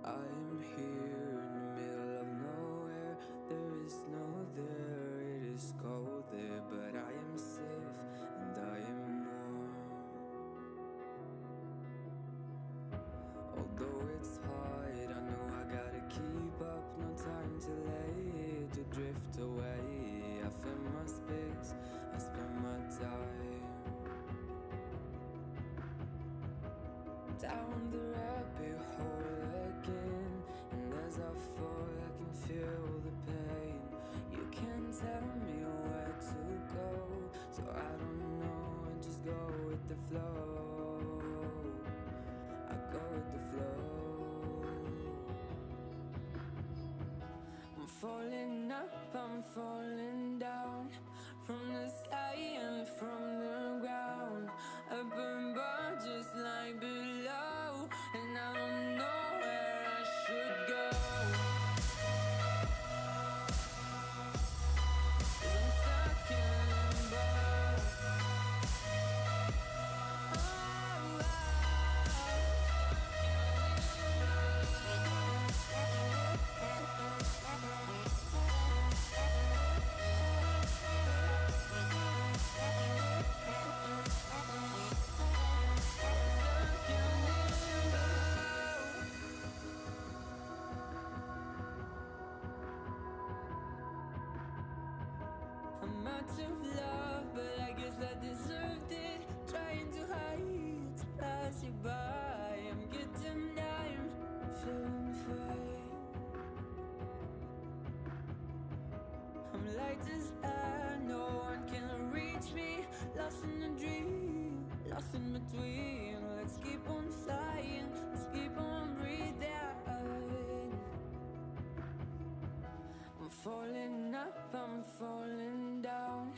I am here in the middle of nowhere. There is no there, it is cold there, but I am safe and I am warm. Although it's hard, I know I gotta keep up. No time to lay, to drift away. I find my space, I spend my time down the rabbit hole again. And as I fall, I can feel the pain. You can't tell me where to go, so I don't know, I just go with the flow. I go with the flow. I'm falling up, I'm falling down, from the sky and from the ground. Up above just like below, and I don't know where I should go. 'Cause I'm stuck in limbo. I'm out of love, but I guess I deserved it. Trying to hide, to pass you by. I'm getting down, feeling fine. I'm light as air, no one can reach me. Lost in a dream, lost in between. Let's keep on flying, let's keep on breathing. I'm falling up, I'm falling down,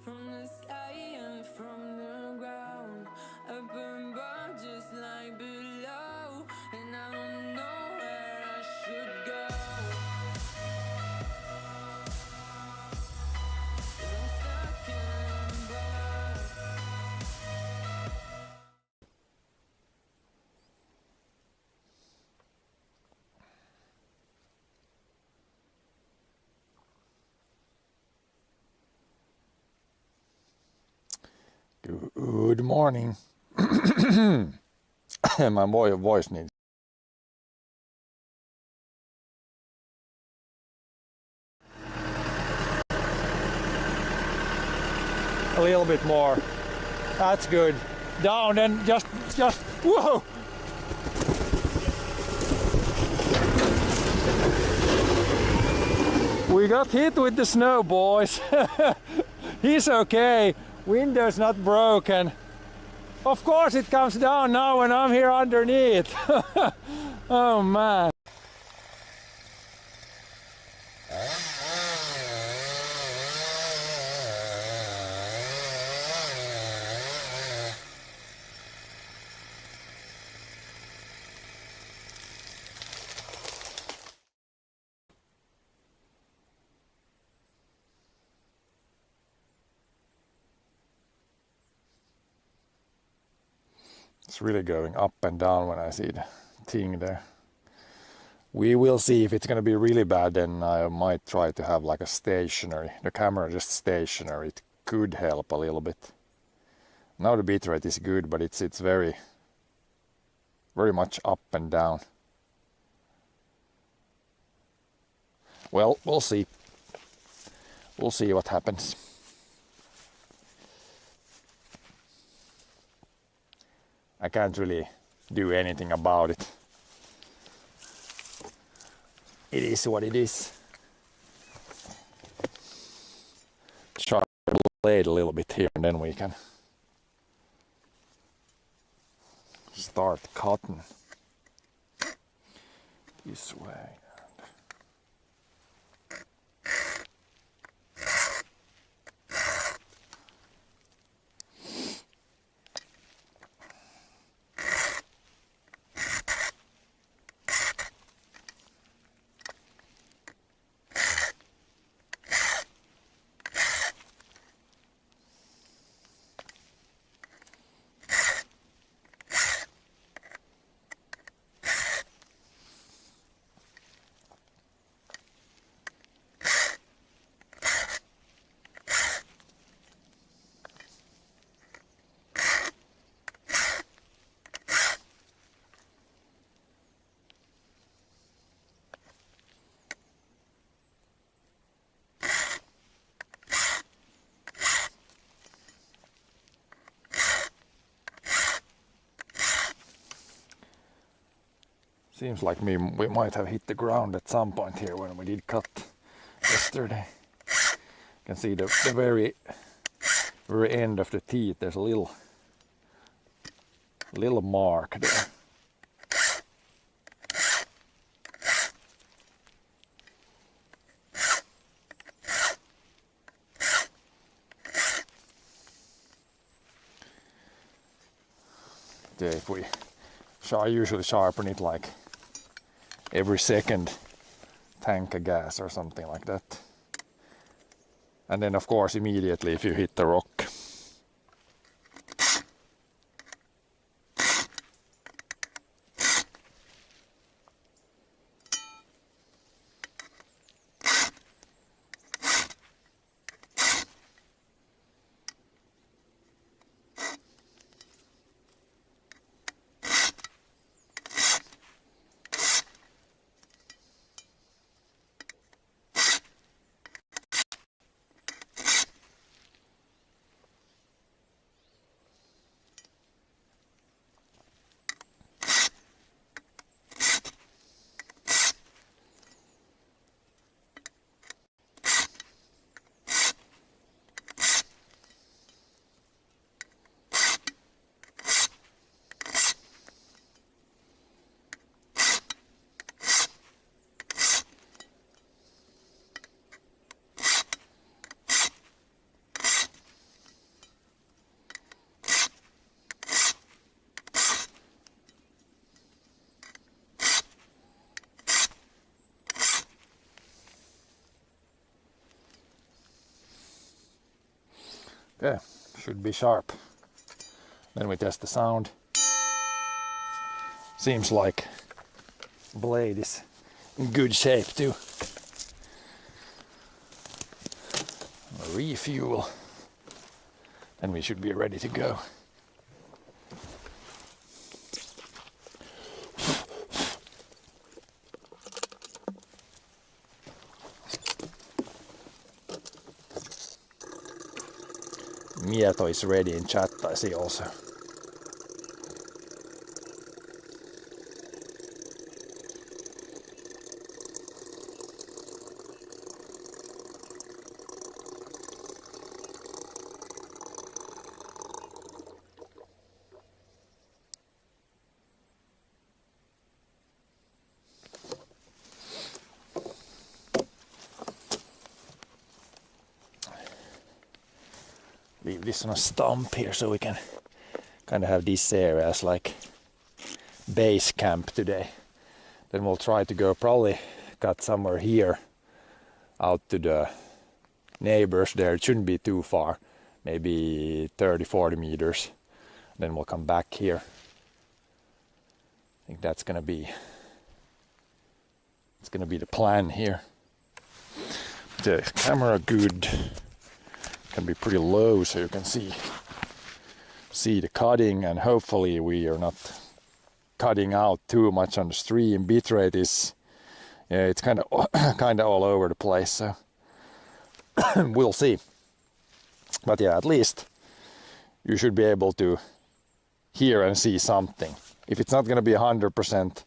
from the sky and from the ground. Up above just like below, and I don't know where I should go. 'Cause I'm stuck in limbo. Good morning. My voice needs a little bit more. That's good. Down and just whoa! We got hit with the snow, boys. He's okay. Window's not broken. Of course it comes down now when I'm here underneath. Oh man. It's really going up and down when I see the thing there. We will see. If it's going to be really bad, then I might try to have like a stationary, the camera just stationary. It could help a little bit. Now the bitrate is good, but it's very much up and down. Well, we'll see. We'll see what happens. I can't really do anything about it. It is what it is. Try to blade a little bit here and then we can start cutting this way. Seems like we might have hit the ground at some point here when we did cut yesterday. You can see the very end of the teeth. There's a little mark there. Yeah, if I usually sharpen it like every second tank of gas or something like that. And then of course immediately if you hit the rock. Okay, should be sharp. Then we test the sound. Seems like blade is in good shape too. Refuel. Then we should be ready to go. Mieto is ready in chat, I see also. Leave this on a stump here so we can kind of have this area as like base camp today. Then we'll try to go probably cut somewhere here out to the neighbors there. It shouldn't be too far, maybe 30-40 meters. Then we'll come back here. I think that's gonna be the plan here. The camera good. Can be pretty low so you can see the cutting, and hopefully we are not cutting out too much on the stream. Bitrate is it's kind of all over the place, so we'll see. But yeah, at least you should be able to hear and see something. If it's not going to be 100%,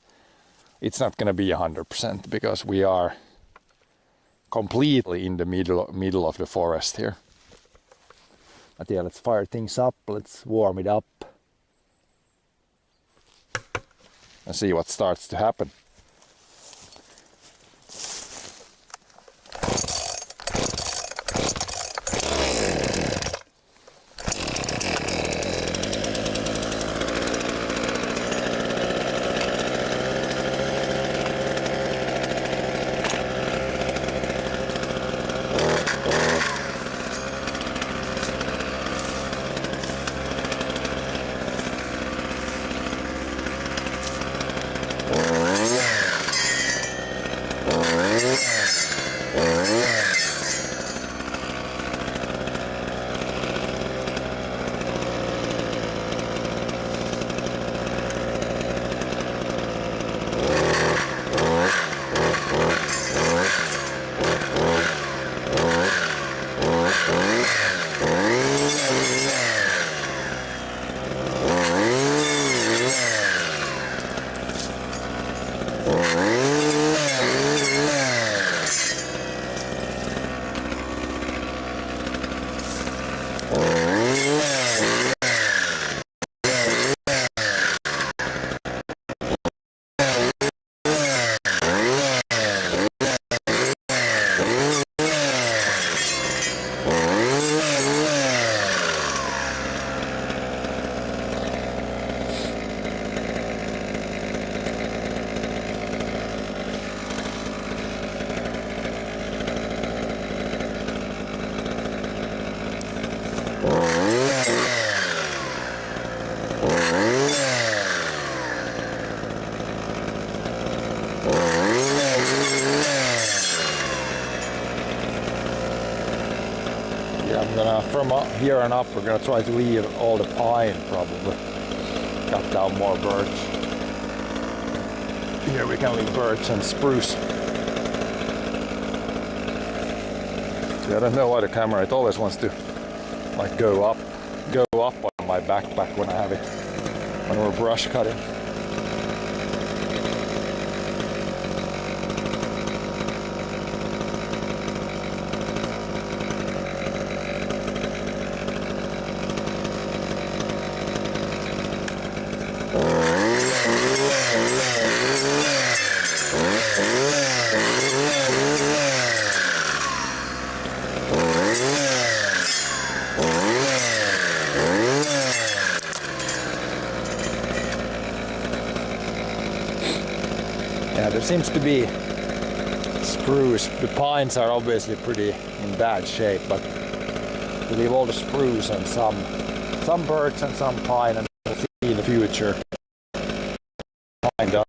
it's not going to be 100% because we are completely in the middle of the forest here. But yeah, let's fire things up, let's warm it up and see what starts to happen. I'm gonna, from here on up, we're gonna try to leave all the pine probably. Cut down more birch. Here we can leave birch and spruce. I don't know why the camera, it always wants to like go up on my backpack when I have it, when we're brush cutting. Yeah, there seems to be spruce. The pines are obviously pretty in bad shape, but we leave all the spruce and some birch and some pine, and we'll see in the future. Pine does.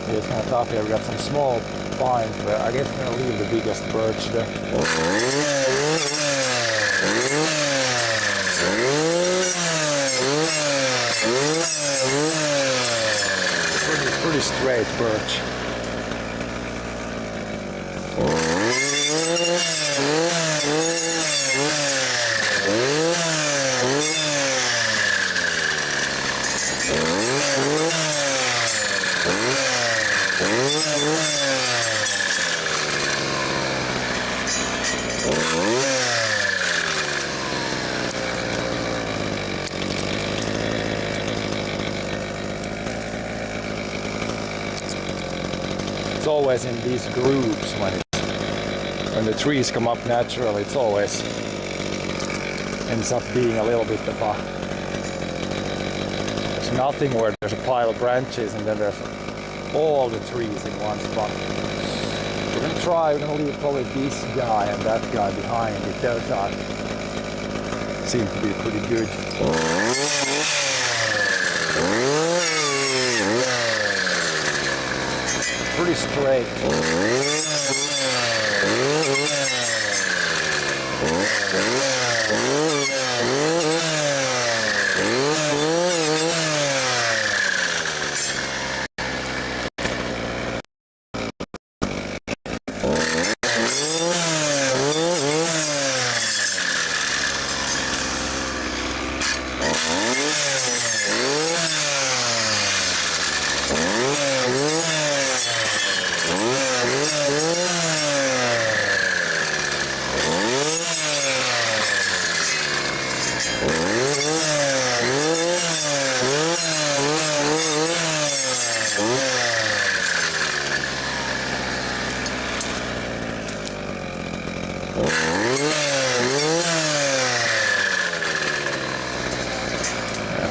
It's kind of tough here. We got some small pines, but I guess we're gonna leave the biggest birch there. Pretty straight birch. always in these groups when the trees come up naturally. It's always ends up being a little bit of a, there's nothing where there's a pile of branches and then there's all the trees in one spot. We're gonna try, we're gonna leave probably this guy and that guy behind it. Those are seem to be pretty good. Pretty straight.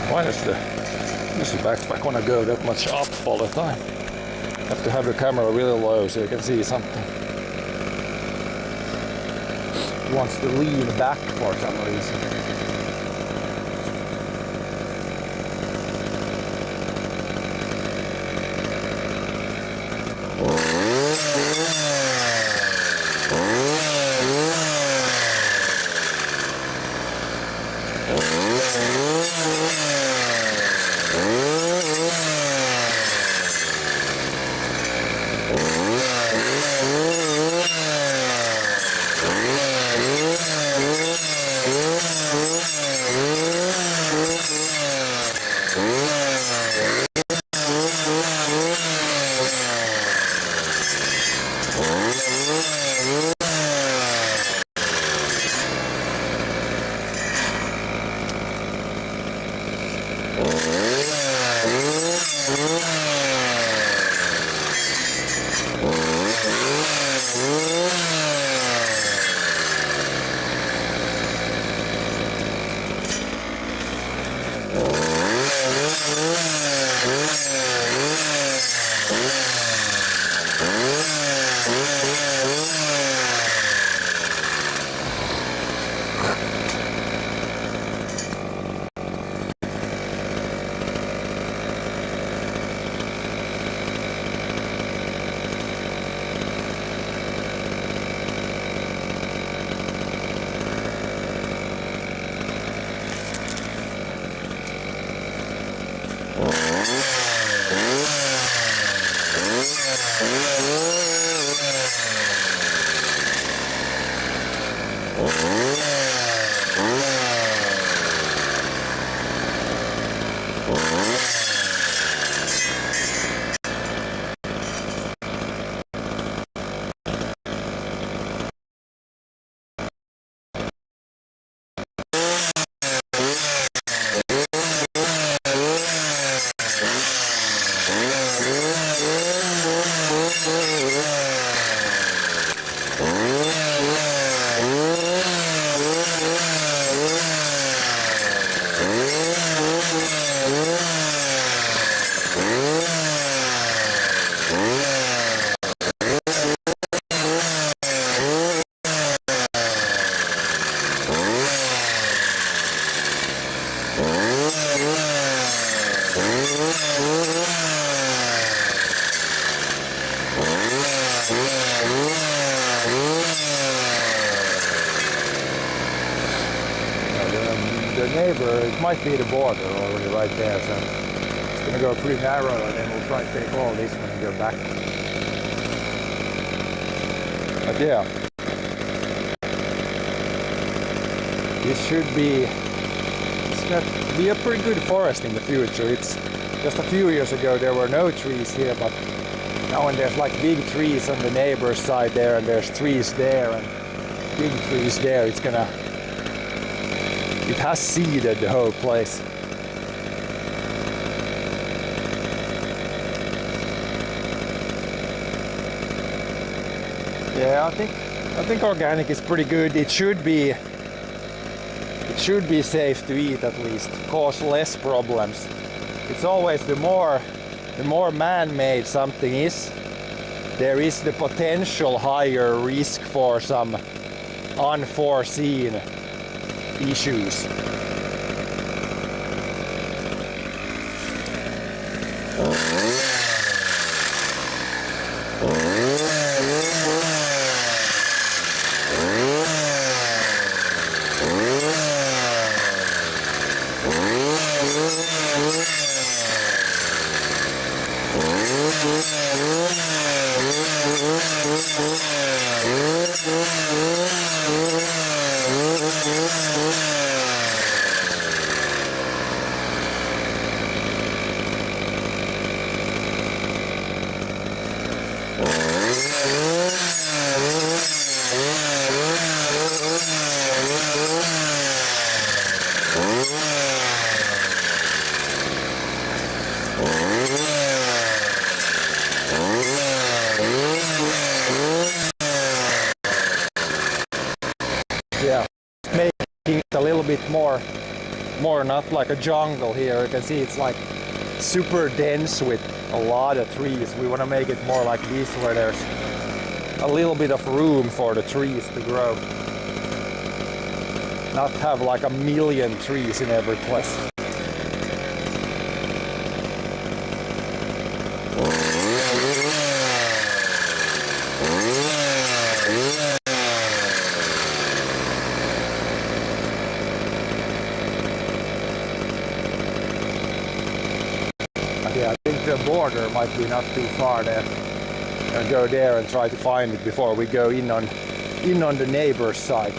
Why does the backpack want to go that much up all the time? Have to have the camera really low so you can see something. It wants to lean back for some reason. The neighbor, it might be the border already right there, so it's gonna go pretty narrow and then we'll try to take all this one and go back. But yeah, this should be, it's gonna be a pretty good forest in the future. It's just a few years ago there were no trees here, but now when there's like big trees on the neighbor's side there and there's trees there and big trees there, it's gonna, it has seeded the whole place. Yeah, I think organic is pretty good. It should be safe to eat at least, cause less problems. It's always the more man-made something is, there is the potential higher risk for some unforeseen issues. Yeah, making it a little bit more not like a jungle here. You can see it's like super dense with a lot of trees. We want to make it more like this, where there's a little bit of room for the trees to grow. Not have like a million trees in every place. Yeah, I think the border might be not too far there. I'll go there and try to find it before we go in on the neighbor's side.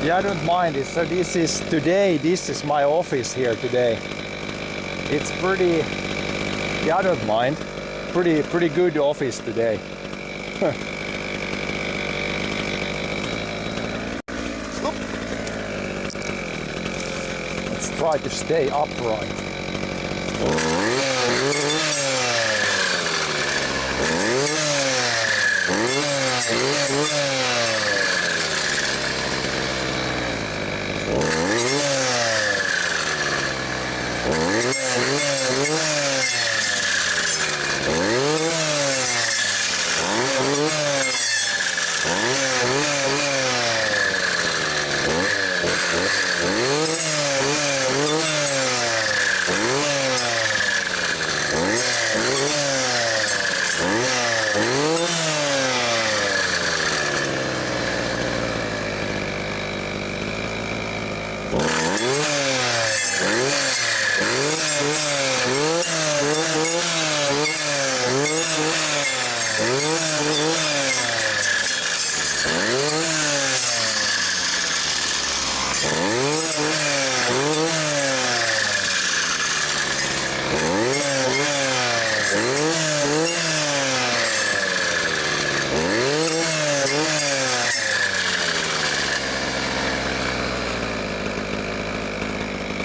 Yeah, I don't mind it. So this is my office here today. It's pretty, yeah, I don't mind. Pretty good office today. Let's try to stay upright.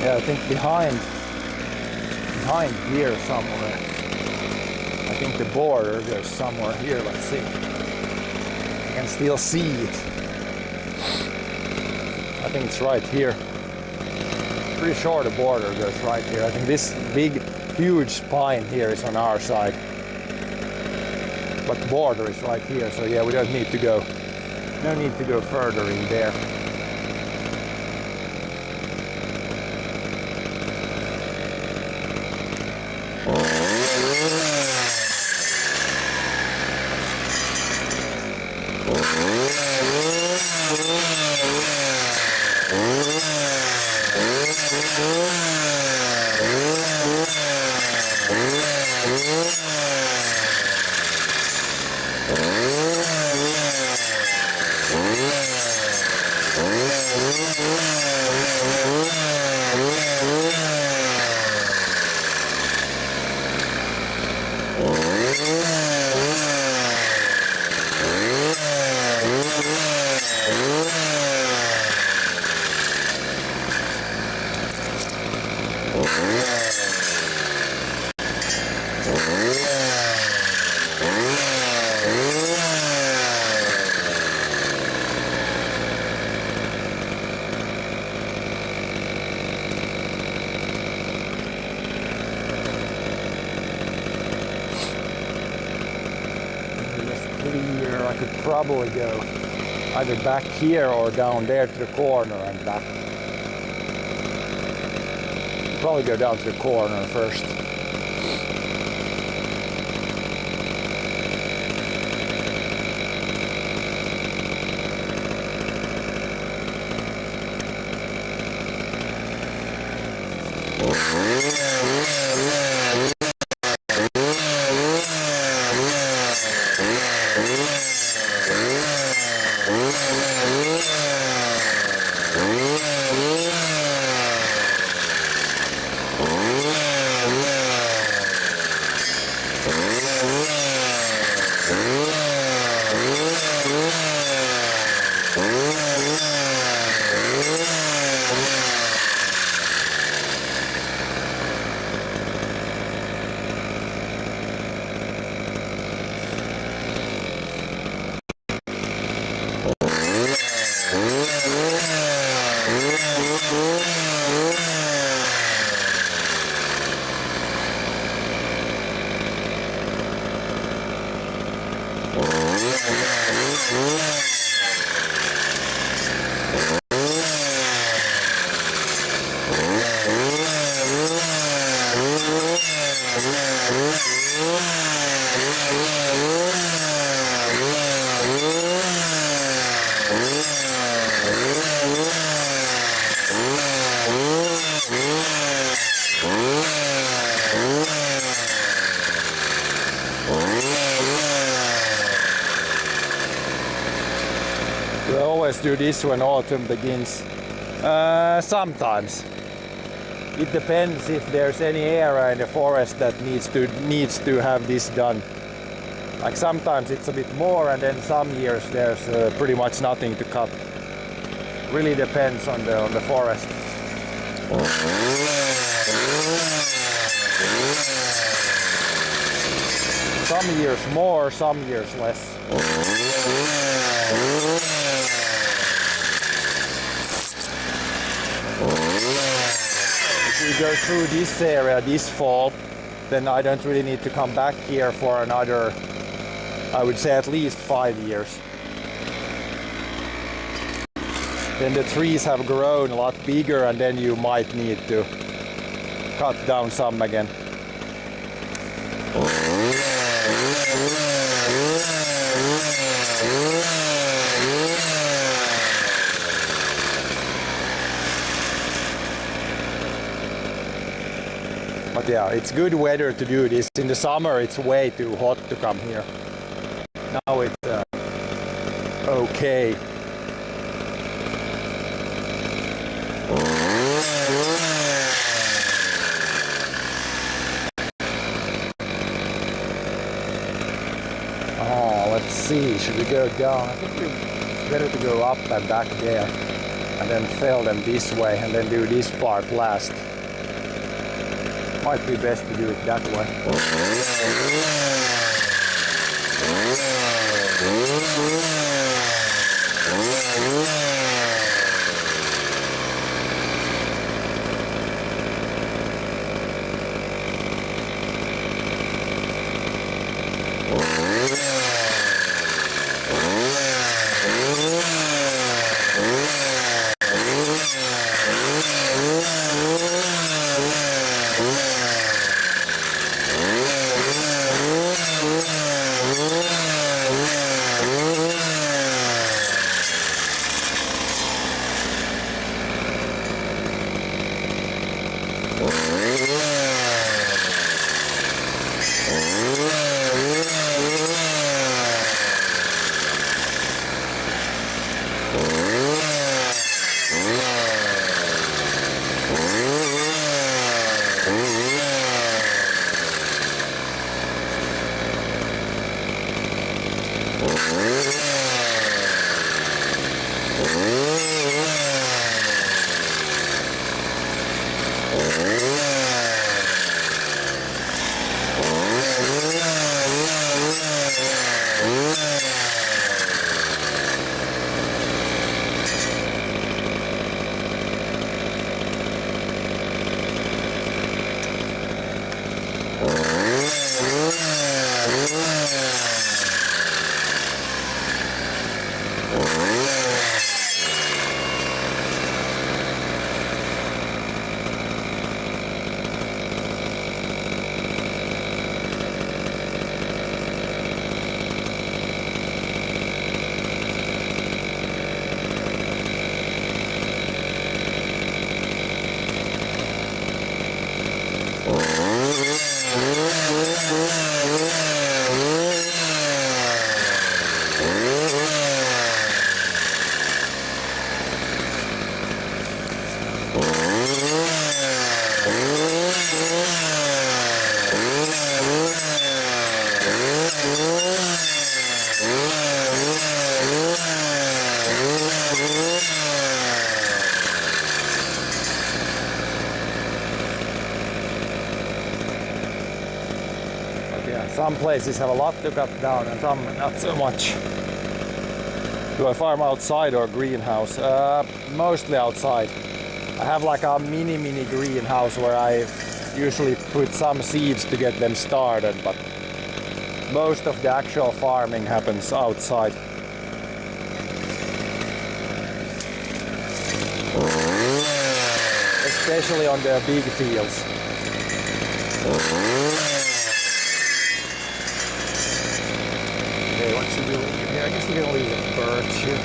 Yeah, I think behind here somewhere. I think the border goes somewhere here. Let's see. I can still see it. I think it's right here. Pretty sure the border goes right here. I think this big, huge pine here is on our side. But the border is right here, so yeah, we don't need to go. No need to go further in there. Clear. I could probably go either back here or down there to the corner and back. Probably go down to the corner first. We always do this when autumn begins. Sometimes. It depends if there's any area in the forest that needs to have this done. Like sometimes it's a bit more, and then some years there's pretty much nothing to cut. Really depends on the forest. Some years more, some years less. If we go through this area this fall, then I don't really need to come back here for another, I would say at least 5 years. Then the trees have grown a lot bigger, and then you might need to cut down some again. But yeah, it's good weather to do this. In the summer it's way too hot to come here. Now it's okay. Oh, let's see, should we go down? I think it's better to go up and back there and then fill them this way and then do this part last. Might be best to do it that way. Some places have a lot to cut down and some not so much. Do I farm outside or greenhouse? Mostly outside. I have like a mini greenhouse where I usually put some seeds to get them started, but most of the actual farming happens outside. Especially on the big fields. Okay, what should we leave here? I guess we're gonna leave the birds here.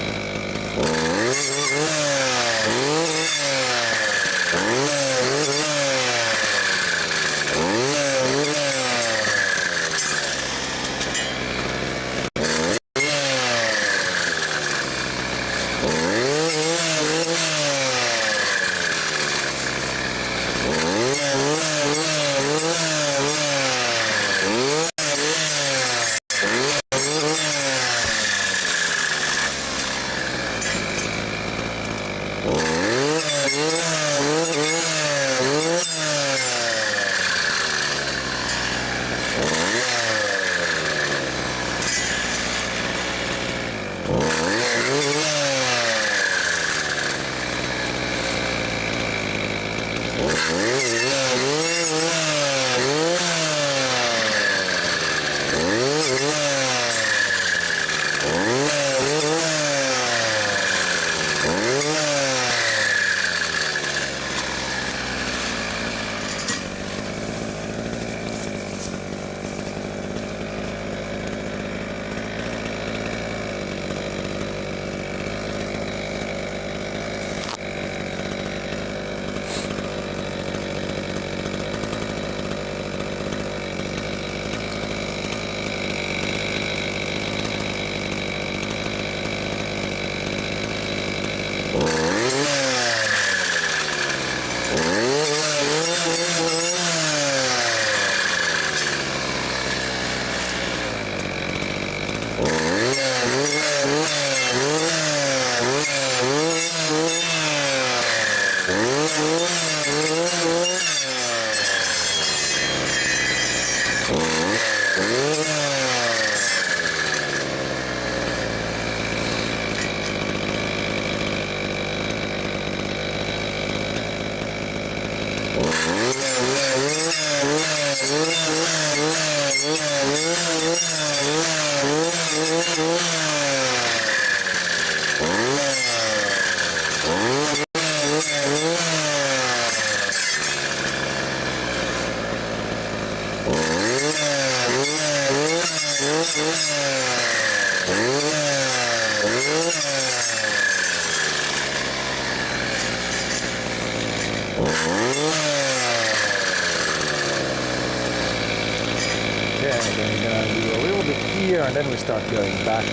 and then we're gonna do a little bit here and then we start going back.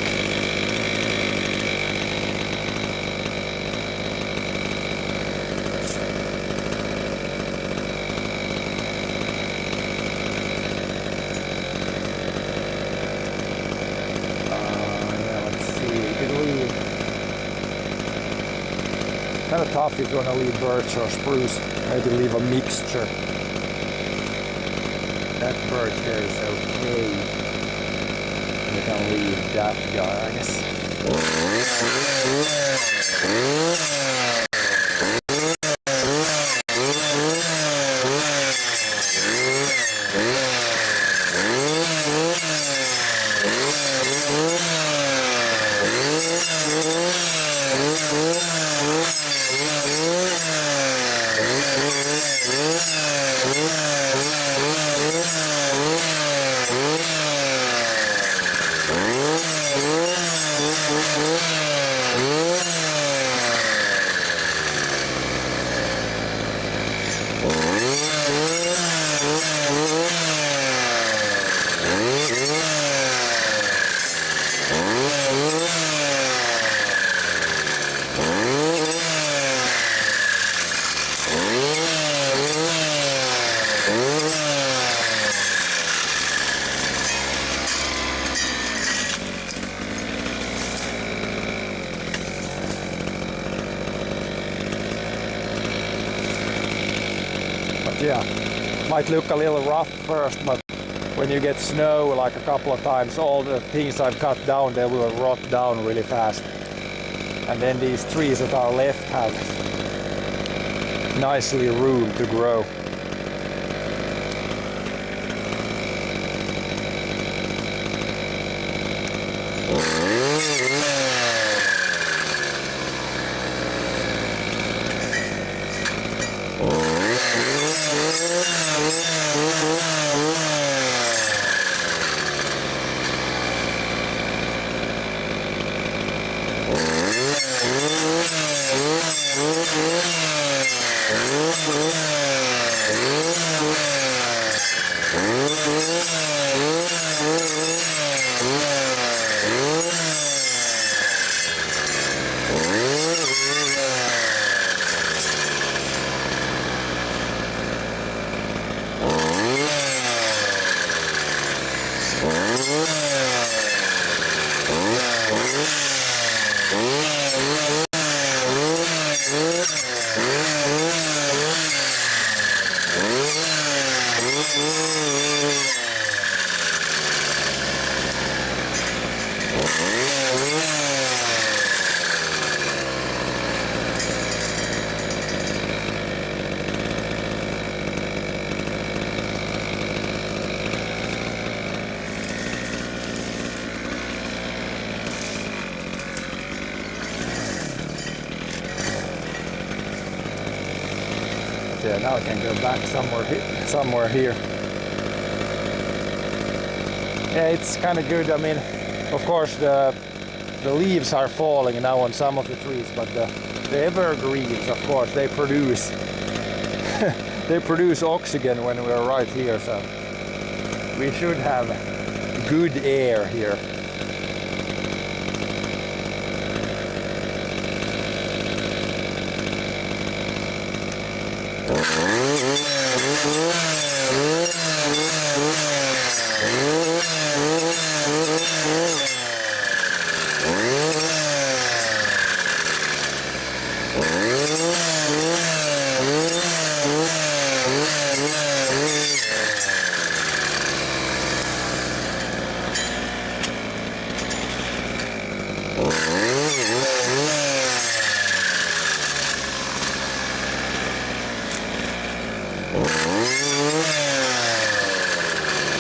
Kind of tough if you want to leave birch or spruce. Maybe leave a mixture. That birch there is okay. You can leave that guy, I guess. Yeah, might look a little rough first, but when you get snow like a couple of times, all the things I've cut down, they will rot down really fast. And then these trees that are left have nicely room to grow. Yeah, now I can go back somewhere here. Yeah, it's kind of good. I mean, of course the leaves are falling now on some of the trees, but the evergreens, of course, they produce they produce oxygen when we're right here, so we should have good air here.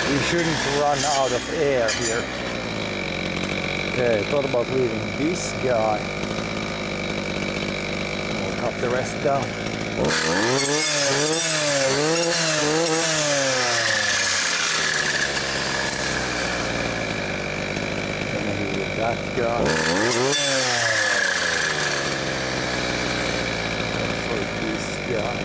We shouldn't run out of air here. Okay, thought about leaving this guy. We'll cut the rest down. Gonna leave that guy. For this guy.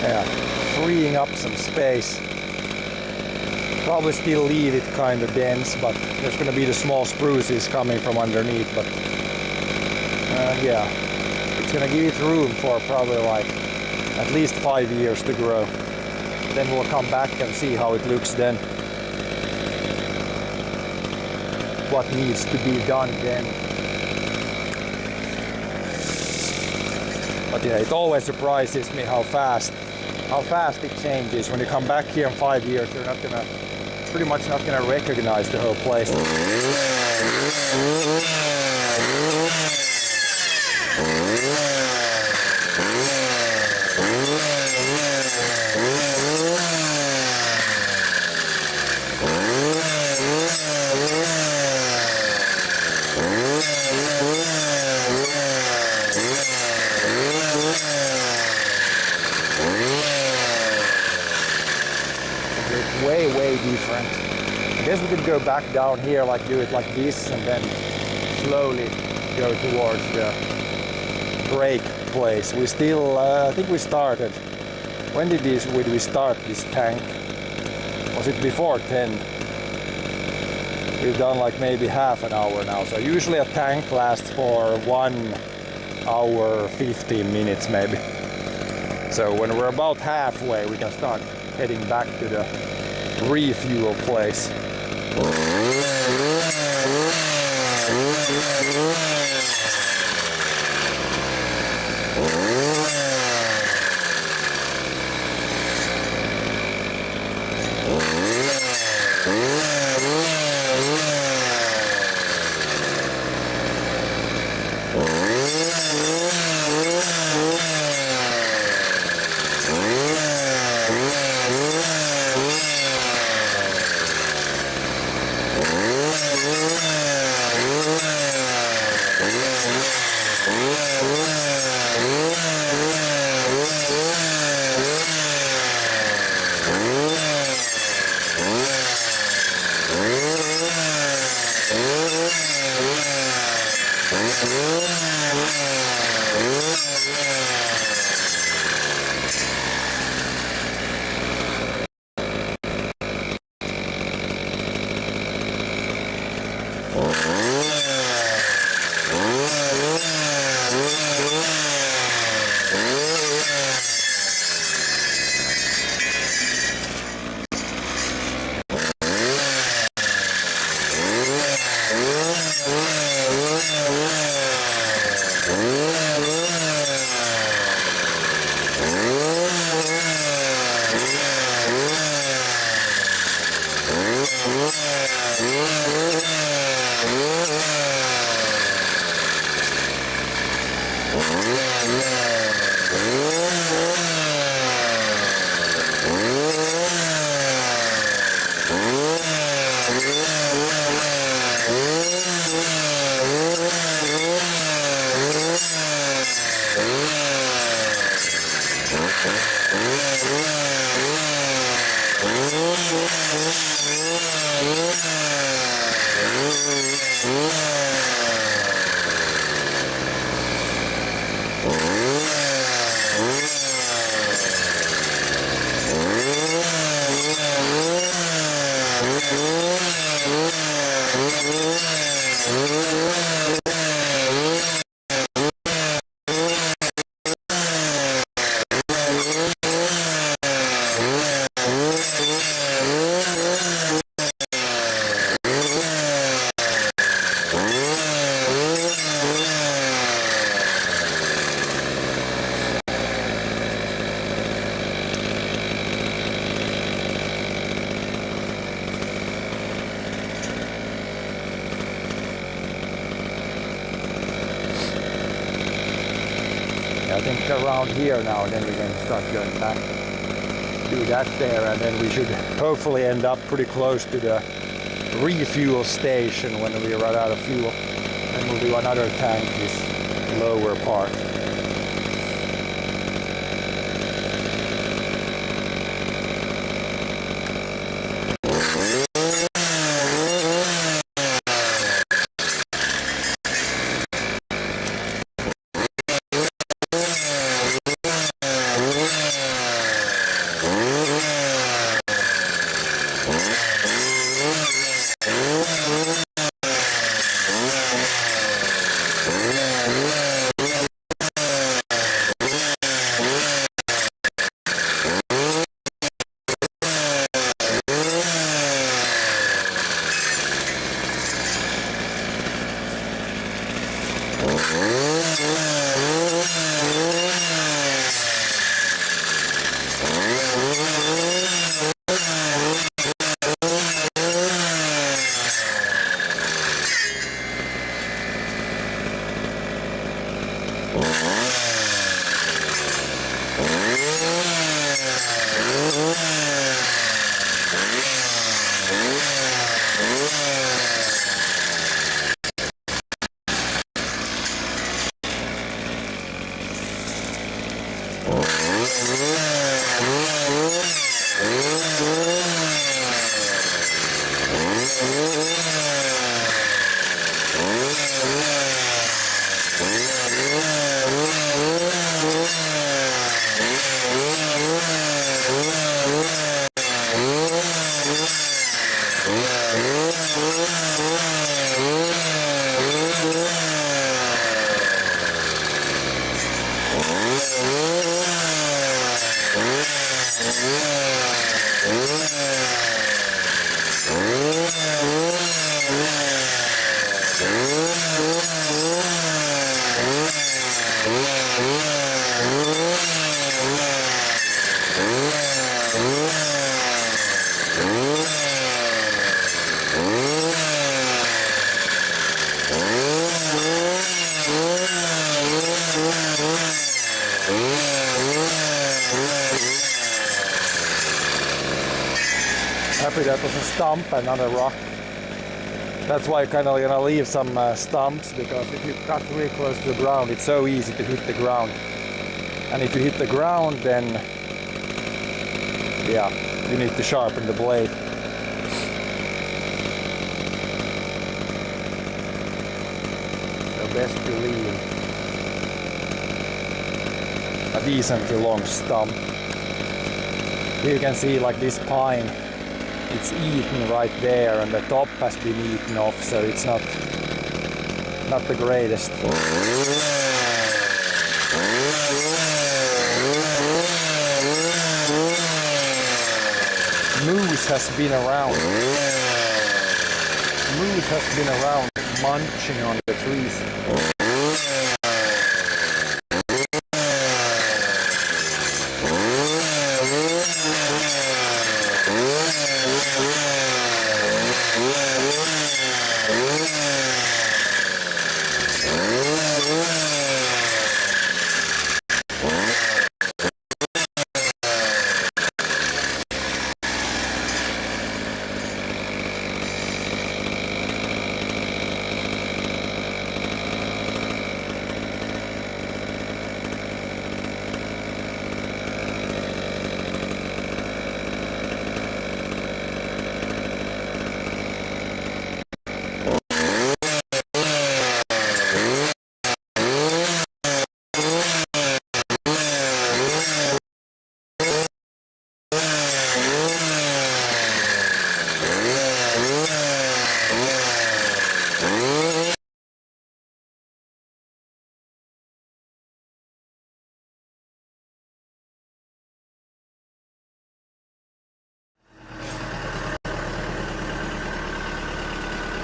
Yeah, freeing up some space. Probably still leave it kind of dense, but there's going to be the small spruces coming from underneath. But yeah, it's going to give it room for probably like at least 5 years to grow. Then we'll come back and see how it looks then. What needs to be done then. But yeah, it always surprises me how fast it changes. When you come back here in 5 years, you're pretty much not gonna recognize the whole place. Way different. I guess we could go back down here, like do it like this, and then slowly go towards the brake place. We still, I think we started. When did we start this tank? Was it before 10? We've done like maybe half an hour now. So usually a tank lasts for 1 hour 15 minutes maybe. So when we're about halfway, we can start heading back to the refuel place. think around here now, and then we can start going back. Do that there, and then we should hopefully end up pretty close to the refuel station when we run out of fuel. And we'll do another tank this lower part. Happy that was a stump and not a rock. That's why I'm kind of gonna leave some stumps, because if you cut really close to the ground, it's so easy to hit the ground. And if you hit the ground, then yeah, you need to sharpen the blade. So best to leave a decently long stump. Here you can see like this pine, it's eaten right there, and the top has been eaten off, so it's not the greatest. Moose has been around. Moose has been around munching on the trees.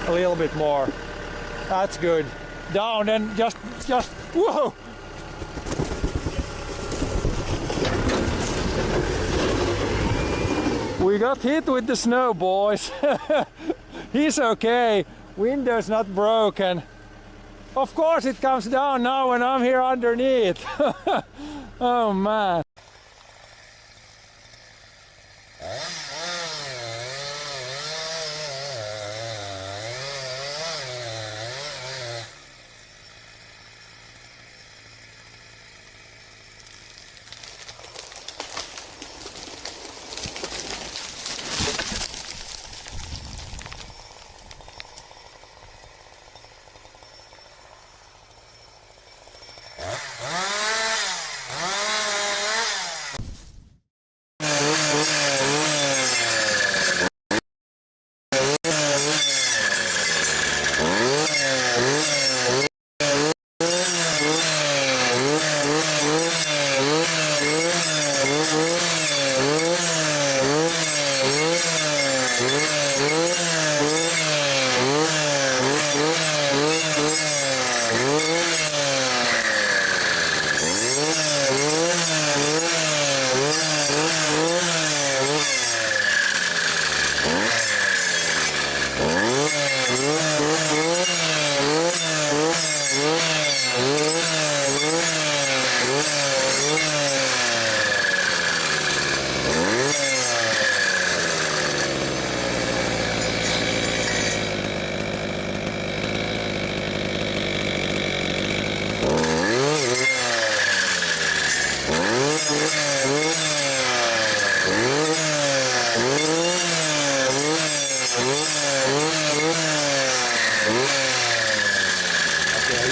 A little bit more. That's good. Down and just whoa! We got hit with the snow, boys. He's okay. Window's not broken. Of course it comes down now when I'm here underneath. Oh man.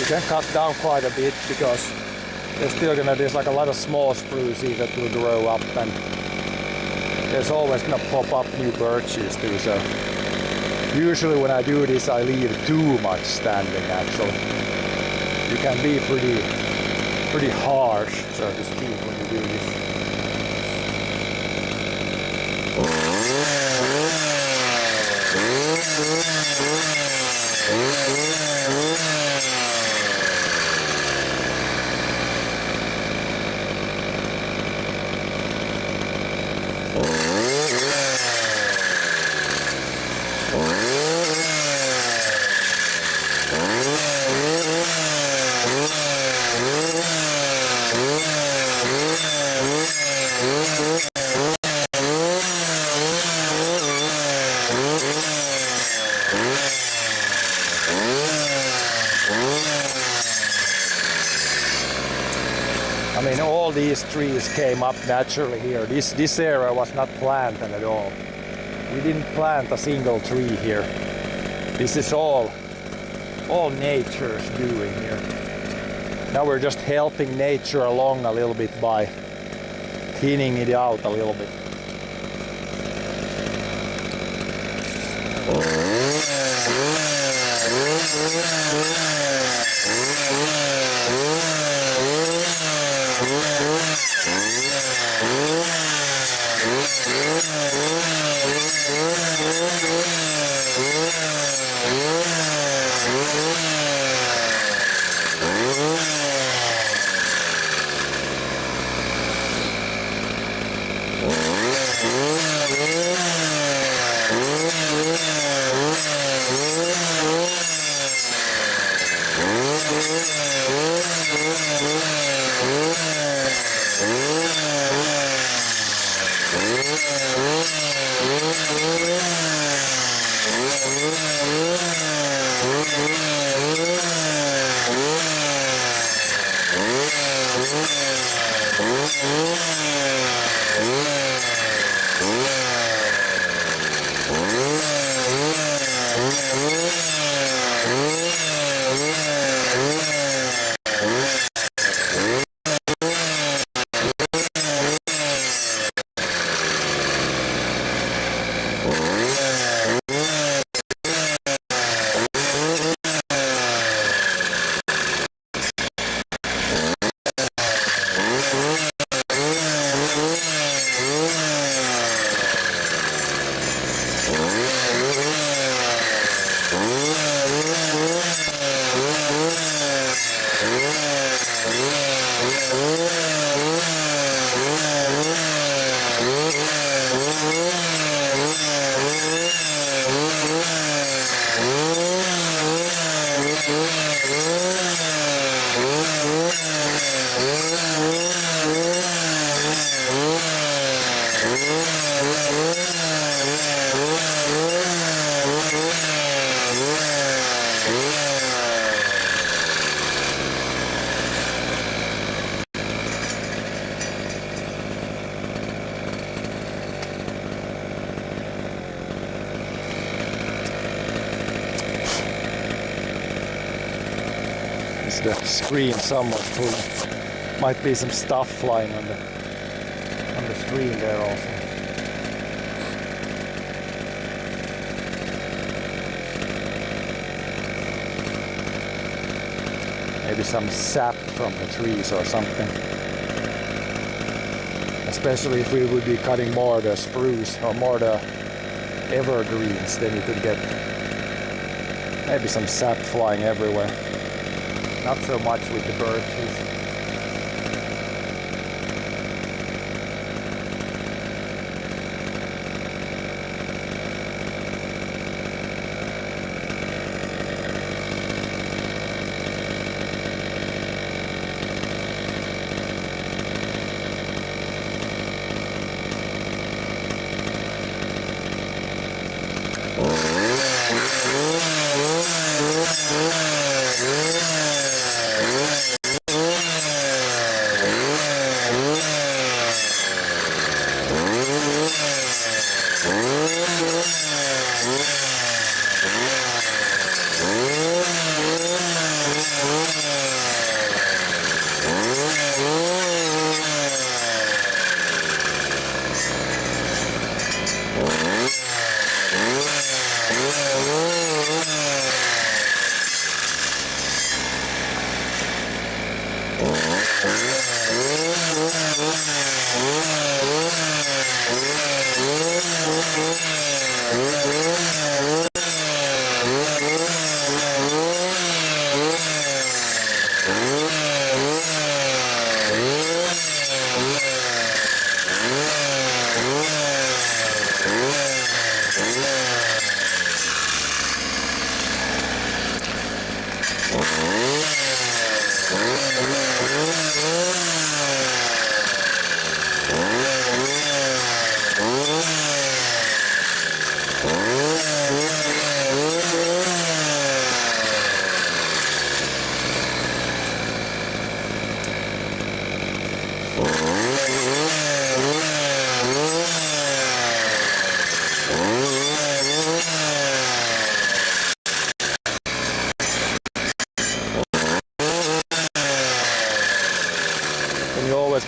Can cut down quite a bit because there's like a lot of small spruces that will grow up, and there's always gonna pop up new birches too. So usually when I do this, I leave too much standing. Actually, you can be pretty harsh, so to speak, when you do this. I mean, all these trees came up naturally here. This area was not planted at all. We didn't plant a single tree here. This is all nature's doing here. Now we're just helping nature along a little bit by thinning it out a little bit. makes the screen somewhat clean. Might be some stuff flying on the screen there also. Maybe some sap from the trees or something. Especially if we would be cutting more the spruce or more the evergreens, then you could get maybe some sap flying everywhere. Not so much with the birches.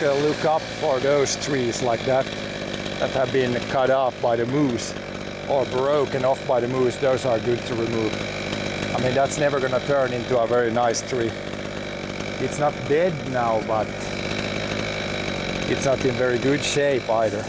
Gotta look up for those trees like that have been cut off by the moose or broken off by the moose. Those are good to remove. I mean, that's never gonna turn into a very nice tree. It's not dead now, but it's not in very good shape either.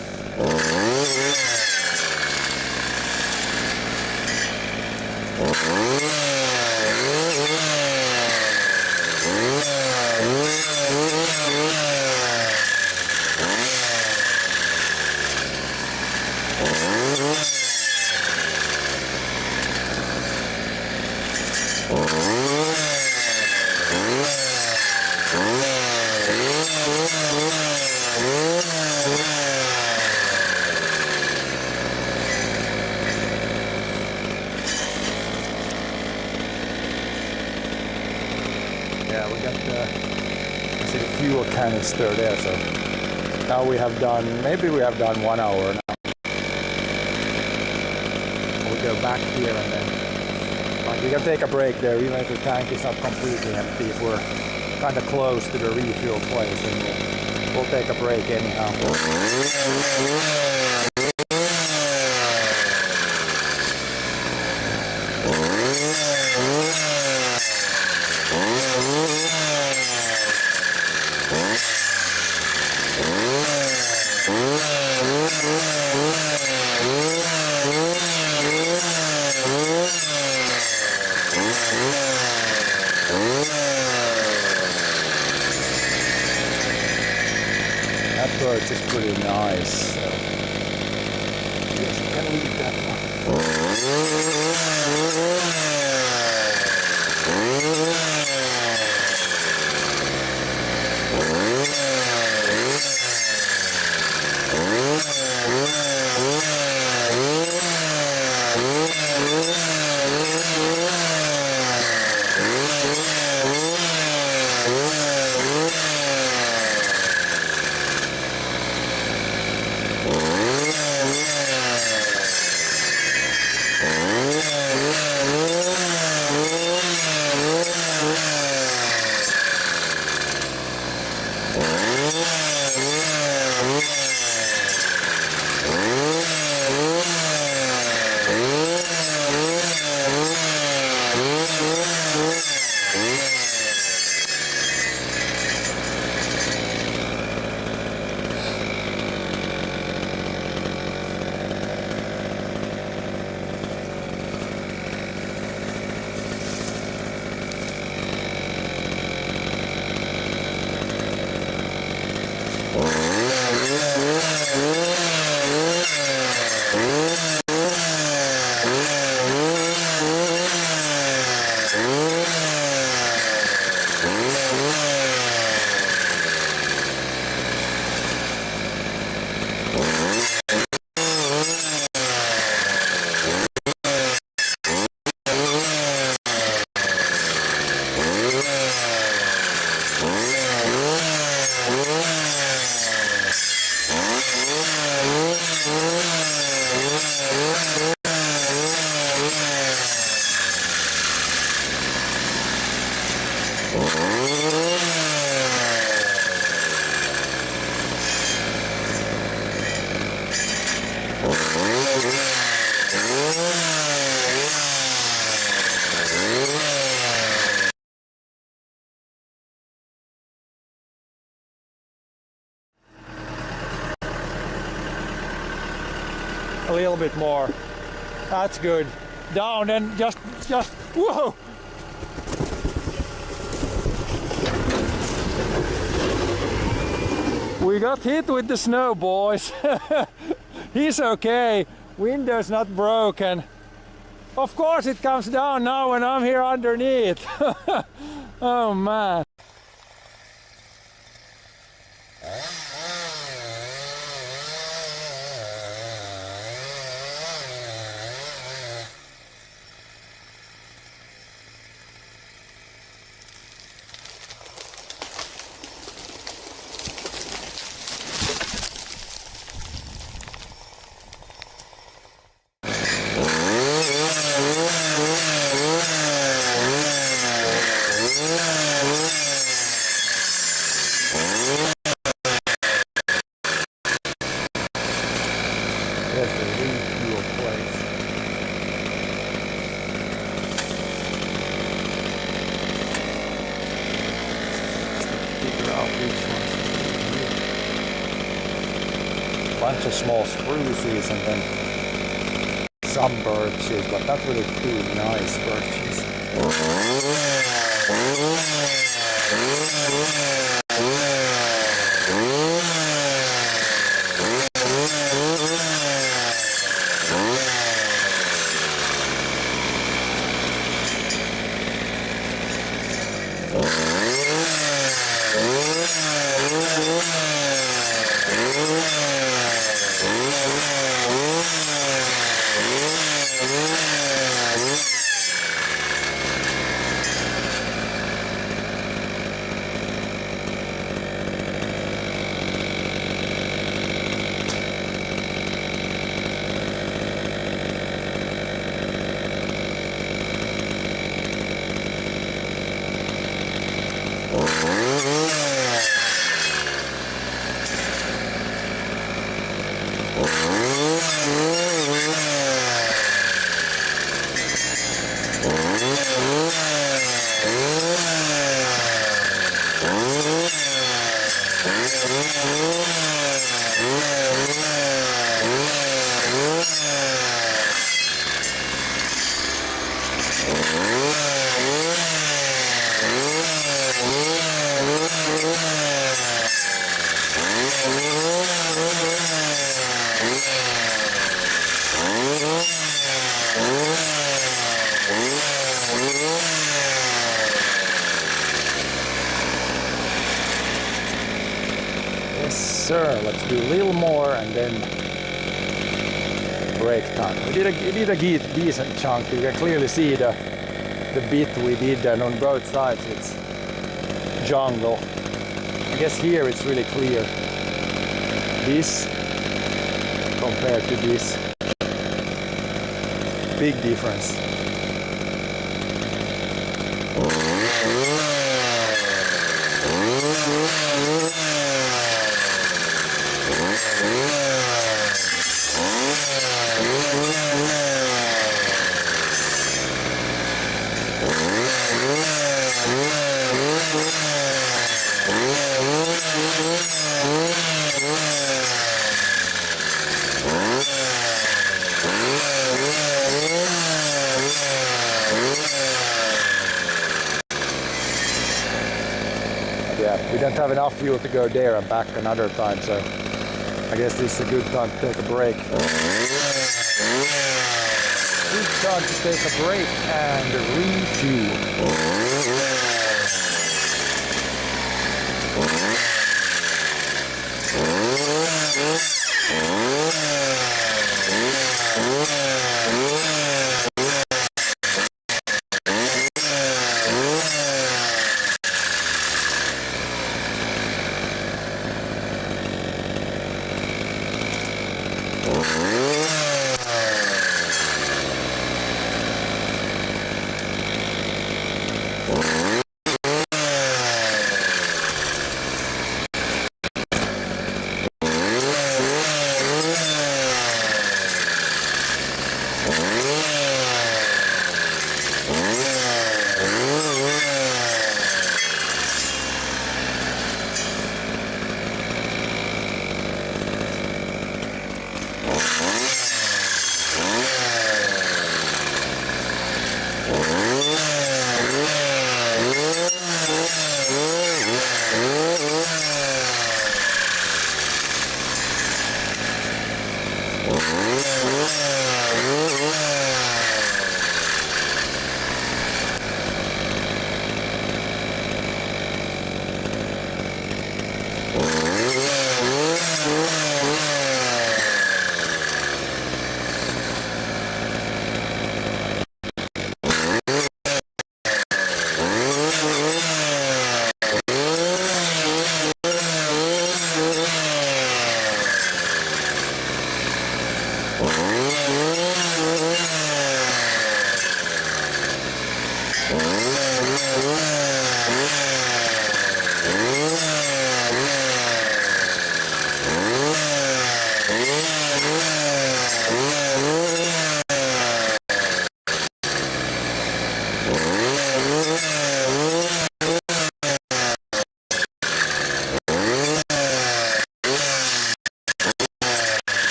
Yeah, we got the fuel canister there, so now we have done, maybe we have done 1 hour now. We'll go back here and then, but we can take a break there, even if the tank is not completely empty. If we're kind of close to the refuel place, and we'll take a break anyhow. That birch is pretty nice. So yes, we can leave that A little bit more. That's good. Down and just, whoa! We got hit with the snow, boys. He's okay. Window's not broken. Of course it comes down now when I'm here underneath. Oh man. Bunch of small spruces and then some birches, but not really too nice birches. Sir, let's do a little more and then break time. We did a decent chunk. You can clearly see the bit we did, and on both sides it's jungle. I guess here it's really clear. This compared to this, big difference. Yeah, we don't have enough fuel to go there and back another time, so I guess this is a good time to take a break. Good time to take a break and refuel.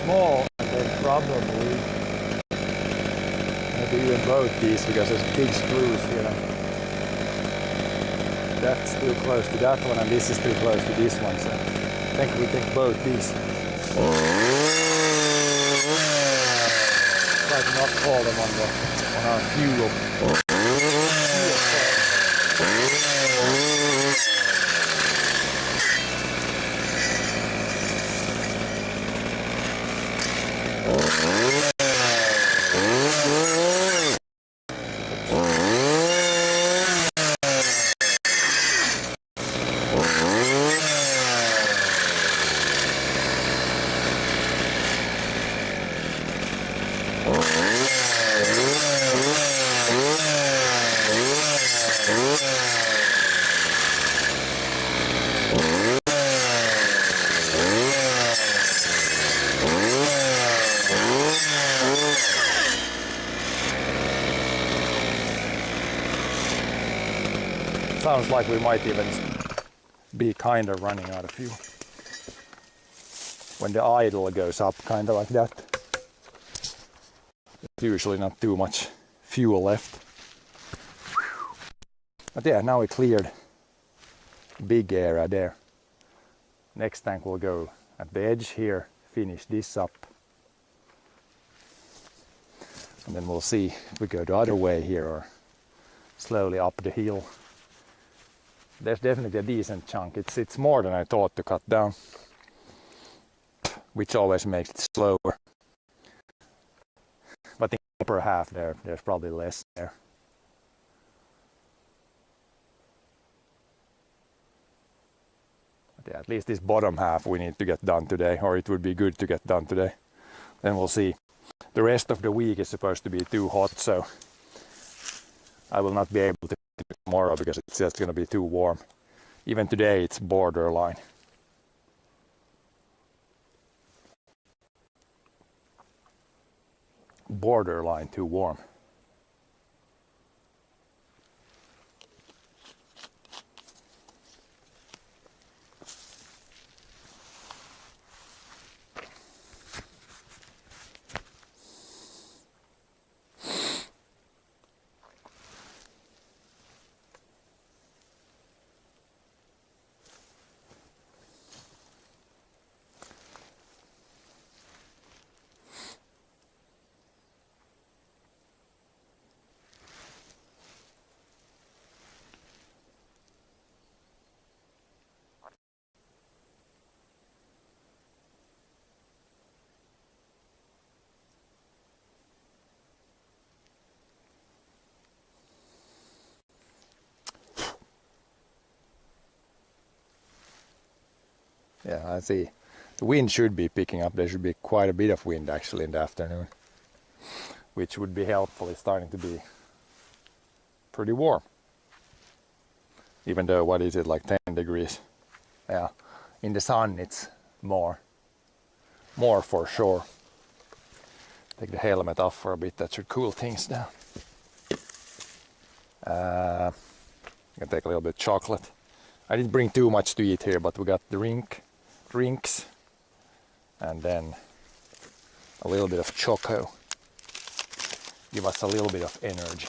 Small, and then probably maybe even both these because there's big screws here. That's too close to that one and this is too close to this one, so I think we take both these. Try to not fall them on our fuel. Sounds like we might even be kind of running out of fuel. When the idle goes up kind of like that, there's usually not too much fuel left. But yeah, now we cleared a big area there. Next tank will go at the edge here, finish this up. And then we'll see if we go the other way here or slowly up the hill. There's definitely a decent chunk. It's more than I thought to cut down, which always makes it slower. But in the upper half there's probably less there. But yeah, at least this bottom half we need to get done today, or it would be good to get done today. Then we'll see. The rest of the week is supposed to be too hot, so I will not be able to do it tomorrow because it's just going to be too warm. Even today it's borderline. Borderline too warm. Yeah, I see. The wind should be picking up. There should be quite a bit of wind actually in the afternoon, which would be helpful. It's starting to be pretty warm. Even though, what is it, like 10 degrees? Yeah, in the sun it's more for sure. Take the helmet off for a bit, that should cool things down. I'm gonna take a little bit of chocolate. I didn't bring too much to eat here, but we got the drinks and then a little bit of choco. Give us a little bit of energy.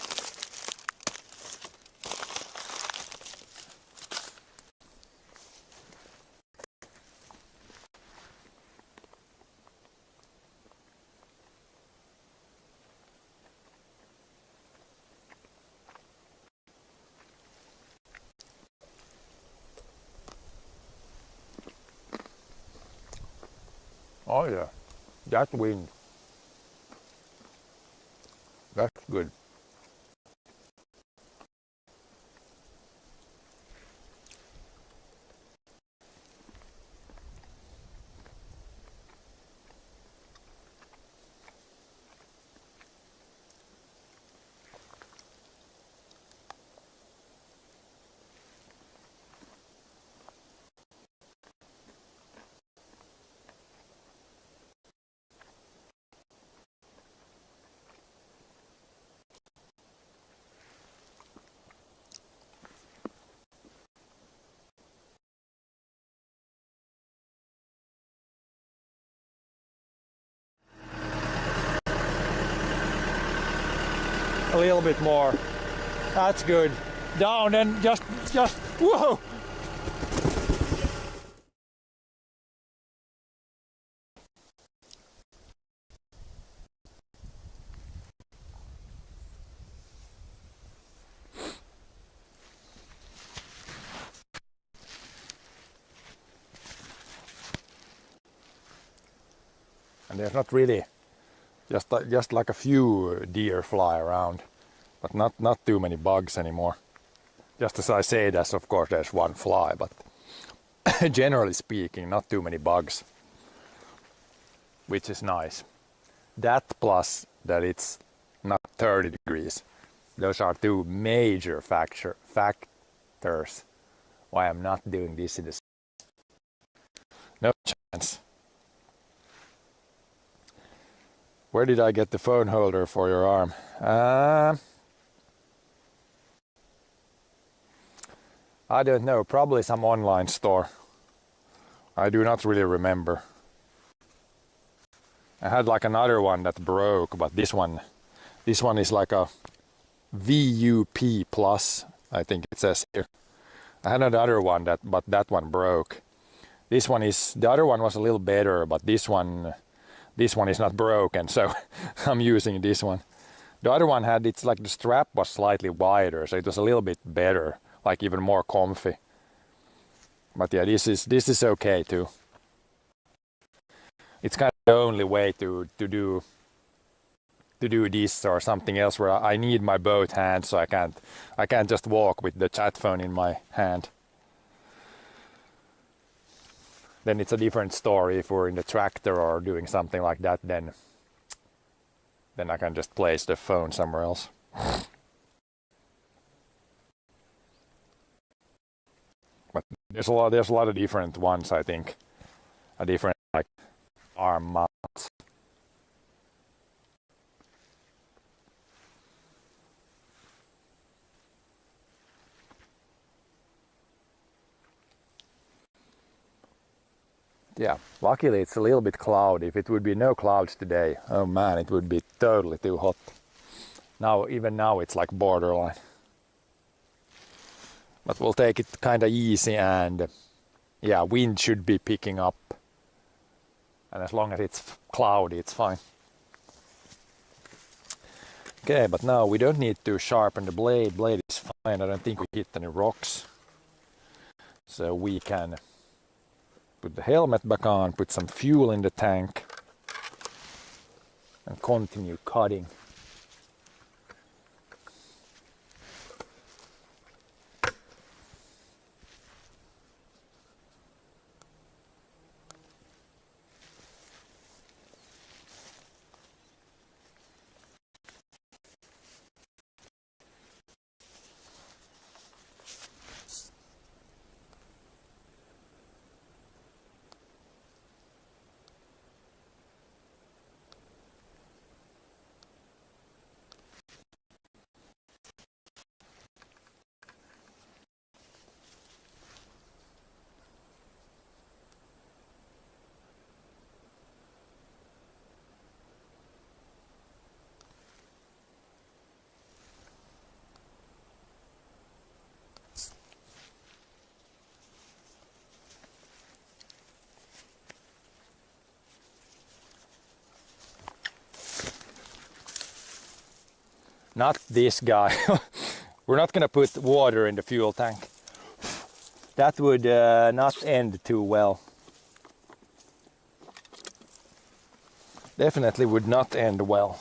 Oh yeah, that wind. That's good. A little bit more. That's good. Down and just, whoa! And there's not really, just like a few deer fly around, but not too many bugs anymore. Just as I say, that's of course there's one fly, but generally speaking, not too many bugs, which is nice. That plus that it's not 30 degrees. Those are two major factors why I'm not doing this in the no chance. Where did I get the phone holder for your arm? I don't know, probably some online store. I do not really remember. I had like another one that broke, but this one is like a VUP plus, I think it says here. I had another one but that one broke. The other one was a little better, but this one is not broken, so I'm using this one. The other one it's like the strap was slightly wider, so it was a little bit better, like even more comfy. But yeah, this is okay too. It's kind of the only way to do this or something else where I need my both hands, so I can't just walk with the chat phone in my hand. Then it's a different story. If we're in the tractor or doing something like that, then I can just place the phone somewhere else. But there's a lot of different ones, I think. A different like arm mounts. Yeah, luckily it's a little bit cloudy. If it would be no clouds today, oh man, it would be totally too hot. Even now it's like borderline. But we'll take it kind of easy, and yeah, wind should be picking up. And as long as it's cloudy, it's fine. Okay, but now we don't need to sharpen the blade. Blade is fine. I don't think we hit any rocks. So we can put the helmet back on, put some fuel in the tank, and continue cutting. Not this guy. We're not gonna put water in the fuel tank. That would not end too well. Definitely would not end well.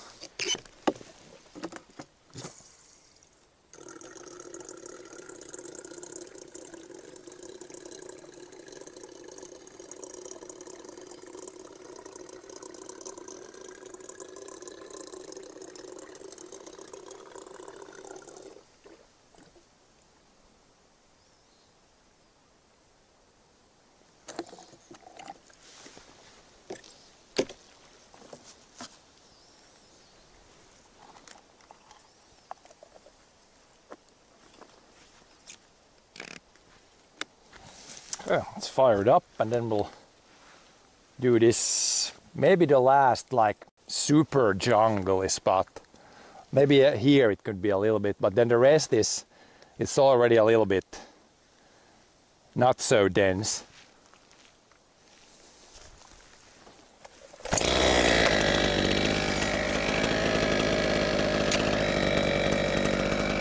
Well, let's fire it up, and then we'll do this, maybe the last like super jungly spot Maybe here it could be a little bit, but then the rest is, it's already a little bit not so dense.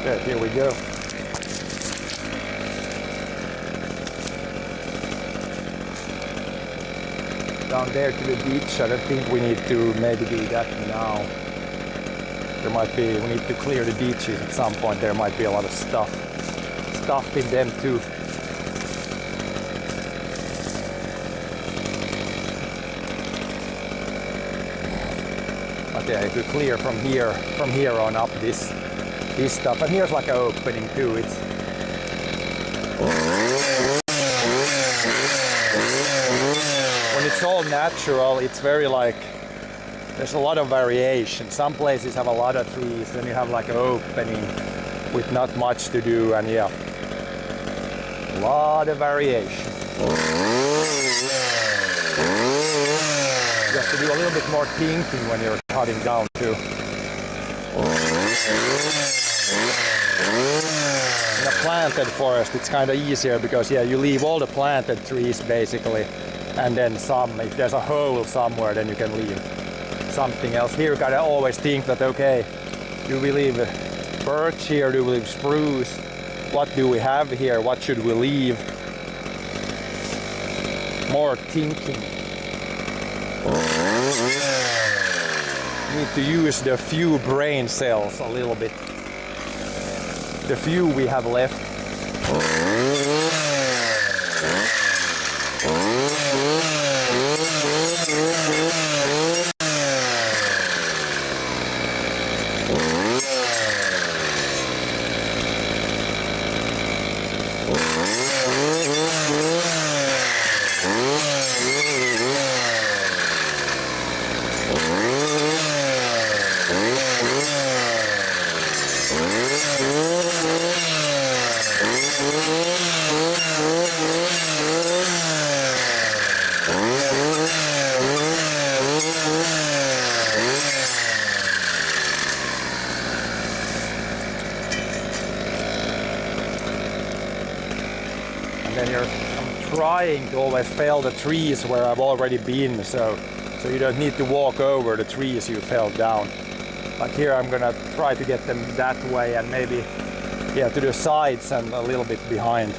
Good, here we go. Down there to the beach, I don't think we need to maybe do that now. There might be, we need to clear the beaches at some point. There might be a lot of stuff in them too. But yeah, if you clear from here on up this stuff, and here's like an opening too. It's when it's all natural, it's very like, there's a lot of variation. Some places have a lot of trees, then you have like an opening with not much to do, and yeah, a lot of variation. You have to do a little bit more thinking when you're cutting down too. In a planted forest, it's kind of easier because yeah, you leave all the planted trees basically, and then some, if there's a hole somewhere, then you can leave something else. Here you gotta always think that, okay, do we leave birch here, do we leave spruce, what do we have here, what should we leave? More thinking. Need to use the few brain cells a little bit, the few we have left. I'm trying to always fell the trees where I've already been, so you don't need to walk over the trees you fell down. Like here I'm gonna try to get them that way, and maybe yeah, to the sides and a little bit behind.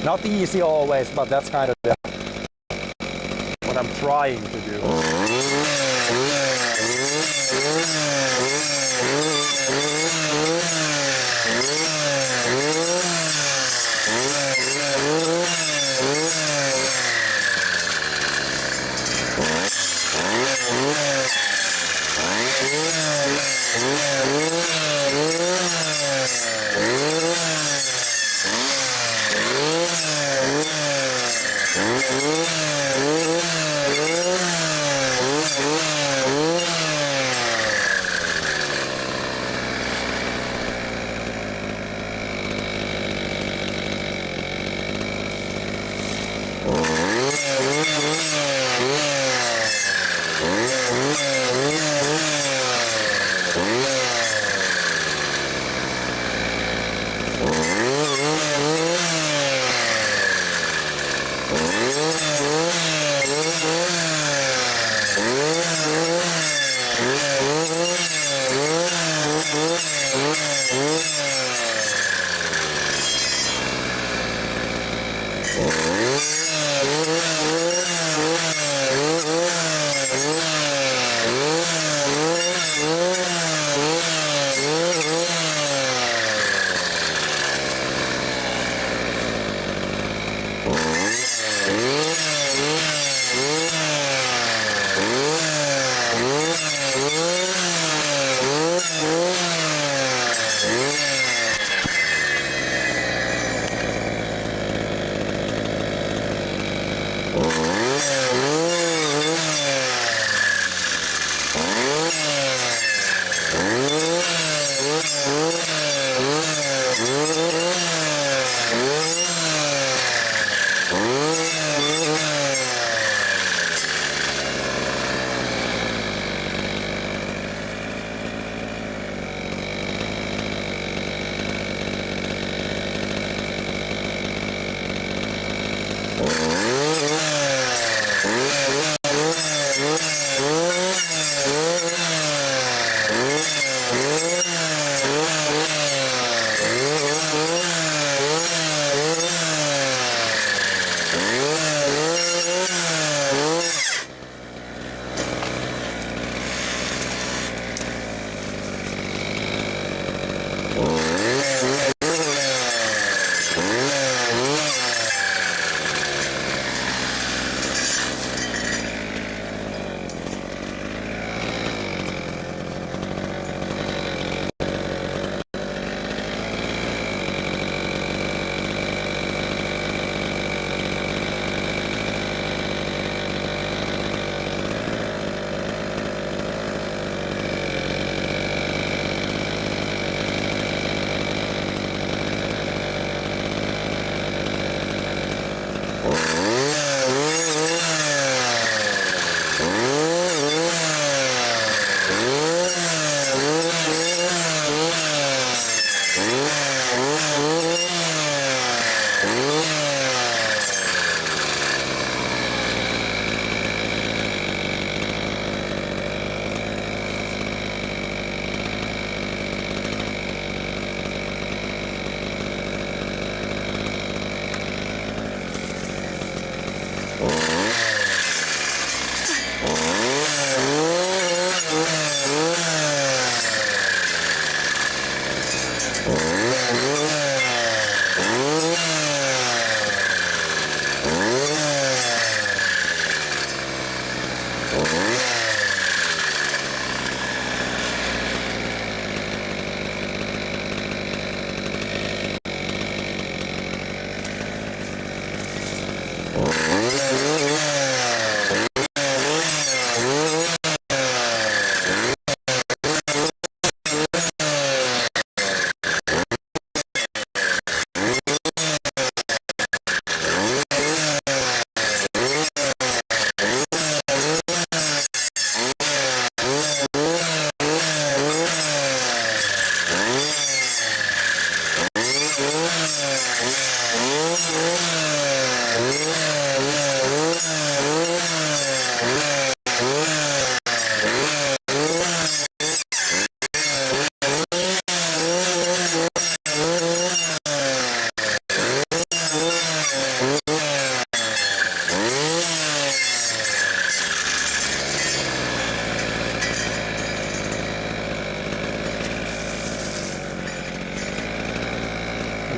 Not easy always, but that's kind of what I'm trying to do.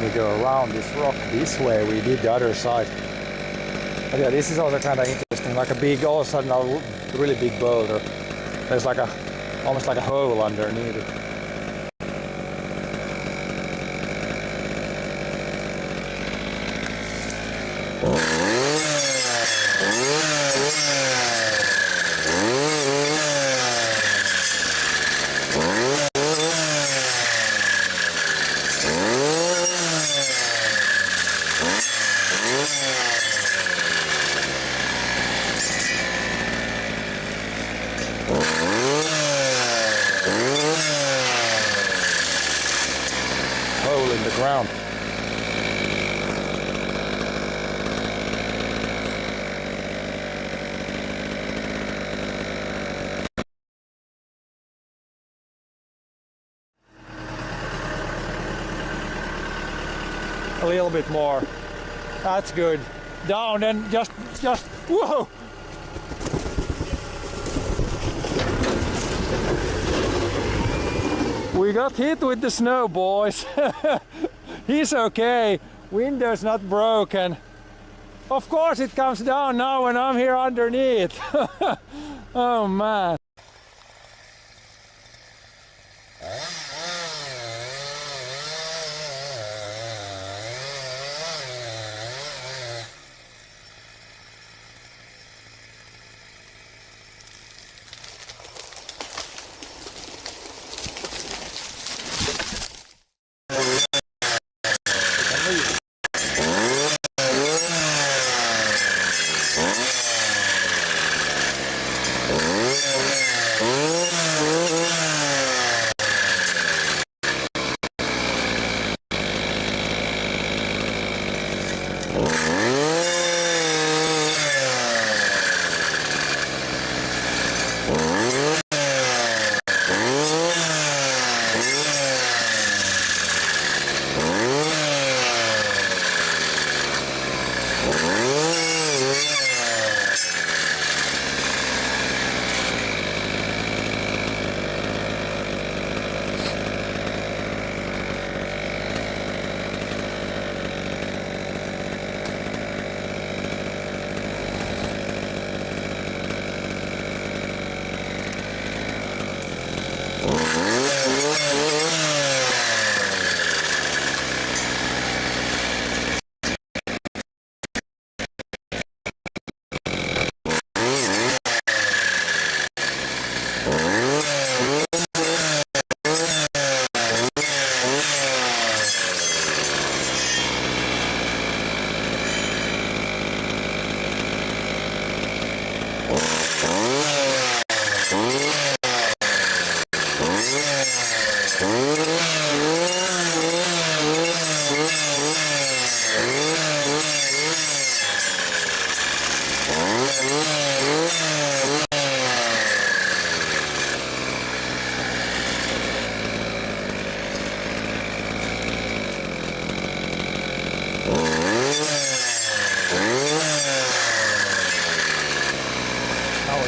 We go around this rock this way. We did the other side. But yeah, this is also kind of interesting. Like a big, all of a sudden, a really big boulder. There's like a, almost like a hole underneath it. Hole in the ground. A little bit more. That's good. Down and just, whoa! We got hit with the snow, boys. He's okay. Window's not broken. Of course it comes down now when I'm here underneath. Oh man.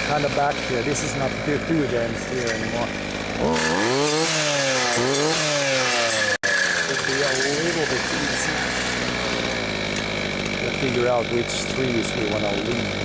Kind of back here. This is not too dense here anymore. a little bit easy to figure out which trees we want to leave.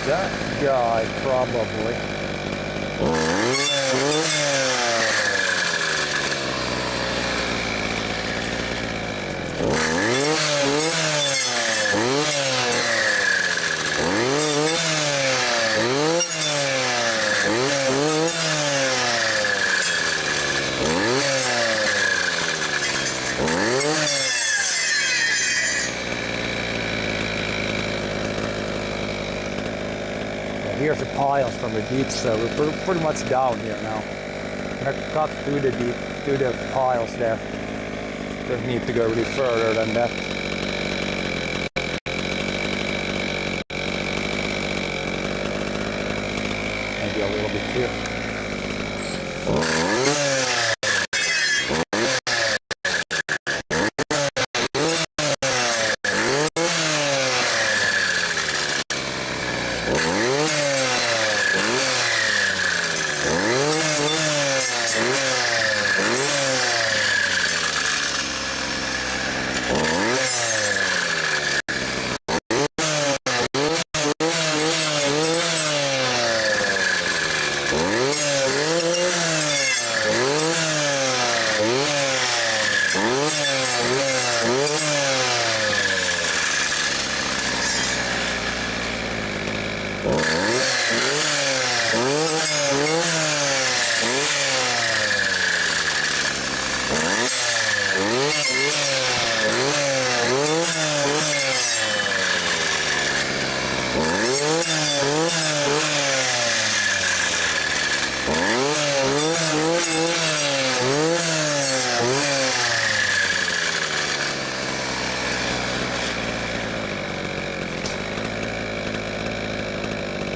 That guy probably. Here's the piles from the ditch, so we're pretty much down here now. I'm gonna cut through the deep, through the piles there. Don't need to go really further than that. Maybe a little bit here.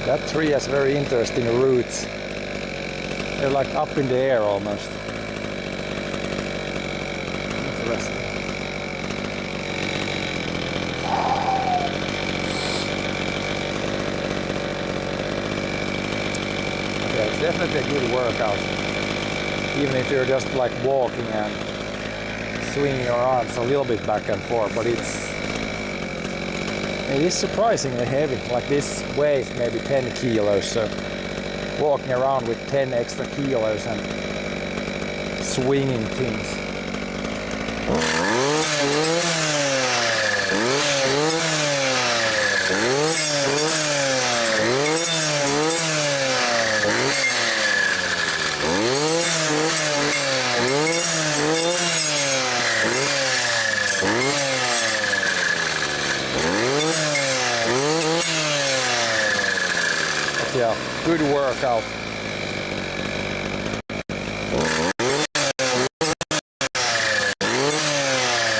That tree has very interesting roots. They're like up in the air almost. Interesting. Yeah, it's definitely a good workout. Even if you're just like walking and swinging your arms a little bit back and forth, but it is surprisingly heavy. Like this weighs maybe 10 kilos, so walking around with 10 extra kilos and swinging things. Yeah, good workout.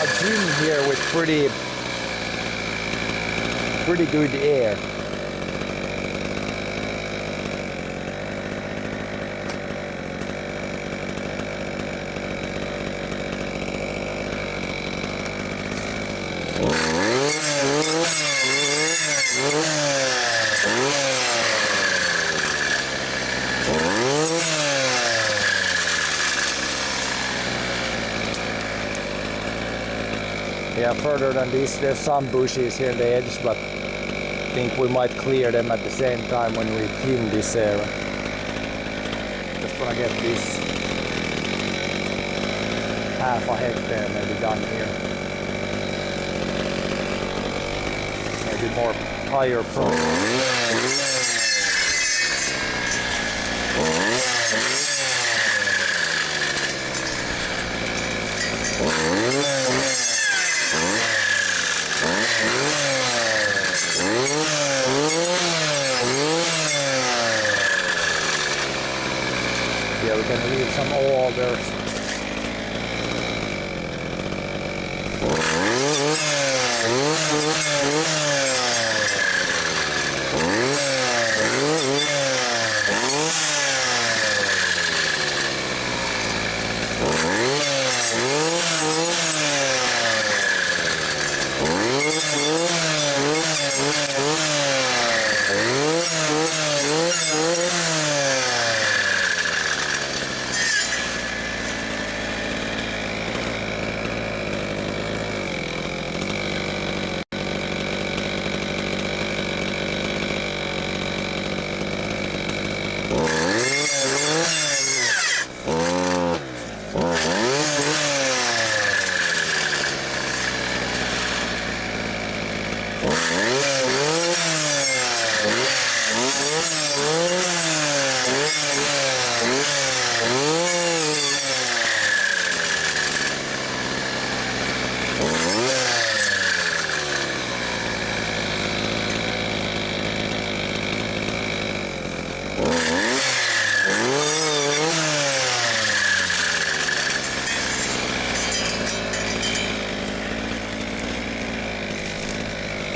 A gym here with pretty good air. Yeah, further than this, there's some bushes here in the edge, but I think we might clear them at the same time when we thin this area. Just wanna get this half a hectare maybe done here. Maybe more higher pro. Yeah, we can leave some alders.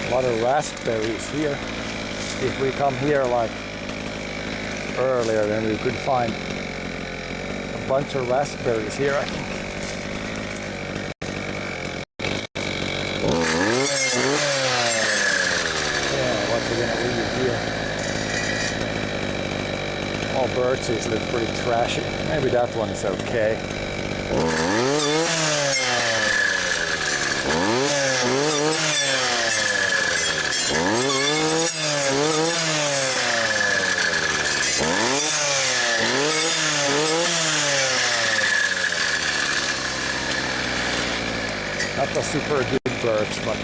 A lot of raspberries here. If we come here like earlier, then we could find a bunch of raspberries here, I think. Yeah, what we're gonna leave here. All birches look pretty trashy. Maybe that one's okay. Not a super good birch, but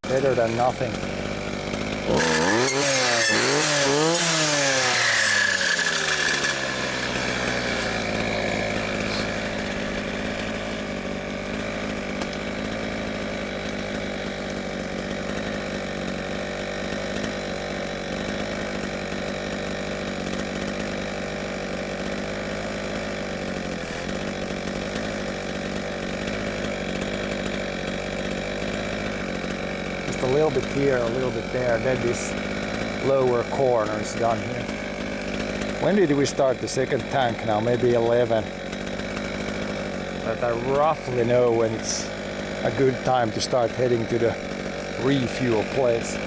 better than nothing. A little bit here, a little bit there, then this lower corner is done here. When did we start the second tank now? Maybe 11. But I roughly know when it's a good time to start heading to the refuel place.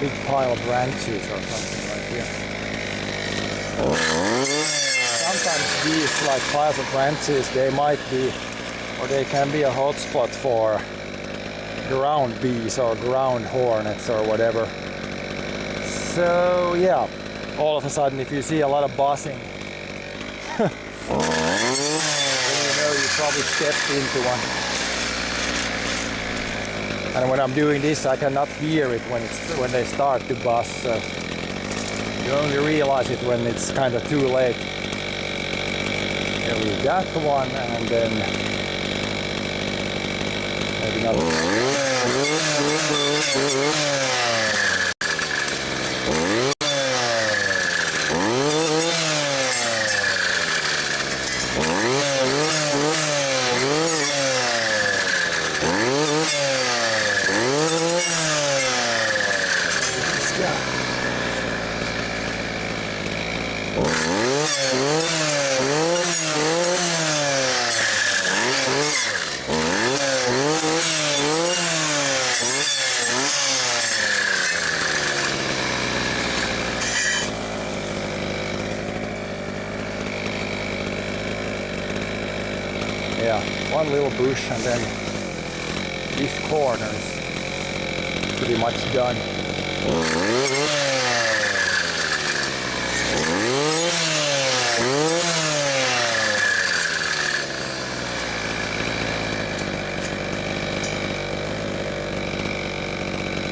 Big pile of branches or something like here. Sometimes these like piles of branches, they might be, or they can be a hotspot for ground bees or ground hornets or whatever. So yeah, all of a sudden if you see a lot of buzzing, then you know you probably stepped into one. And when I'm doing this, I cannot hear it when they start to buzz. So you only realize it when it's kind of too late. Here we got one, and then maybe not. Yeah, one little bush and then this corner is pretty much done.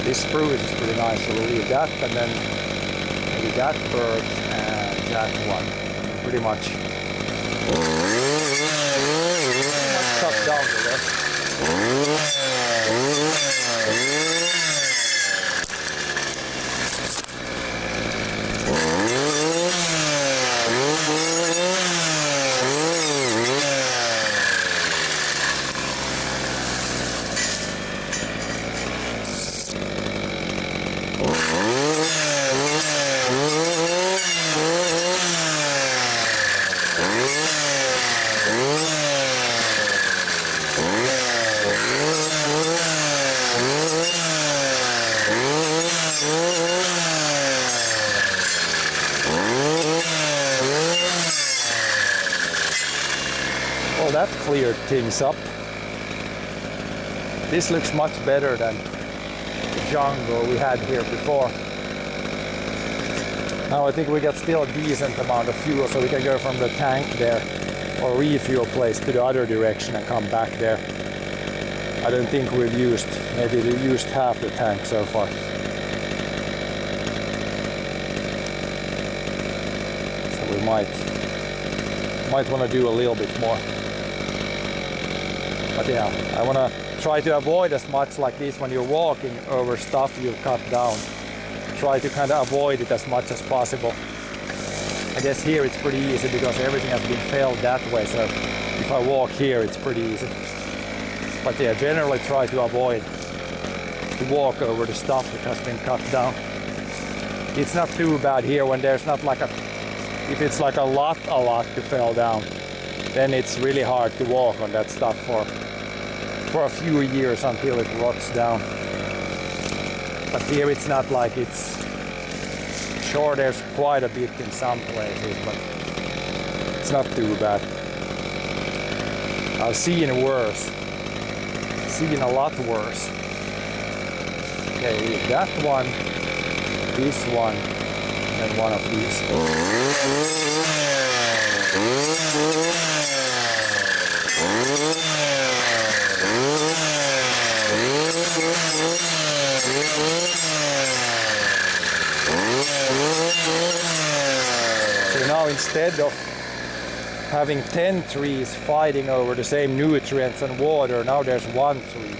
This spruce is pretty nice, so we'll leave that and then maybe that bird and that one. Pretty much cut down the rest. Well, that cleared things up. This looks much better than the jungle we had here before. Now I think we got still a decent amount of fuel, so we can go from the tank there or refuel place to the other direction and come back there. I don't think we've used, maybe we used half the tank so far. So we might want to do a little bit more. But yeah, I want to try to avoid as much like this when you're walking over stuff you've cut down. Try to kind of avoid it as much as possible. I guess here it's pretty easy because everything has been felled that way, so if I walk here it's pretty easy. But yeah, generally try to avoid to walk over the stuff that has been cut down. It's not too bad here when there's not like a, if it's like a lot to fell down, then it's really hard to walk on that stuff for a few years until it rots down. But here it's not like it's, sure there's quite a bit in some places, but it's not too bad. I've seen worse. Seen a lot worse. Okay, we have that one, this one, and one of these. So now instead of having 10 trees fighting over the same nutrients and water, now there's one tree.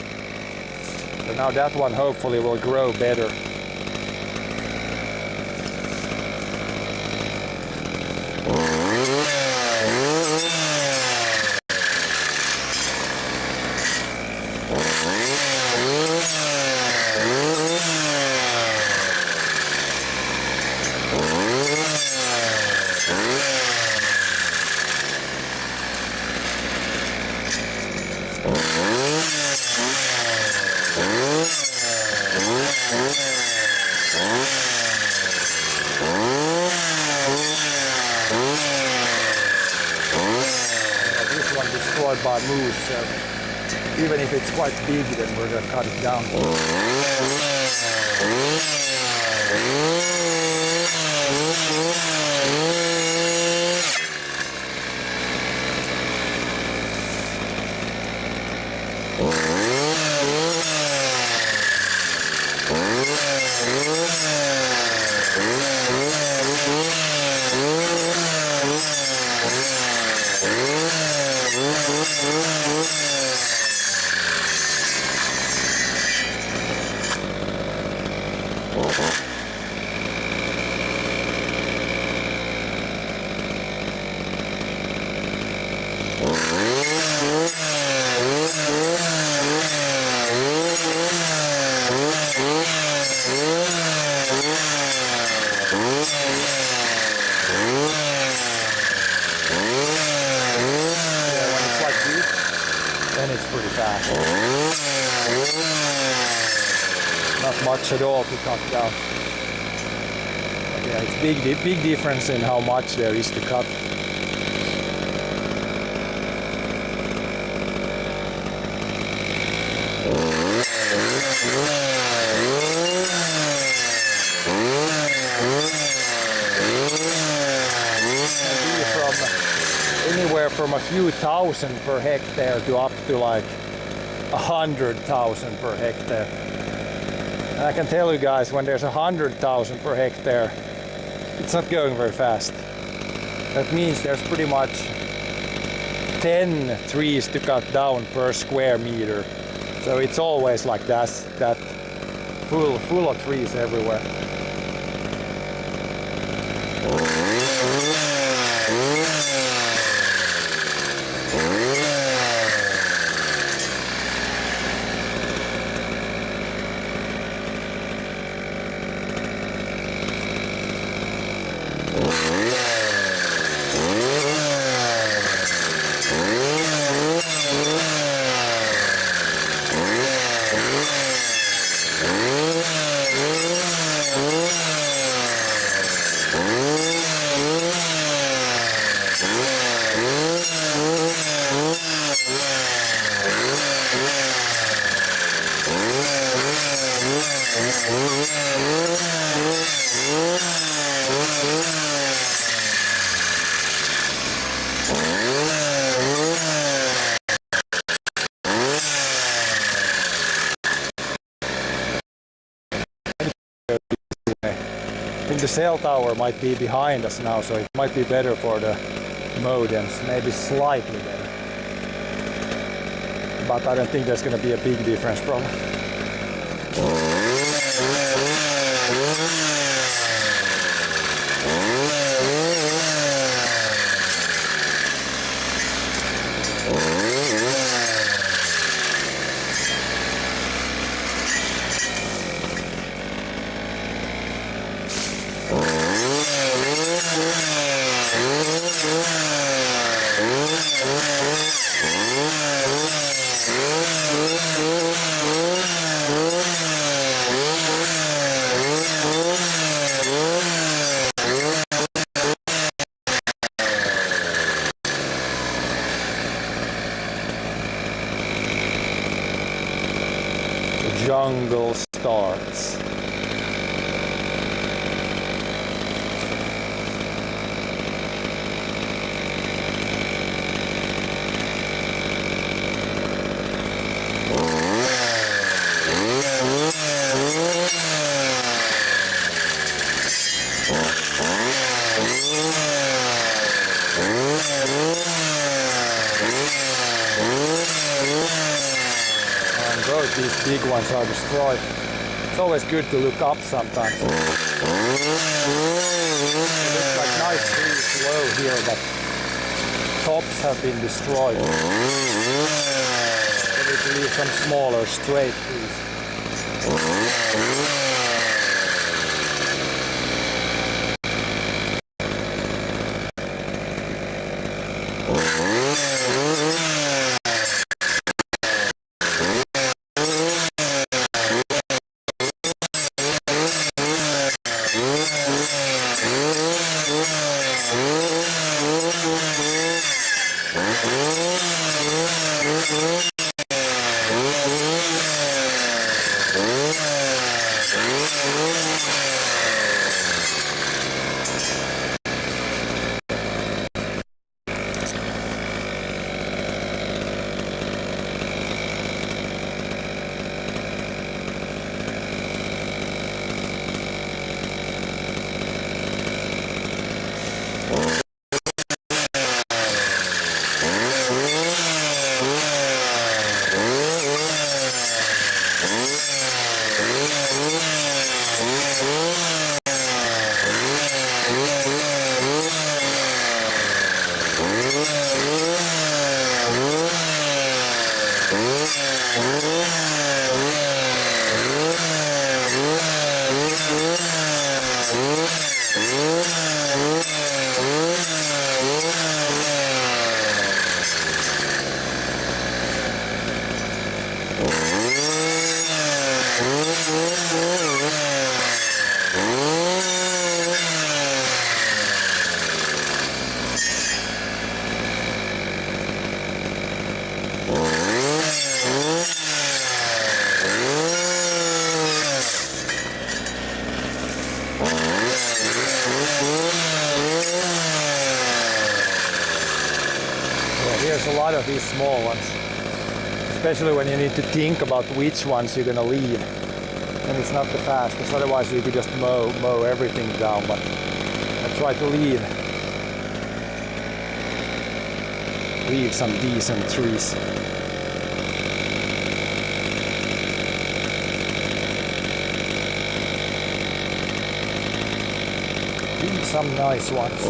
So now that one hopefully will grow better. This one destroyed by moose, so even if it's quite big, then we're gonna cut it down. Then it's pretty fast. Not much at all to cut down. But yeah, it's big difference in how much there is to cut. Anywhere from a few thousand per hectare to up to like 100,000 per hectare. And I can tell you guys, when there's 100,000 per hectare, it's not going very fast. That means there's pretty much 10 trees to cut down per square meter. So it's always like that full of trees everywhere. I think the cell tower might be behind us now, so it might be better for the modems, maybe slightly better. But I don't think there's going to be a big difference probably. Jungle starts. These big ones are destroyed. It's always good to look up sometimes. It looks like nice trees low here, but tops have been destroyed. So we need to leave some smaller straight trees. There's a lot of these small ones, especially when you need to think about which ones you're gonna leave. And it's not the fastest, otherwise you could just mow everything down, but I try to leave some decent trees. Leave some nice ones.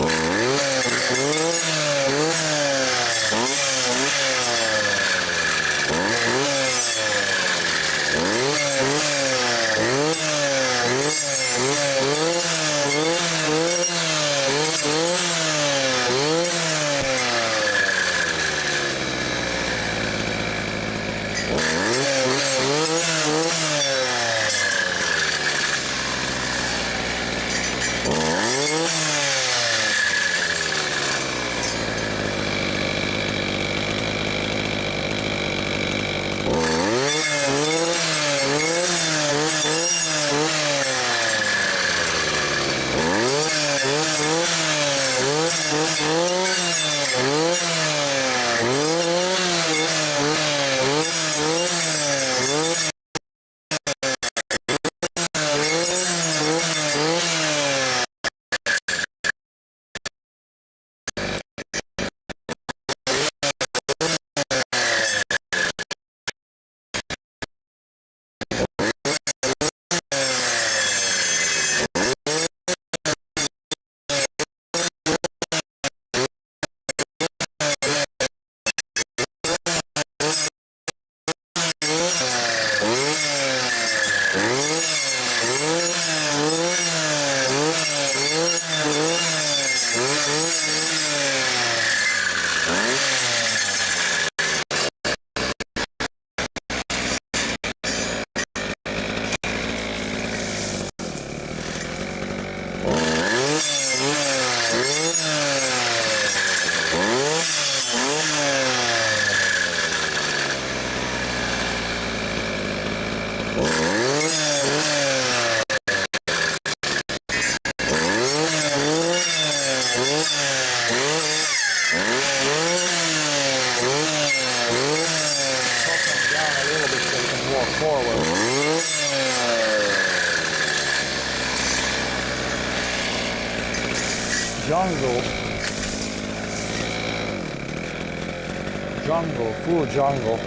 Full jungle.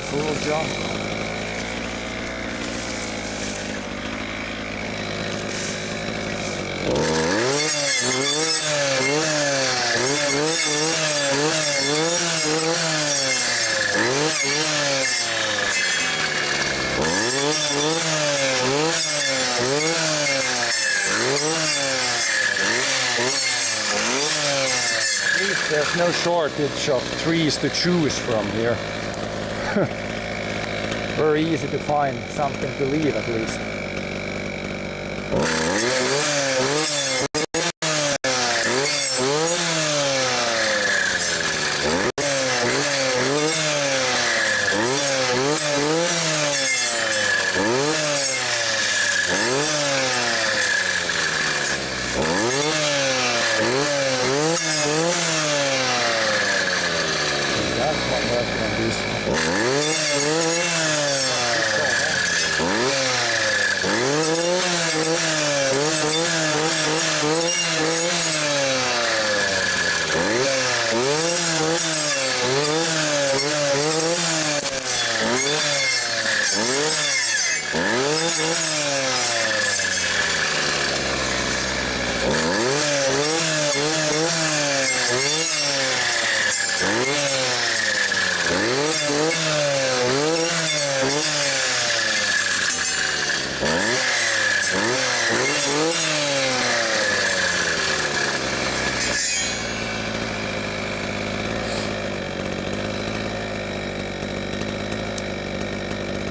Full jungle. There's no shortage of trees to choose from here. Very easy to find something to leave at least.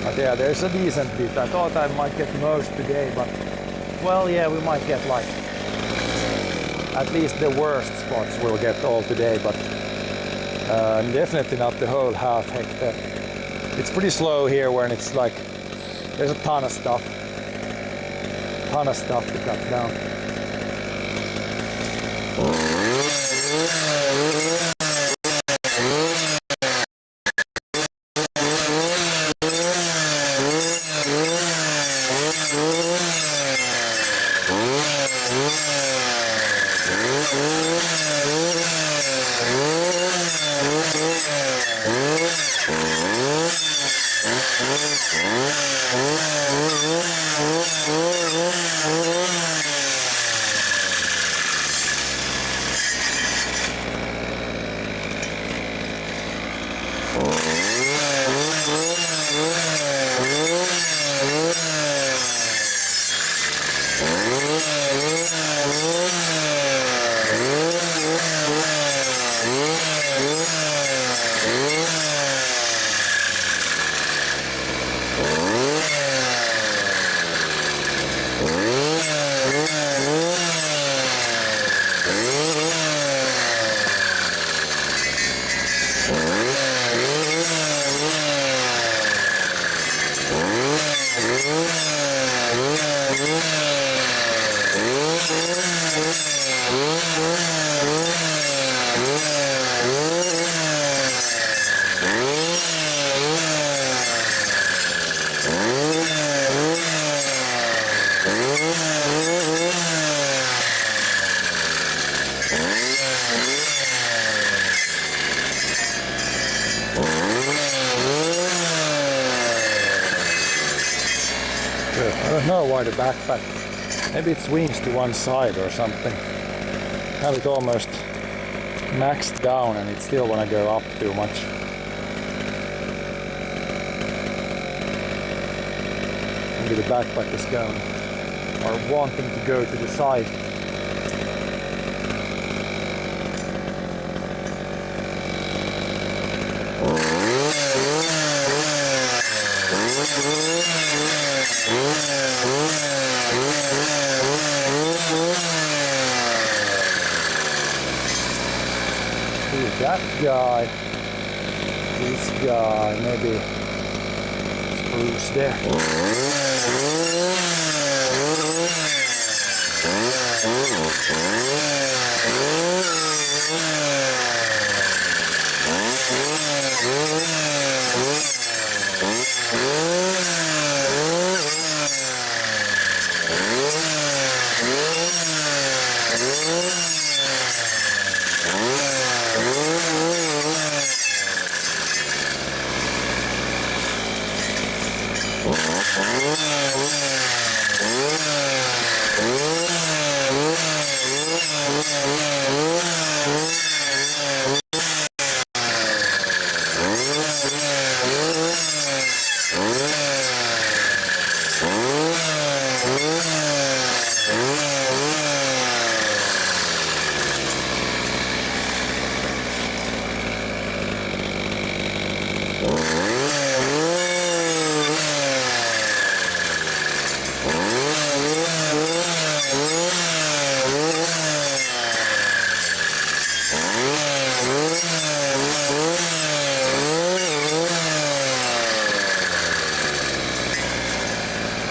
But yeah, there's a decent bit. I thought I might get most today, but well, yeah, we might get like at least the worst spots we'll get all today, but definitely not the whole half hectare. It's pretty slow here when it's like there's a ton of stuff to cut down. I don't know why the backpack, maybe it swings to one side or something. Have it almost maxed down and it still wanna go up too much. Maybe the backpack is going or wanting to go to the side. That guy, this guy, maybe spruce there.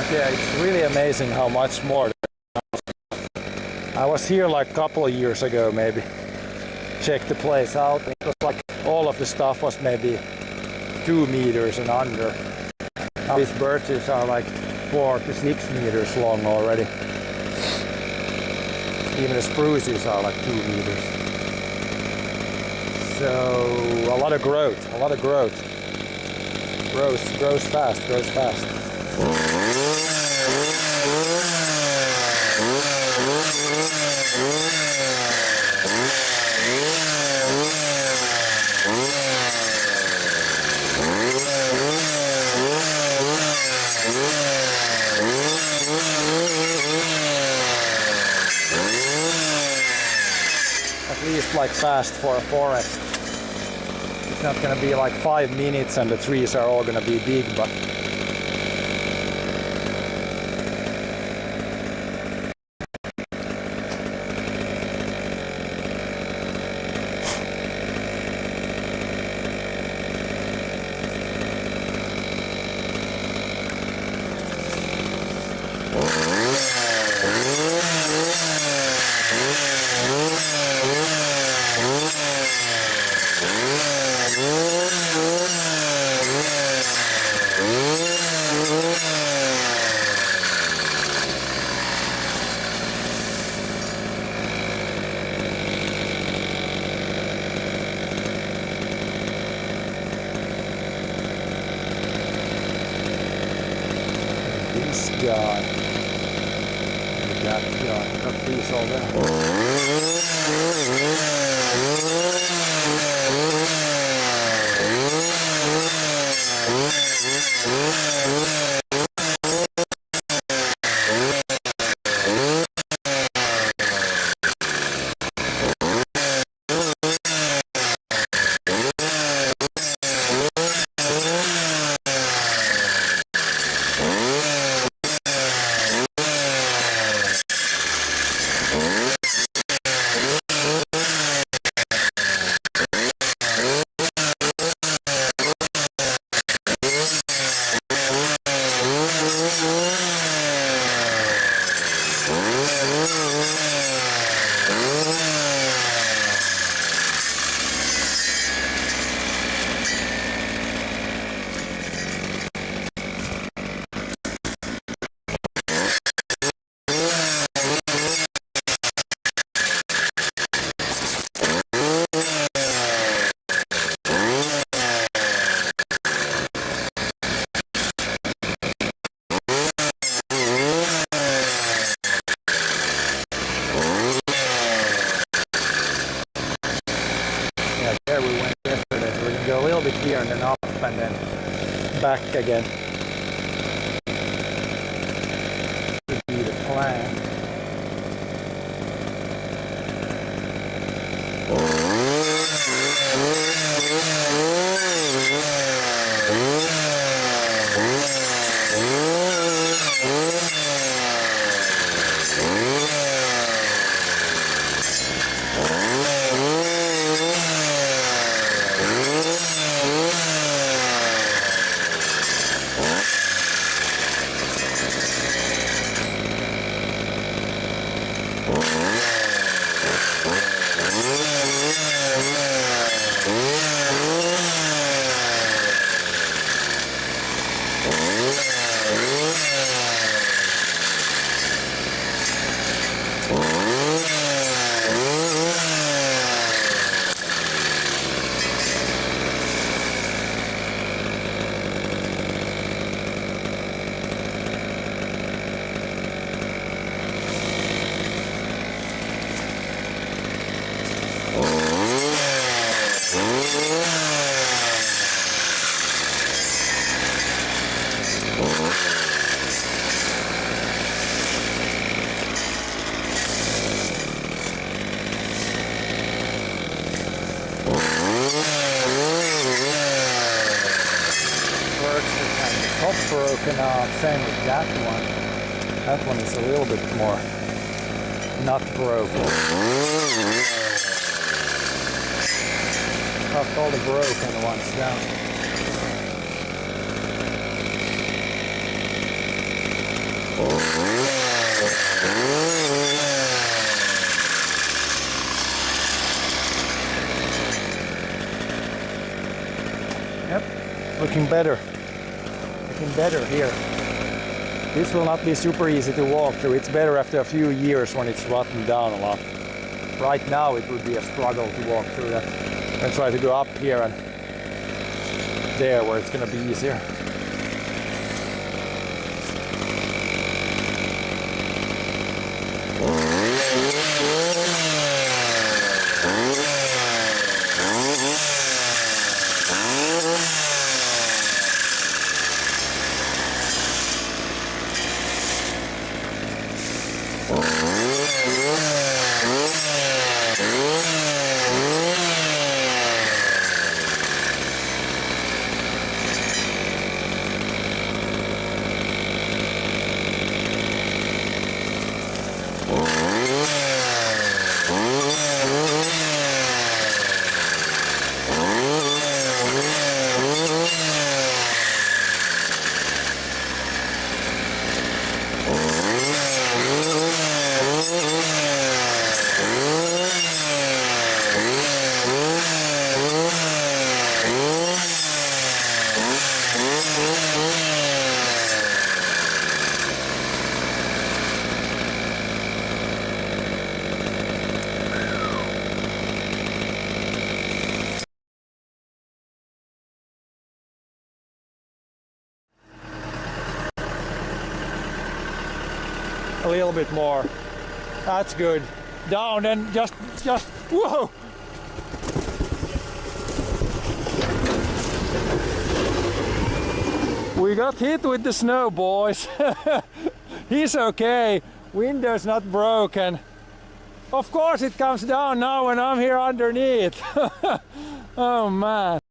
Yeah, it's really amazing how much more. I was here like a couple of years ago maybe. Checked the place out. It was like all of the stuff was maybe 2 meters and under. Now these birches are like 4 to 6 meters long already. Even the spruces are like 2 meters. So a lot of growth, a lot of growth. Grows fast, grows fast. At least like fast for a forest. It's not gonna be like 5 minutes and the trees are all gonna be big, but this guy, that guy, got these all there. There we went yesterday, so we can go a little bit here and then up and then back again. Would be the plan. Top broken off, same with that one. That one is a little bit more not broken. Cut all the broken ones down. Yep, looking better. Looking better here. This will not be super easy to walk through. It's better after a few years when it's rotten down a lot. Right now it would be a struggle to walk through that. I'm gonna try to go up here and there where it's gonna be easier. A little bit more. That's good. Down and just, whoa! We got hit with the snow, boys. He's okay. Window's not broken. Of course it comes down now when I'm here underneath. Oh man.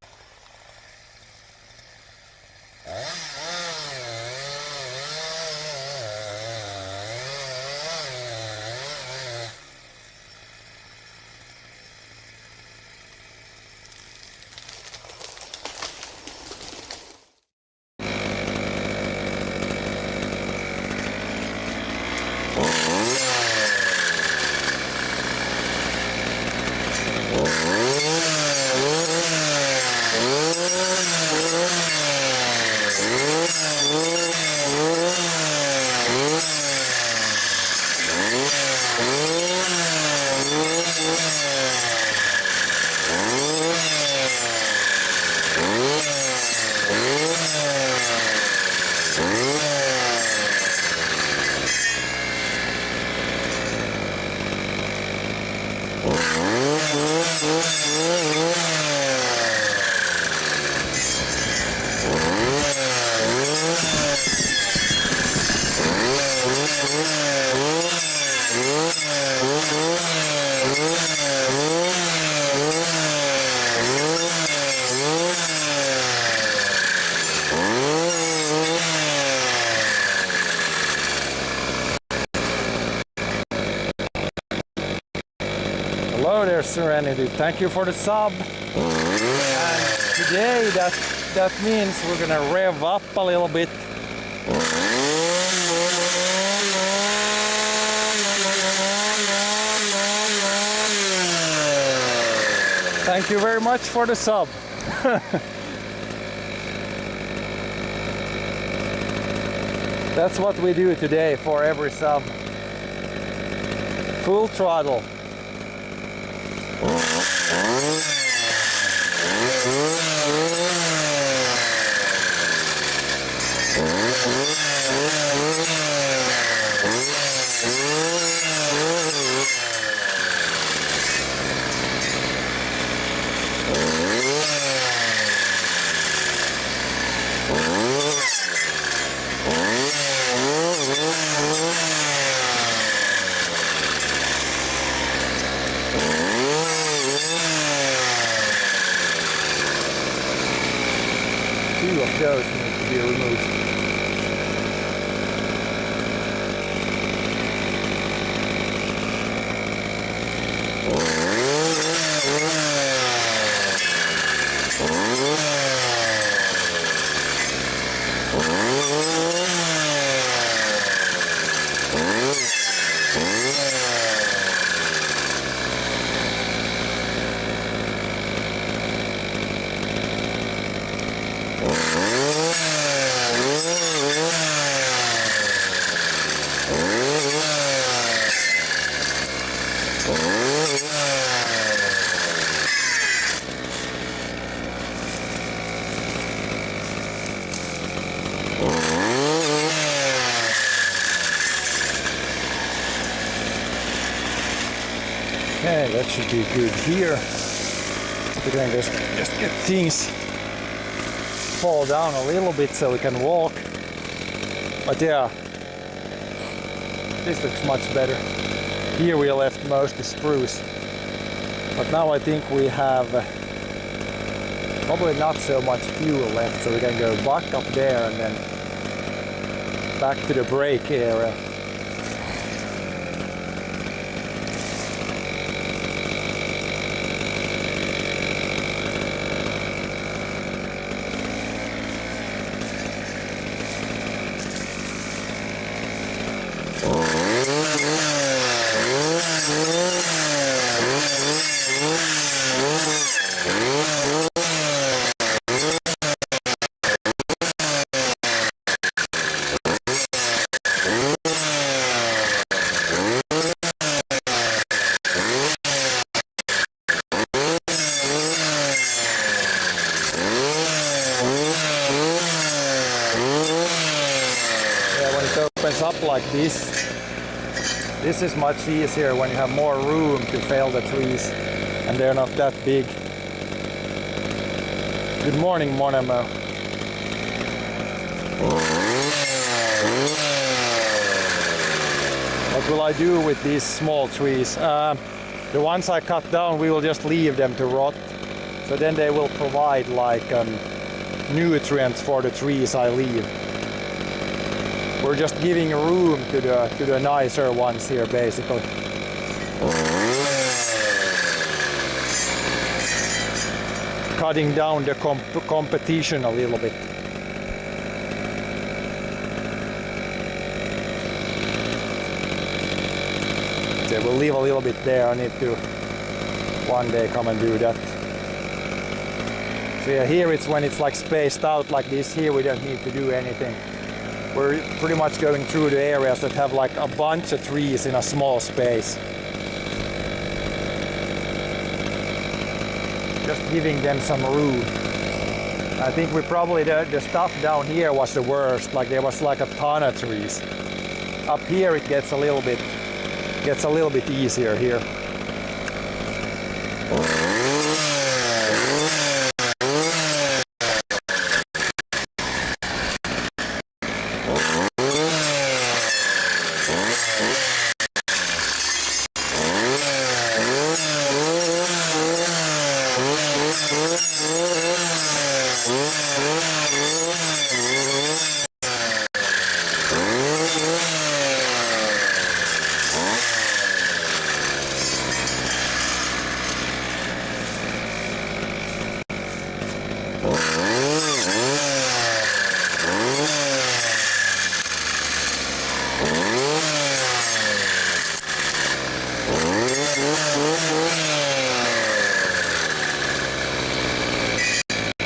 Hello there, Serenity. Thank you for the sub. And today that means we're gonna rev up a little bit. Thank you very much for the sub. That's what we do today for every sub. Full throttle. Two of those need to be removed. Okay, that should be good here. We can just get things fall down a little bit so we can walk. But yeah, this looks much better. Here we left mostly spruce. But now I think we have probably not so much fuel left, so we can go back up there and then back to the brake area. Up like this is much easier when you have more room to fell the trees and they're not that big. Good morning, Monemo. What will I do with these small trees? The ones I cut down, we will just leave them to rot, so then they will provide like nutrients for the trees I leave. We're just giving room to the nicer ones here, basically. Cutting down the competition a little bit. Okay, we'll leave a little bit there. I need to one day come and do that. So yeah, here it's when it's like spaced out like this. Here we don't need to do anything. We're pretty much going through the areas that have like a bunch of trees in a small space. Just giving them some room. I think we probably, the stuff down here was the worst. Like there was like a ton of trees. Up here it gets a little bit easier here.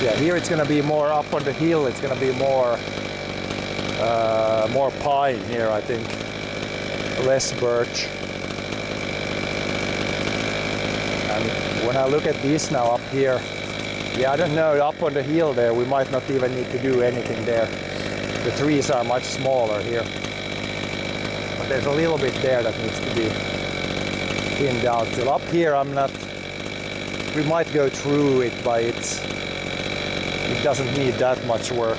Yeah, here it's gonna be more up on the hill. It's gonna be more pine here, I think. Less birch. And when I look at this now up here, yeah, I don't know, up on the hill there, we might not even need to do anything there. The trees are much smaller here. But there's a little bit there that needs to be thinned out. So up here we might go through it, but it doesn't need that much work.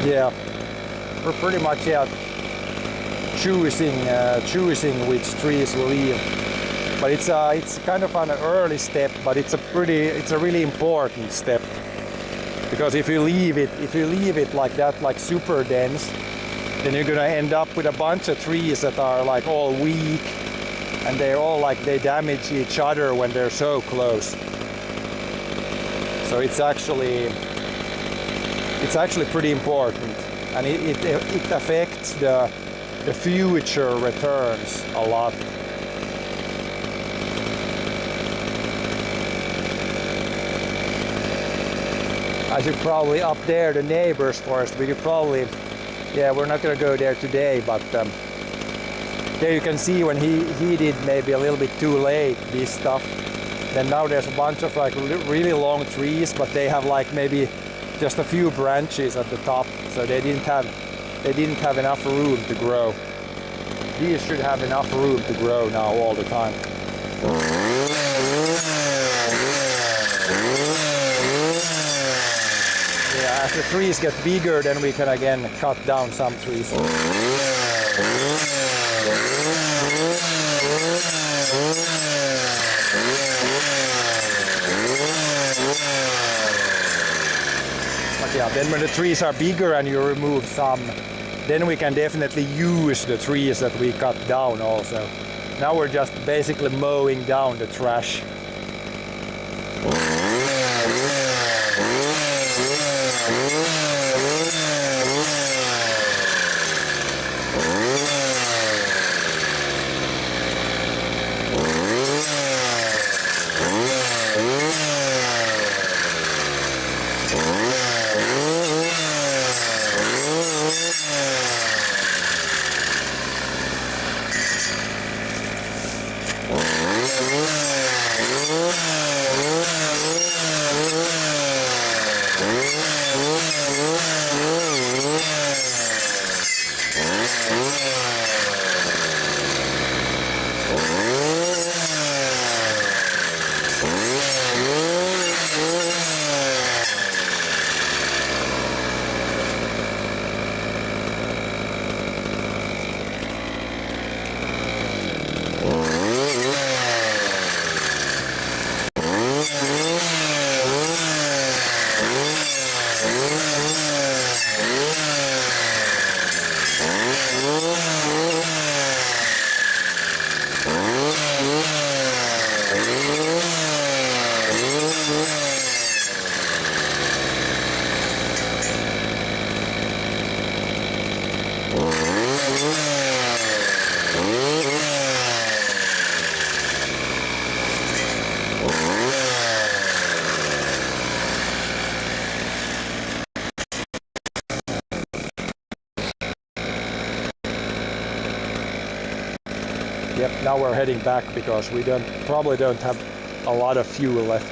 Yeah, we're pretty much choosing which trees we leave. But it's kind of an early step, but it's a really important step, because if you leave it like that, like super dense, then you're gonna end up with a bunch of trees that are like all weak, and they're all like they damage each other when they're so close. So it's actually pretty important, and it affects the the future returns a lot. I should probably up there the neighbors forest. We could probably, yeah, we're not gonna go there today, but there you can see when he did maybe a little bit too late this stuff. Then now there's a bunch of like really long trees, but they have like maybe just a few branches at the top, so they didn't have enough room to grow. These should have enough room to grow now all the time. Yeah, as the trees get bigger, then we can again cut down some trees. But yeah, then when the trees are bigger and you remove some, then we can definitely use the trees that we cut down also. Now we're just basically mowing down the trash. Yep, now we're heading back because we probably don't have a lot of fuel left.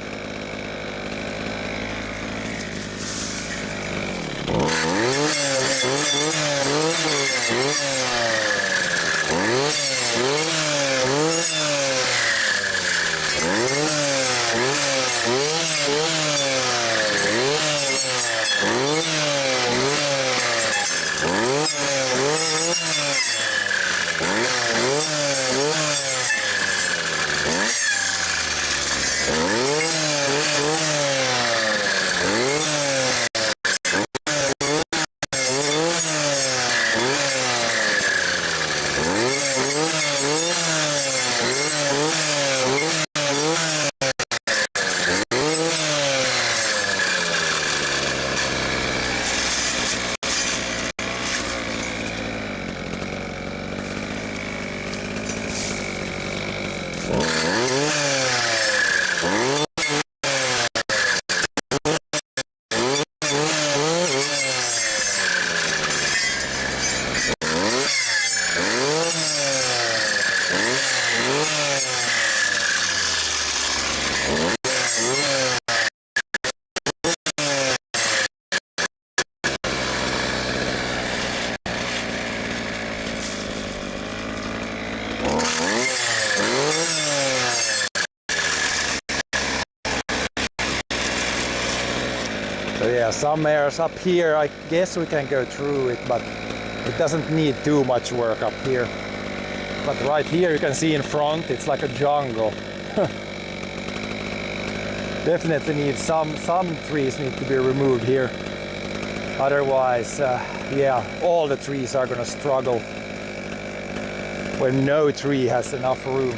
So yeah, some areas up here, I guess we can go through it, but it doesn't need too much work up here. But right here you can see in front, it's like a jungle. Definitely need some trees need to be removed here. Otherwise, yeah, all the trees are gonna struggle when no tree has enough room.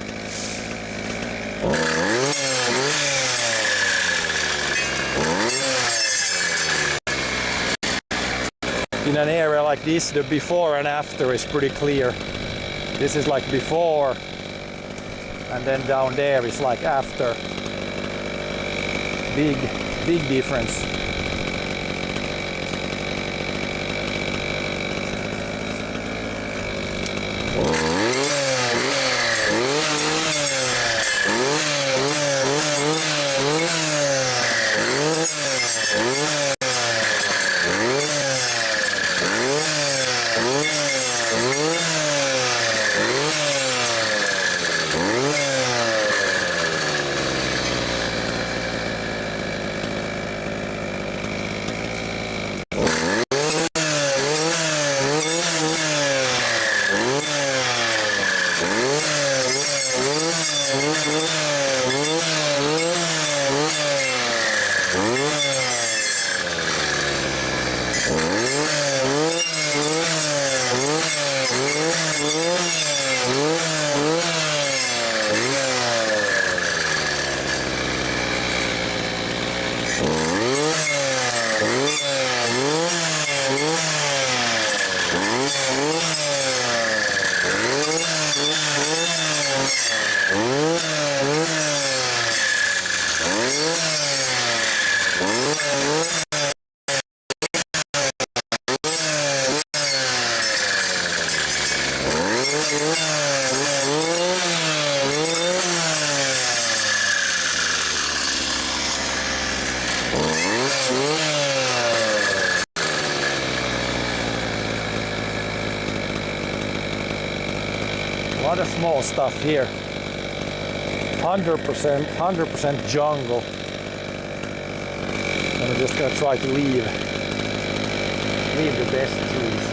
in an area like this, the before and after is pretty clear. This is like before, and then down there is like after. Big difference. A lot of small stuff here. 100% jungle. And I'm just gonna try to leave the best trees.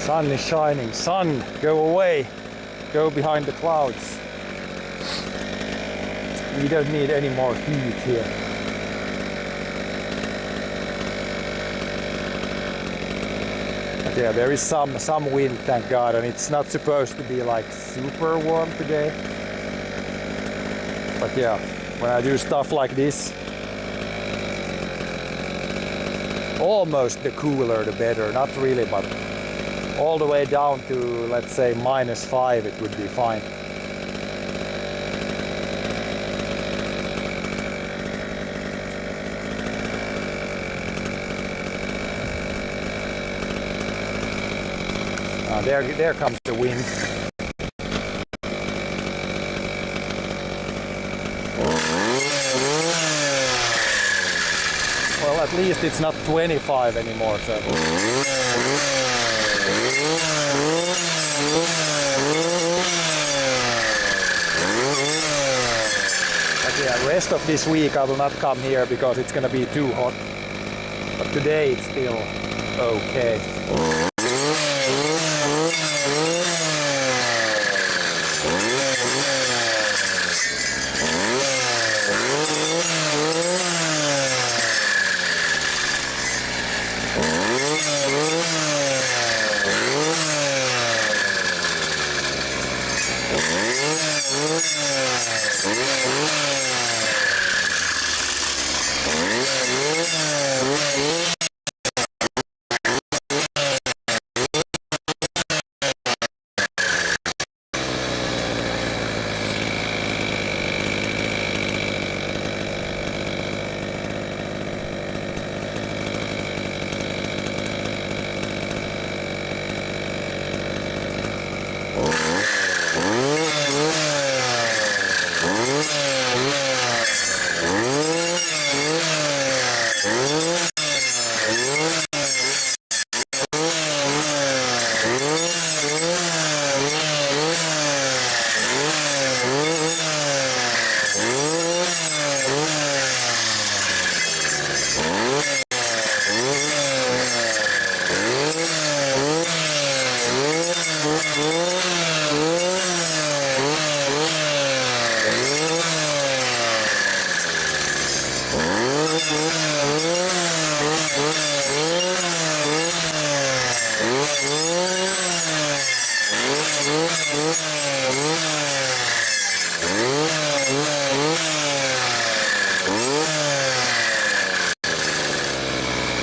Sun is shining. Sun, go away. Go behind the clouds. We don't need any more heat here. But yeah, there is some wind, thank God, and it's not supposed to be like super warm today. But yeah, when I do stuff like this, almost the cooler the better. Not really, but all the way down to, let's say, -5, it would be fine. There comes the wind. Well, at least it's not 25 anymore, so. But yeah, rest of this week I will not come here because it's gonna be too hot. But today it's still okay.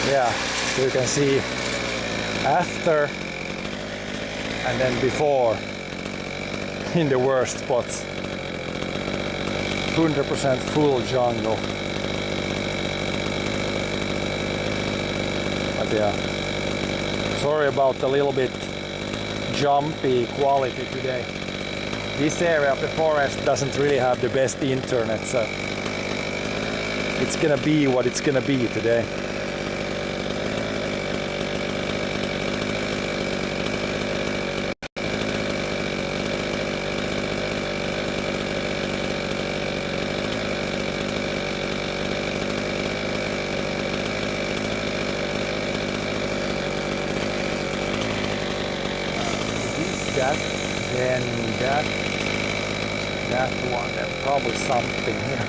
Yeah, you can see after and then before in the worst spots. 100% full jungle. But yeah, sorry about the little bit jumpy quality today. This area of the forest doesn't really have the best internet, so it's gonna be what it's gonna be today. That, then that one, there's probably something here.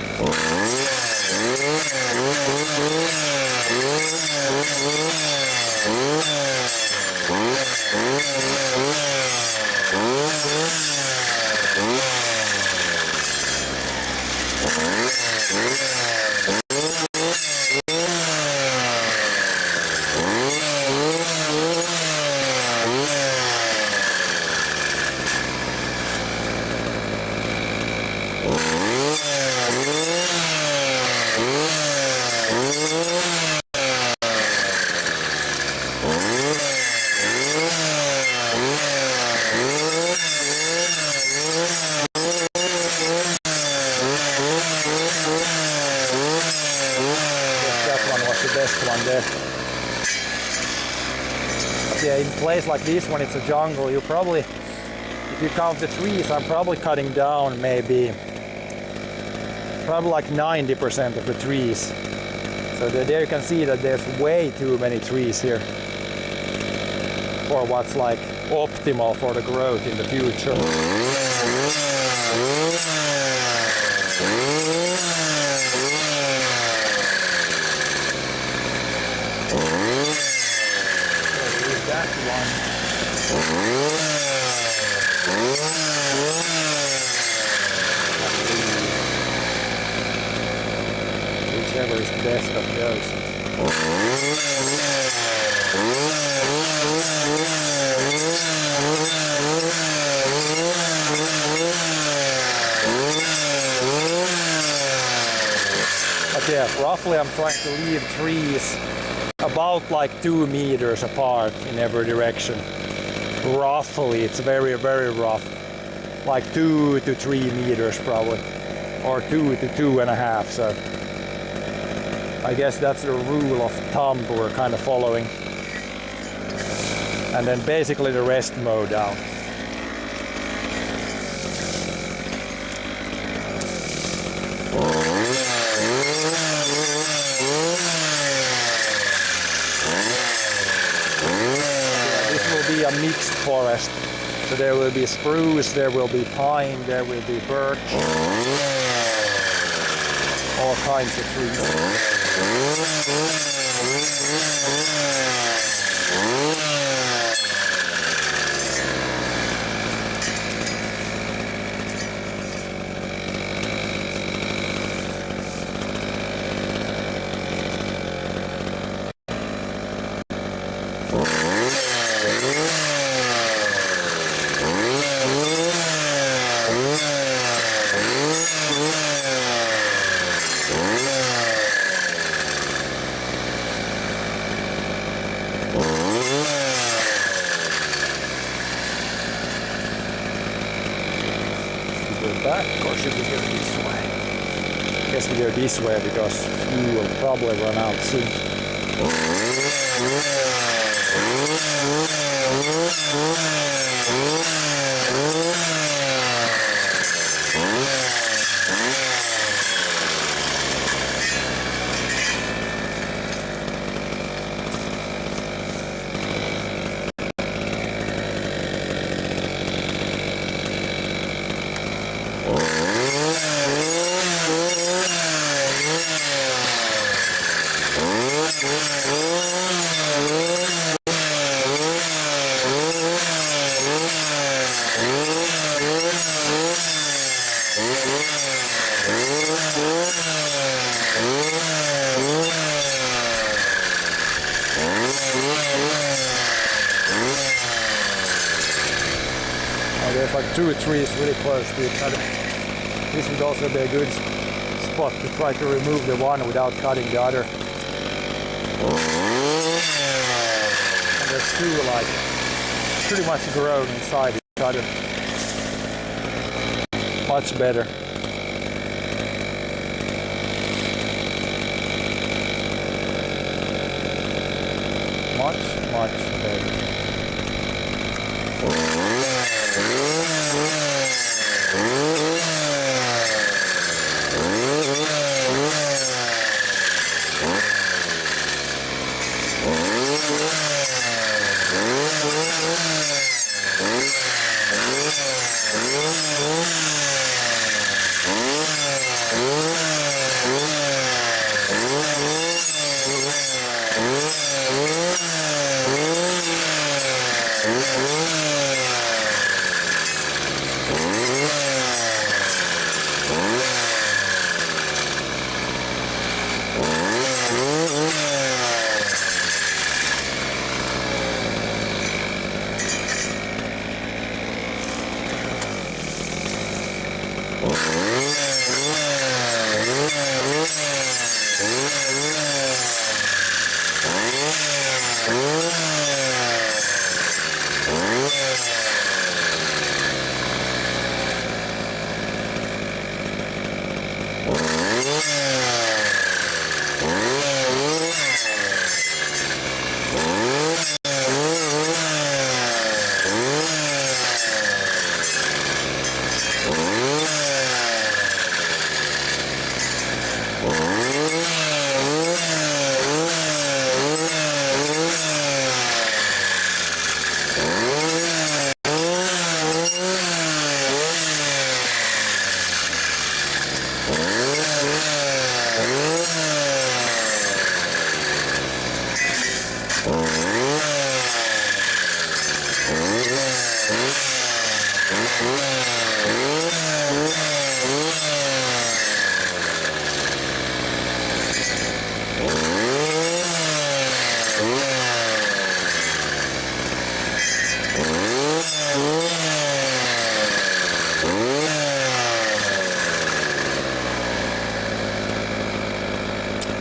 One there. But yeah, in a place like this when it's a jungle, you probably, if you count the trees, I'm probably cutting down maybe probably like 90% of the trees. So there you can see that there's way too many trees here for what's like optimal for the growth in the future. That one. Whichever is best of those. But yeah, roughly I'm trying to leave trees about like 2 meters apart in every direction. Roughly, it's very, very rough. Like 2 to 3 meters probably. Or 2 to 2.5, so I guess that's the rule of thumb we're kind of following. And then basically the rest mow down. A mixed forest, so there will be spruce, there will be pine, there will be birch, all kinds of trees. Back, or should we go this way? I guess we go this way because we will probably run out soon. Oh, there's like 2 trees really close to each other. This would also be a good spot to try to remove the one without cutting the other. And there's 2 like pretty much grown inside each other. Much better. Much better.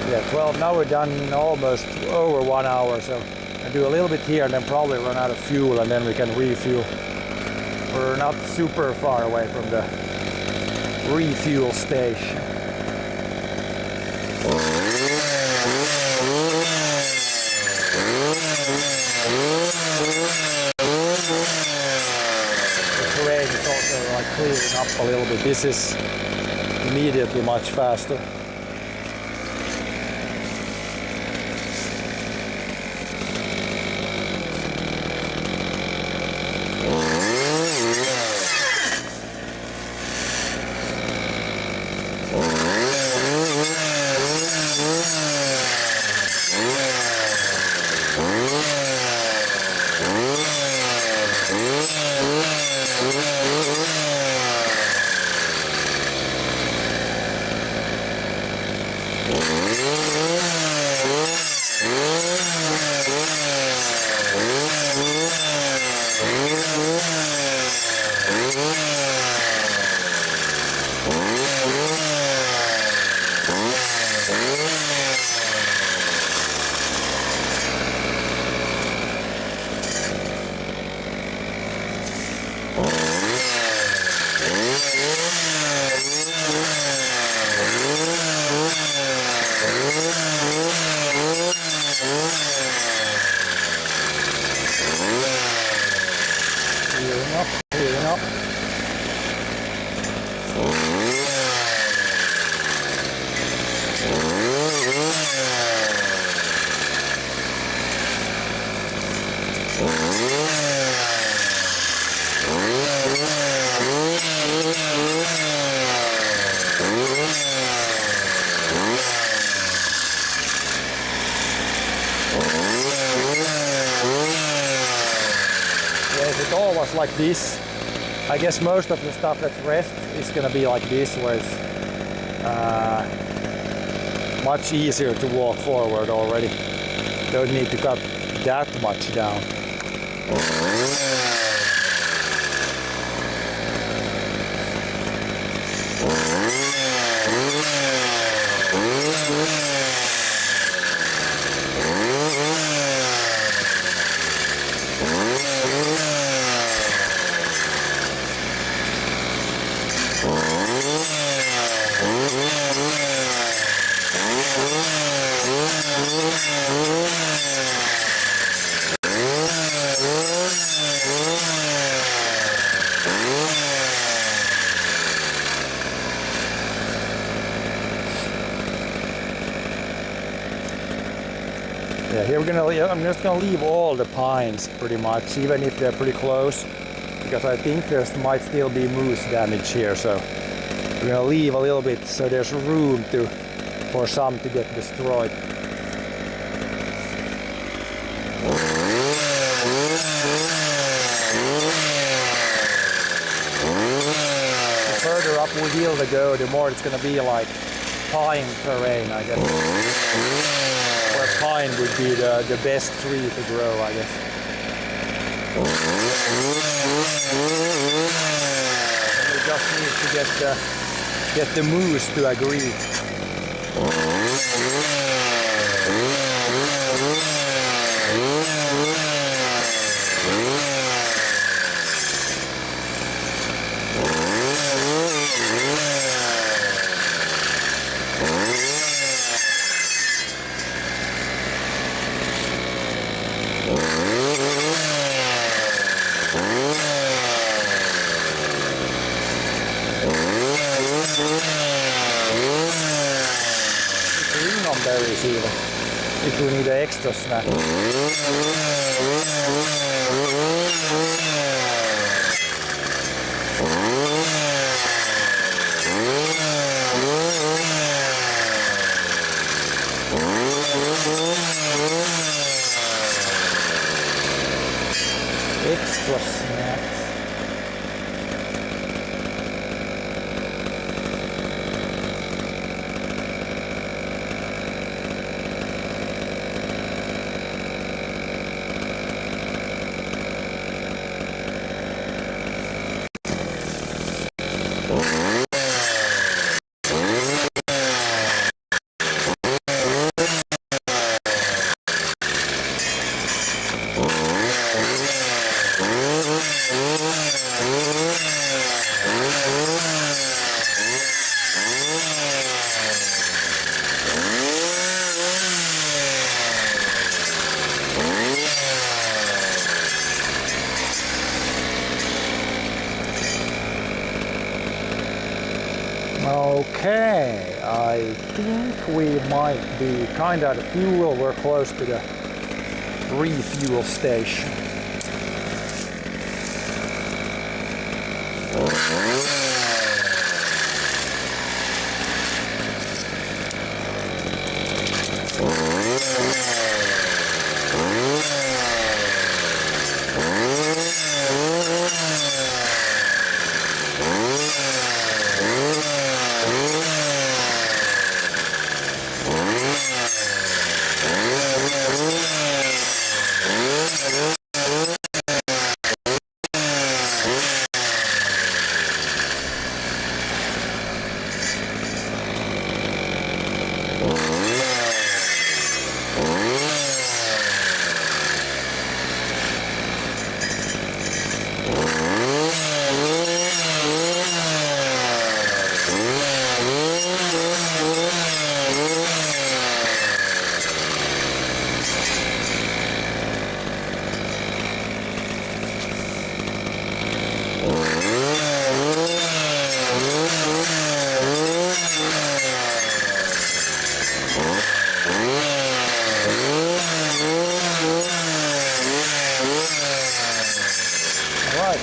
Yeah, 12. Now we're done almost over 1 hour, so I do a little bit here and then probably run out of fuel and then we can refuel. We're not super far away from the refuel station. The terrain is also like clearing up a little bit. This is immediately much faster. Clearing up. Yes, it all was like this. I guess most of the stuff that's rest is gonna be like this, where it's much easier to walk forward already. Don't need to cut that much down. Yeah, here I'm just gonna leave all the pines pretty much, even if they're pretty close, because I think there might still be moose damage here. So we're gonna leave a little bit so there's room for some to get destroyed. The further up we will go, the more it's gonna be like pine terrain, I guess. Where pine would be the best tree to grow, I guess. And we just need to get the moose to agree. Berries even, if we need an extra snack. Extra snacks. Okay, I think we might be kind of out of fuel. We're close to the refuel station.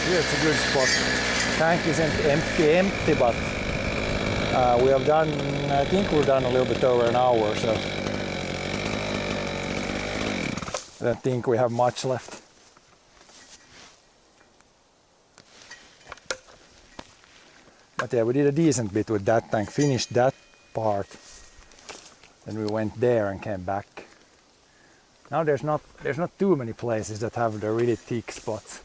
Here's a good spot. Tank isn't empty, but we have done, I think we've done a little bit over an hour, so I don't think we have much left. But yeah, we did a decent bit with that tank, finished that part, then we went there and came back. Now there's not too many places that have the really thick spots.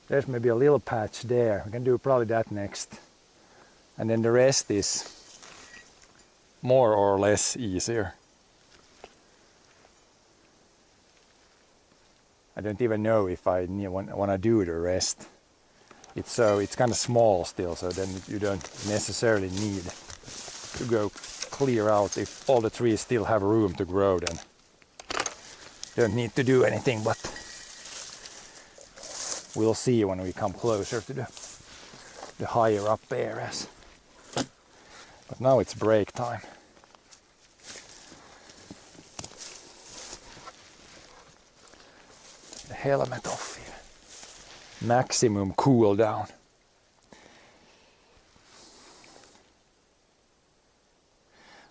There's maybe a little patch there. We can do probably that next. And then the rest is more or less easier. I don't even know if I want to do the rest. It's kind of small still, so then you don't necessarily need to go clear out. If all the trees still have room to grow, then don't need to do anything, but we'll see when we come closer to the higher up areas. But now it's break time. The helmet off here. Maximum cool down.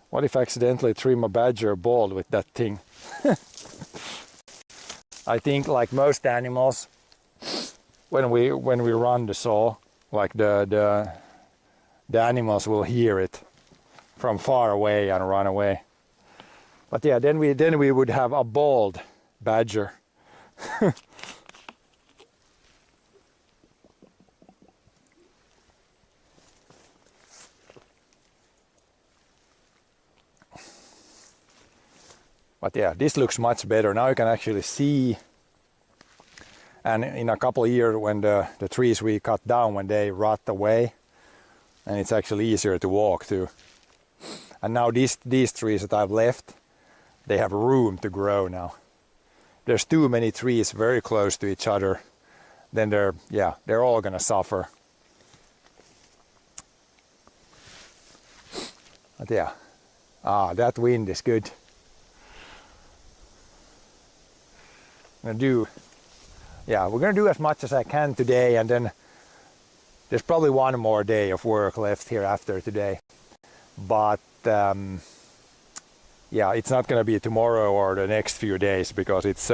What if I accidentally trim a badger bald with that thing? I think like most animals, when we run the saw, like the animals will hear it from far away and run away. But yeah, then we would have a bald badger. But yeah, this looks much better. Now you can actually see. And in a couple of years, when the trees we cut down, when they rot away, and it's actually easier to walk through. And now these trees that I've left, they have room to grow now. There's too many trees very close to each other, then they're all gonna suffer. But yeah, that wind is good. We're gonna do as much as I can today, and then there's probably one more day of work left here after today. But yeah, it's not gonna be tomorrow or the next few days because it's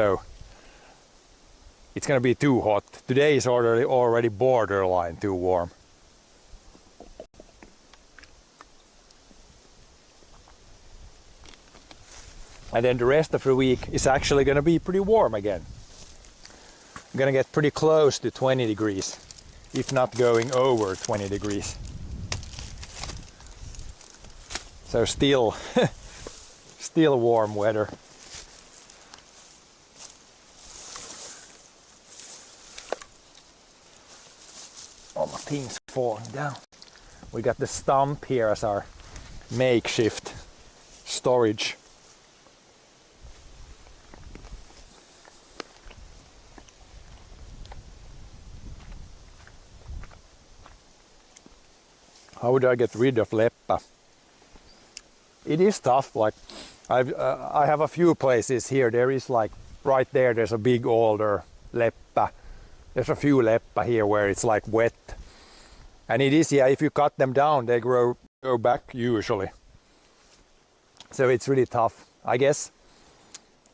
gonna be too hot. Today is already borderline too warm. And then the rest of the week is actually gonna be pretty warm again. I'm gonna get pretty close to 20 degrees, if not going over 20 degrees. So still warm weather. All my things falling down. We got the stump here as our makeshift storage. How would I get rid of leppa? It is tough. Like I have a few places here. There is like right there. There's a big older leppa. There's a few leppa here where it's like wet, and it is, yeah. If you cut them down, they go back usually. So it's really tough. I guess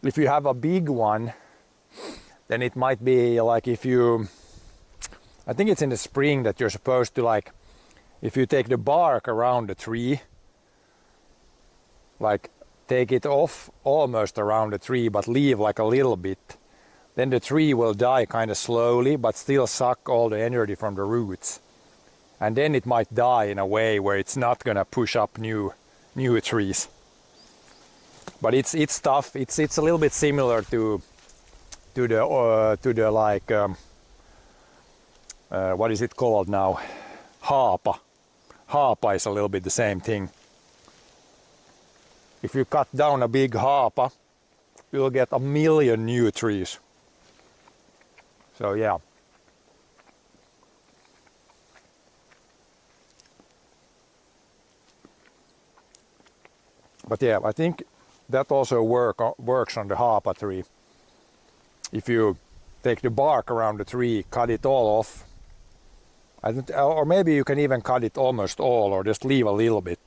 if you have a big one, then it might be like I think it's in the spring that you're supposed to like. If you take the bark around the tree, like take it off almost around the tree, but leave like a little bit, then the tree will die kind of slowly, but still suck all the energy from the roots. And then it might die in a way where it's not gonna push up new trees. But it's tough. It's a little bit similar to the like what is it called now? Haapa. Haapa is a little bit the same thing. If you cut down a big haapa, you'll get 1 million new trees. So yeah. But yeah, I think that also works on the haapa tree. If you take the bark around the tree, cut it all off, or maybe you can even cut it almost all, or just leave a little bit,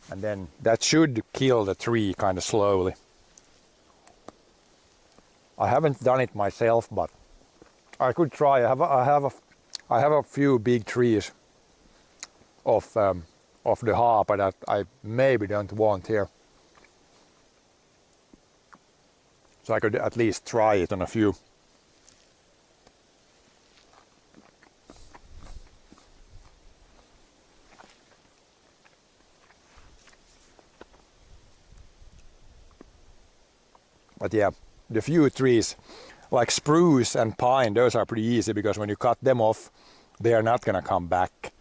and then that should kill the tree kind of slowly. I haven't done it myself, but I could try. I have a few big trees of the haapa that I maybe don't want here. So I could at least try it on a few. But yeah, the few trees like spruce and pine, those are pretty easy because when you cut them off, they are not gonna come back.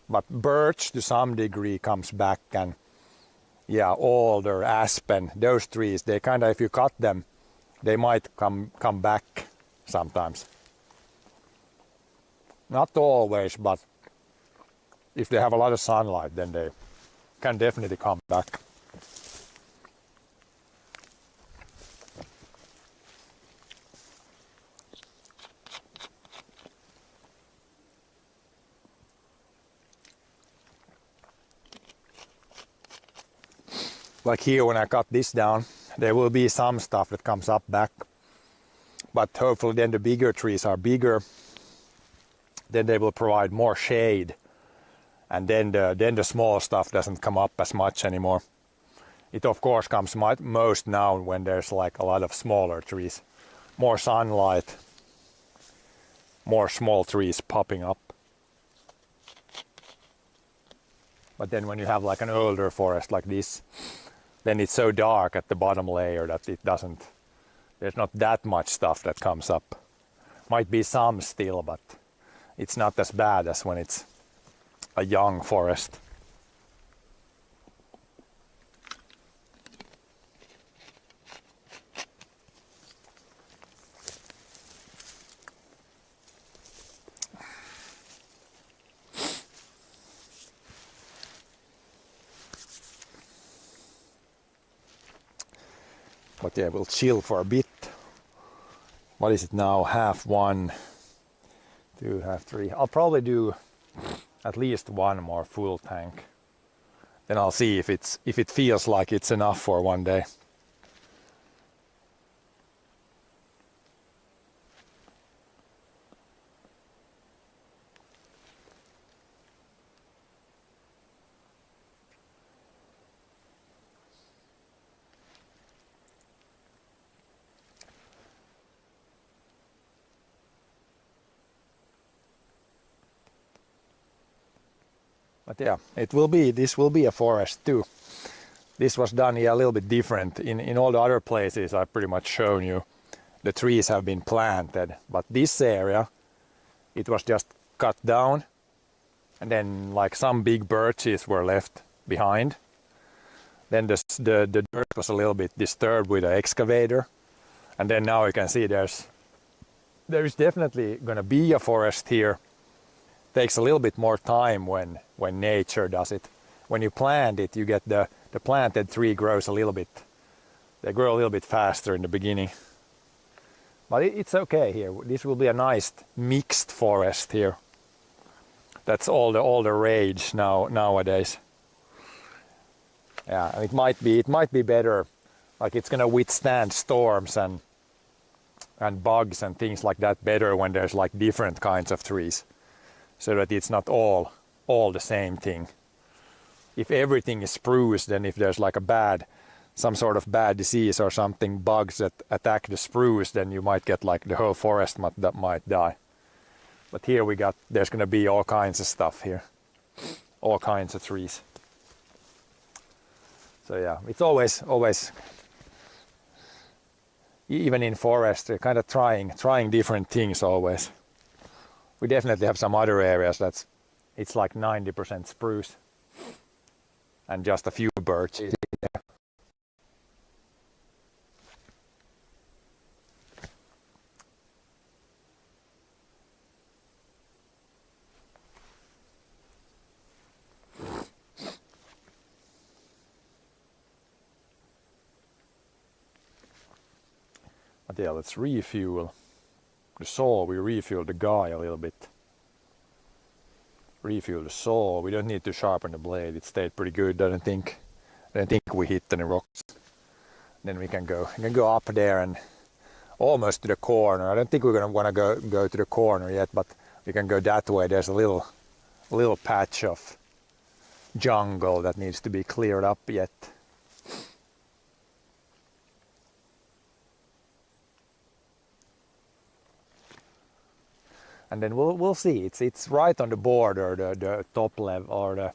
But birch to some degree comes back, and yeah, alder, aspen, those trees, they kinda, if you cut them, they might come back sometimes. Not always, but if they have a lot of sunlight, then they can definitely come back. Like here, when I cut this down, there will be some stuff that comes up back. But hopefully then the bigger trees are bigger. Then they will provide more shade. And then the small stuff doesn't come up as much anymore. It of course comes most now when there's like a lot of smaller trees. More sunlight. More small trees popping up. But then when you have like an older forest like this, then it's so dark at the bottom layer that there's not that much stuff that comes up. Might be some still, but it's not as bad as when it's a young forest. But yeah, we'll chill for a bit. What is it now? 1:30, 2:30. I'll probably do at least one more full tank. Then I'll see if it feels like it's enough for one day. But yeah, this will be a forest too. This was done a little bit different. In all the other places I've pretty much shown you, the trees have been planted. But this area, it was just cut down, and then like some big birches were left behind. Then the dirt was a little bit disturbed with the excavator. And then now you can see there is definitely going to be a forest here. Takes a little bit more time when nature does it. When you plant it, you get the planted tree grows a little bit. They grow a little bit faster in the beginning. But it's okay here. This will be a nice mixed forest here. That's all the rage nowadays. Yeah, and it might be better. Like it's gonna withstand storms and bugs and things like that better when there's like different kinds of trees. So that it's not all the same thing. If everything is spruce, then if there's like some sort of bad disease or something, bugs that attack the spruce, then you might get like the whole forest that might die. But here there's gonna be all kinds of stuff here. All kinds of trees. So yeah, it's always even in forest, kind of trying different things always. We definitely have some other areas it's like 90% spruce and just a few birches there. But yeah, let's refuel the saw. We refuel the guy a little bit. Refuel the saw. We don't need to sharpen the blade. It stayed pretty good. I don't think we hit any rocks. Then we can go up there and almost to the corner. I don't think we're gonna want to go to the corner yet, but we can go that way. There's a little patch of jungle that needs to be cleared up yet. and then we'll see. It's right on the border, the top level, or the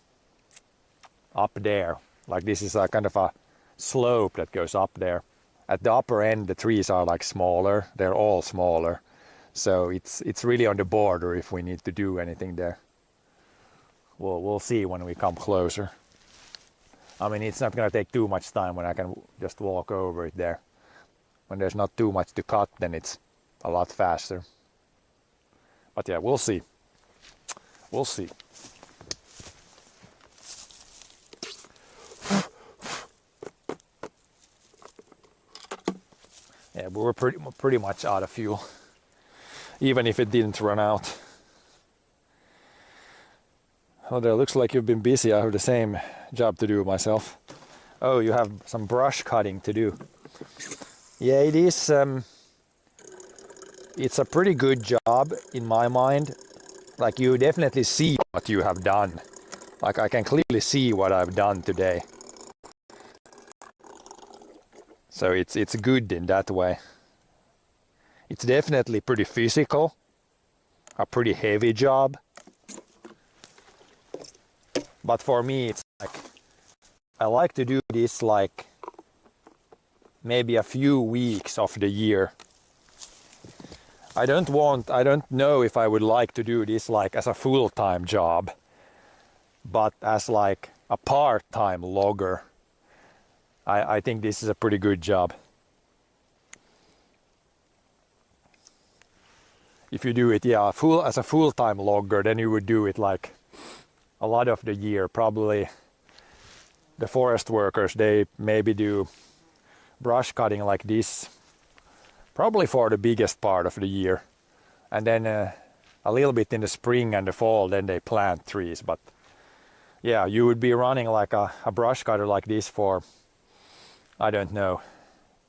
up there. Like this is a kind of a slope that goes up there. At the upper end, the trees are like smaller. They're all smaller, so it's really on the border if we need to do anything there. We'll see when we come closer. I mean, it's not gonna take too much time when I can just walk over it there. When there's not too much to cut, then it's a lot faster. But yeah, we'll see. We'll see. Yeah, we were pretty much out of fuel, even if it didn't run out. Oh, there looks like you've been busy. I have the same job to do myself. Oh, you have some brush cutting to do. Yeah, it is. It's a pretty good job in my mind. Like you definitely see what you have done. Like I can clearly see what I've done today. So it's good in that way. It's definitely pretty physical, a pretty heavy job. But for me, it's like I like to do this like maybe a few weeks of the year. I don't know if I would like to do this like as a full-time job, but as like a part-time logger, I think this is a pretty good job. If you do it, yeah, as a full-time logger, then you would do it like a lot of the year. Probably the forest workers, they maybe do brush cutting like this probably for the biggest part of the year, and then a little bit in the spring and the fall, then they plant trees. But yeah, you would be running like a brush cutter like this for, I don't know,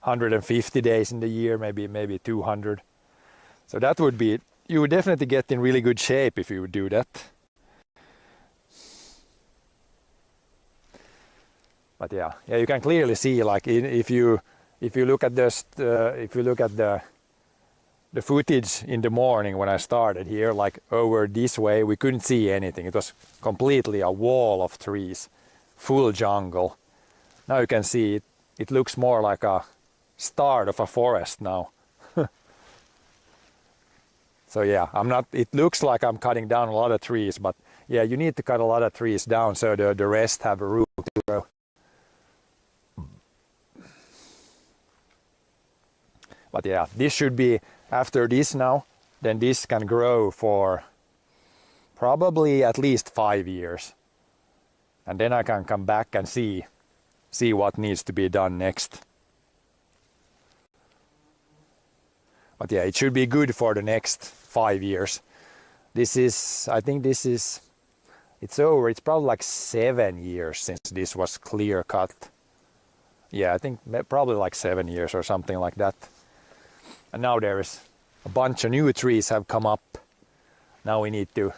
150 days in the year, maybe 200. So that would be, you would definitely get in really good shape if you would do that. But yeah, you can clearly see, like if you look at the footage in the morning when I started here, like over this way, we couldn't see anything. It was completely a wall of trees, full jungle. Now you can see it. It looks more like a start of a forest now. So yeah, it looks like I'm cutting down a lot of trees, but yeah, you need to cut a lot of trees down so the rest have a room to grow. But yeah, this should be, after this now, then this can grow for probably at least 5 years. And then I can come back and see what needs to be done next. But yeah, it should be good for the next 5 years. I think it's over. It's probably like 7 years since this was clear cut. Yeah, I think probably like 7 years or something like that. And now there is a bunch of new trees have come up. Now we need to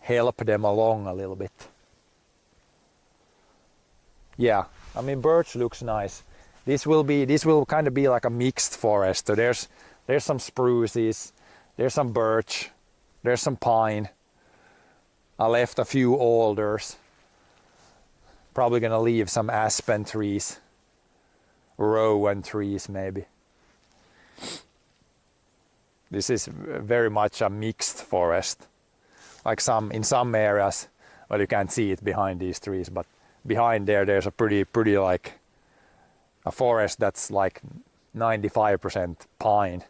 help them along a little bit. Yeah, I mean, birch looks nice. This will kind of be like a mixed forest. So there's some spruces, there's some birch, there's some pine. I left a few alders. Probably gonna leave some aspen trees, rowan trees maybe. This is very much a mixed forest. Like in some areas, well, you can't see it behind these trees, but behind there's a pretty like a forest that's like 95% pine.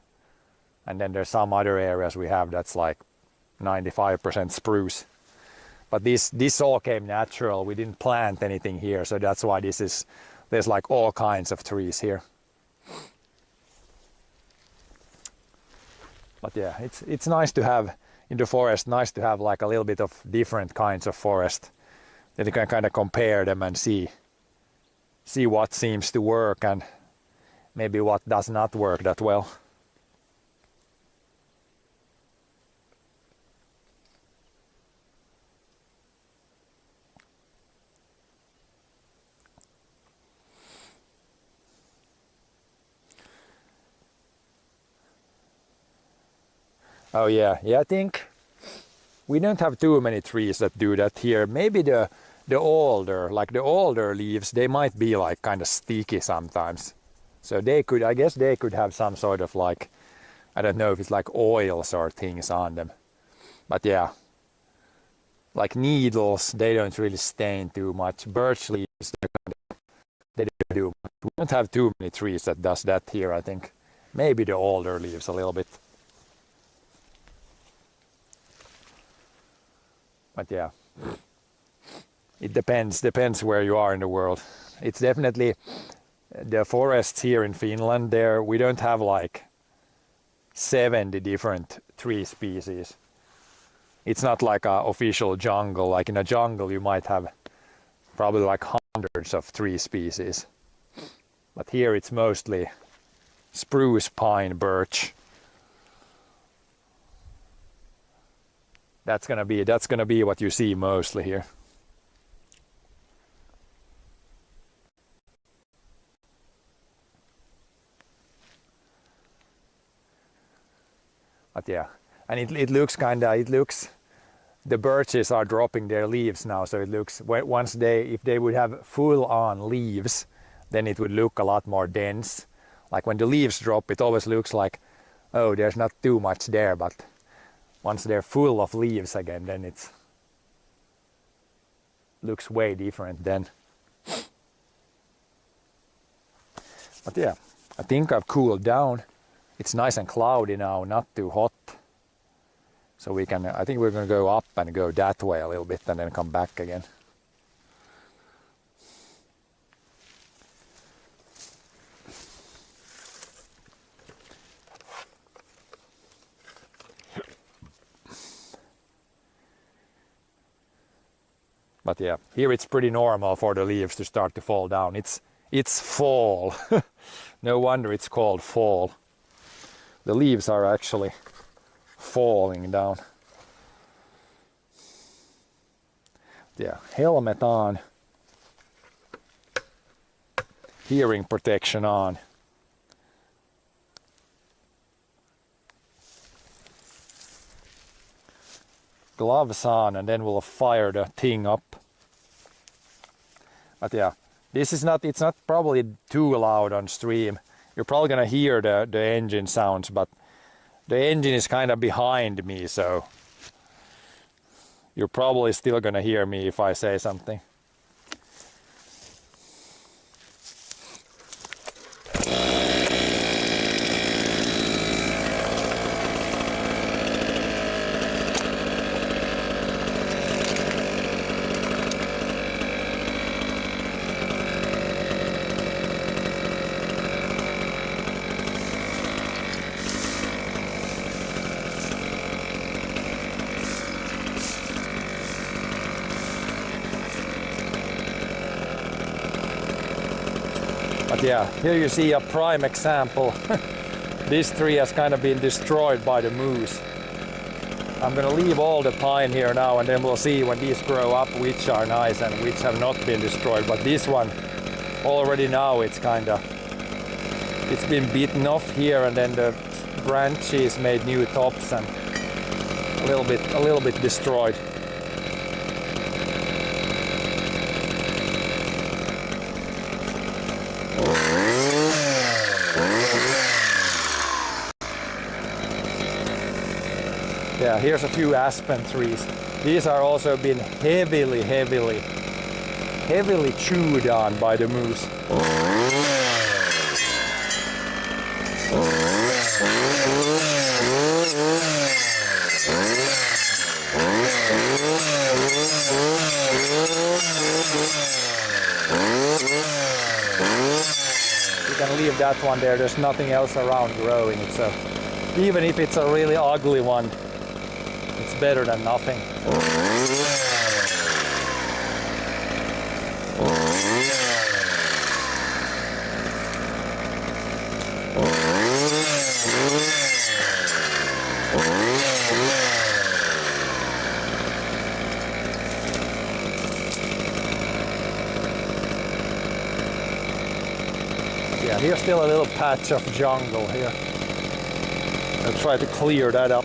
And then there's some other areas we have that's like 95% spruce. But this all came natural. We didn't plant anything here, so that's why there's like all kinds of trees here. But yeah, it's nice to have in the forest, nice to have like a little bit of different kinds of forest. Then you can kind of compare them and see what seems to work and maybe what does not work that well. Oh yeah, yeah. I think we don't have too many trees that do that here. Maybe the older, like the older leaves, they might be like kind of sticky sometimes. So they could, I guess they could have some sort of like, I don't know if it's like oils or things on them. But yeah, like needles, they don't really stain too much. Birch leaves, they don't do much. We don't have too many trees that does that here, I think. Maybe the older leaves a little bit. But yeah, it depends where you are in the world. It's definitely the forests here in Finland. There we don't have like 70 different tree species. It's not like an official jungle. Like in a jungle, you might have probably like hundreds of tree species. But here it's mostly spruce, pine, birch. That's gonna be what you see mostly here. But yeah, and it looks the birches are dropping their leaves now, so it looks if they would have full on leaves, then it would look a lot more dense. Like when the leaves drop, it always looks like, oh, there's not too much there, but once they're full of leaves again, then it looks way different then. But yeah, I think I've cooled down. It's nice and cloudy now, not too hot. So I think we're gonna go up and go that way a little bit and then come back again. But yeah, here it's pretty normal for the leaves to start to fall down. It's fall. No wonder it's called fall. The leaves are actually falling down. Yeah, helmet on. Hearing protection on. Gloves on, and then we'll fire the thing up. But yeah, it's not probably too loud on stream. You're probably gonna hear the engine sounds, but the engine is kind of behind me, so you're probably still gonna hear me if I say something. But yeah, here you see a prime example. This tree has kind of been destroyed by the moose. I'm gonna leave all the pine here now, and then we'll see when these grow up which are nice and which have not been destroyed. But this one, already now it's been beaten off here, and then the branches made new tops and a little bit destroyed. Yeah, here's a few aspen trees. These are also been heavily chewed on by the moose. You can leave that one there, there's nothing else around growing it, so even if it's a really ugly one, it's better than nothing. Yeah, here's still a little patch of jungle here. I'll try to clear that up.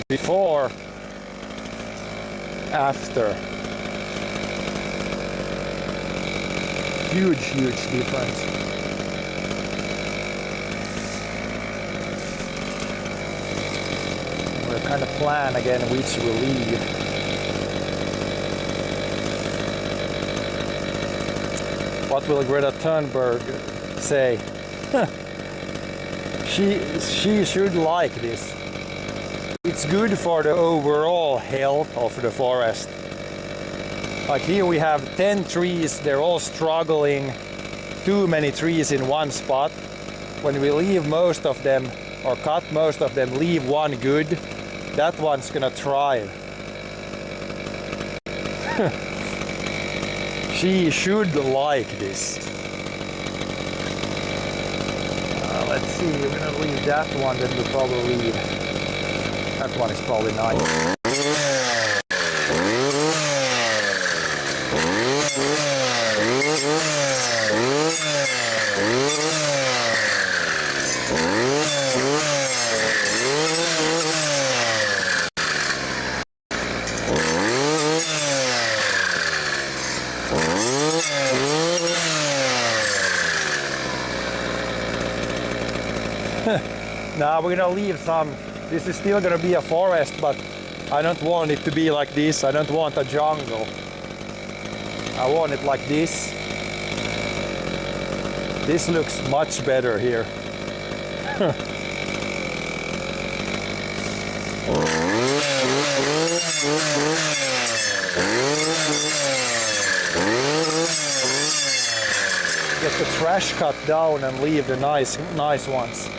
Before, after. Huge difference. We're kind of plan again which will leave. What will Greta Thunberg say? She should like this. It's good for the overall health of the forest. Like here we have 10 trees, they're all struggling. Too many trees in one spot. When we leave most of them, or cut most of them, leave one good, that one's gonna thrive. She should like this. Let's see, we're gonna leave that one, then we'll probably leave. That one is probably nice. Now we're gonna leave some. This is still gonna be a forest, but I don't want it to be like this. I don't want a jungle. I want it like this. This looks much better here. Get the trash cut down and leave the nice ones.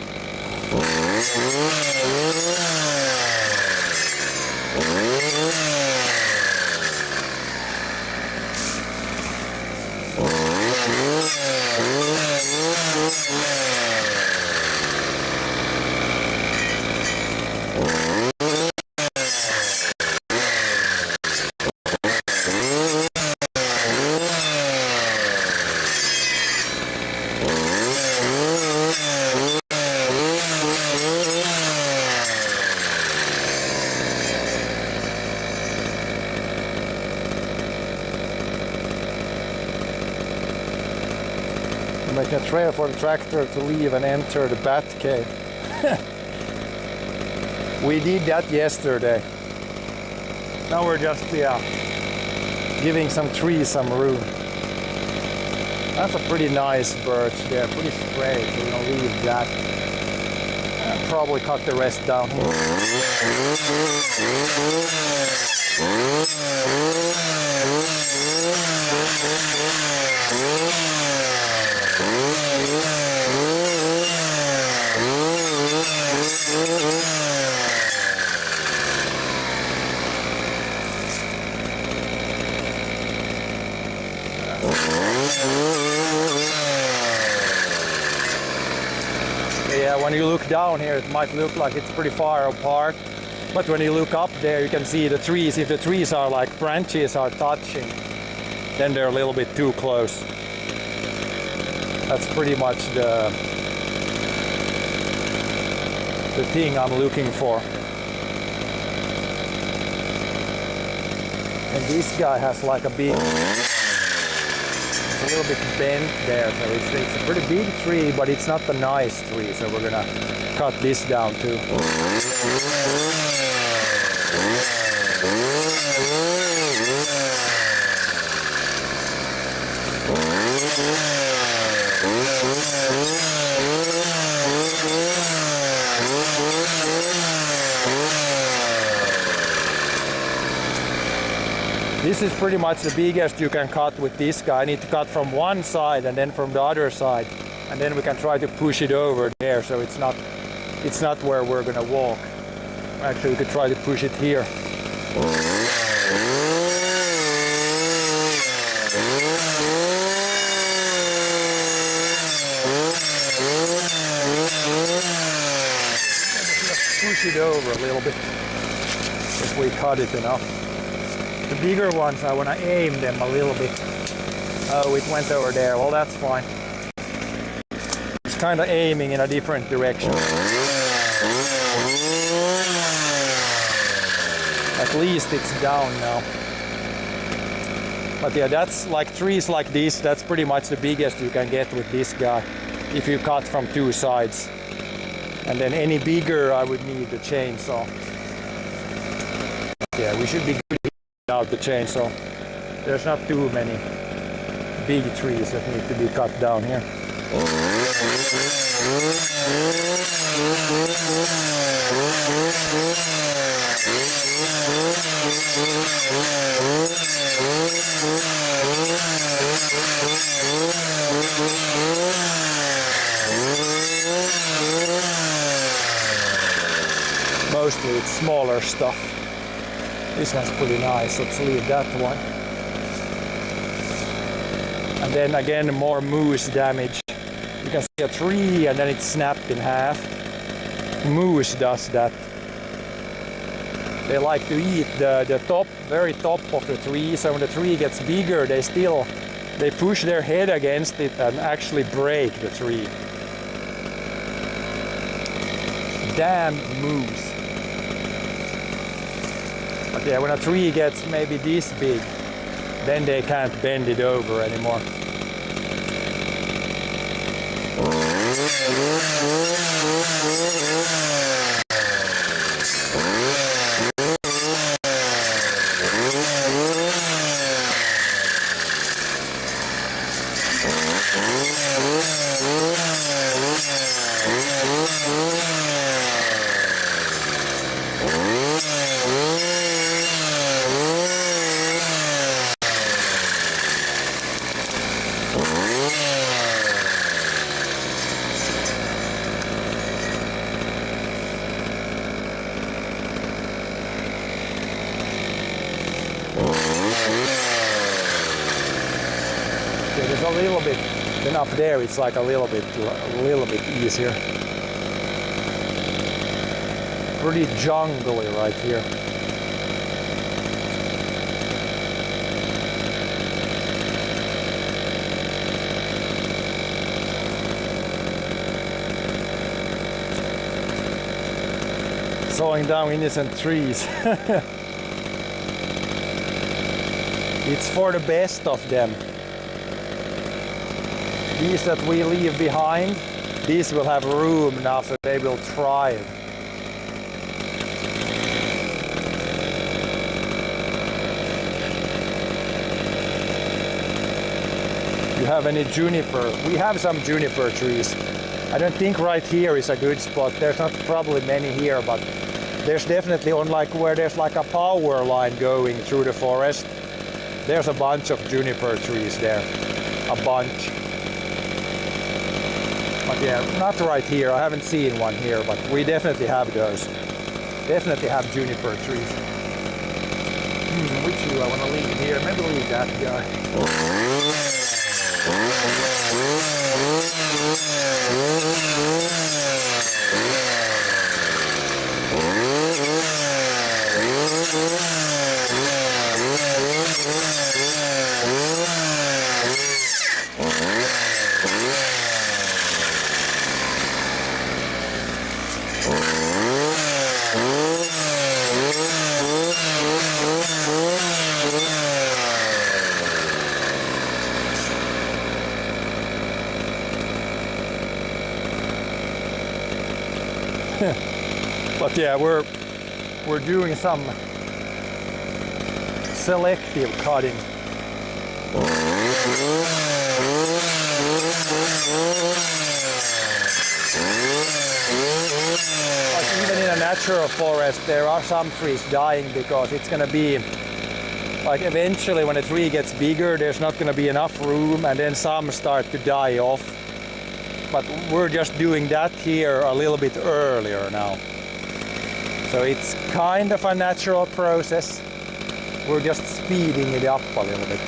Make a trail for the tractor to leave and enter the bat cave. We did that yesterday. Now we're just giving some trees some room. That's a pretty nice birch there, pretty straight, so we're gonna leave that. And probably cut the rest down here. Yeah, when you look down here, it might look like it's pretty far apart, but when you look up there, you can see the trees. If the trees are like branches are touching, then they're a little bit too close. That's pretty much the thing I'm looking for. And this guy has like a big, it's a little bit bent there, so it's a pretty big tree, but it's not a nice tree, so we're gonna cut this down too. This is pretty much the biggest you can cut with this guy. I need to cut from one side and then from the other side, and then we can try to push it over there so it's not where we're gonna walk. Actually, we could try to push it here. Push it over a little bit. if we cut it enough. The bigger ones, I want to aim them a little bit. Oh, it went over there. Well, that's fine. It's kind of aiming in a different direction. At least it's down now. But yeah, that's like trees like this, that's pretty much the biggest you can get with this guy if you cut from two sides. And then any bigger I would need the chainsaw. Yeah, we should be good without the chainsaw. There's not too many big trees that need to be cut down here. Mostly it's smaller stuff. This one's pretty nice, let's leave that one. And then again, more moose damage. You can see a tree and then it's snapped in half. Moose does that. They like to eat the top, very top of the tree, so when the tree gets bigger, they push their head against it and actually break the tree. Damn moose. But yeah, when a tree gets maybe this big, then they can't bend it over anymore. There's a little bit, then up there it's like a little bit easier. Pretty jungly right here. Sawing down innocent trees. It's for the best of them. These that we leave behind, these will have room now, so they will thrive. You have any juniper? We have some juniper trees. I don't think right here is a good spot. There's not probably many here, but there's definitely on like where there's like a power line going through the forest. There's a bunch of juniper trees there. A bunch. But yeah, not right here. I haven't seen one here, but we definitely have those. Definitely have juniper trees. Which do I want to leave here? Maybe leave that guy. But yeah, we're doing some selective cutting. Like even in a natural forest, there are some trees dying because it's going to be like eventually when a tree gets bigger, there's not going to be enough room, and then some start to die off. But we're just doing that here a little bit earlier now. So it's kind of a natural process. We're just speeding it up a little bit.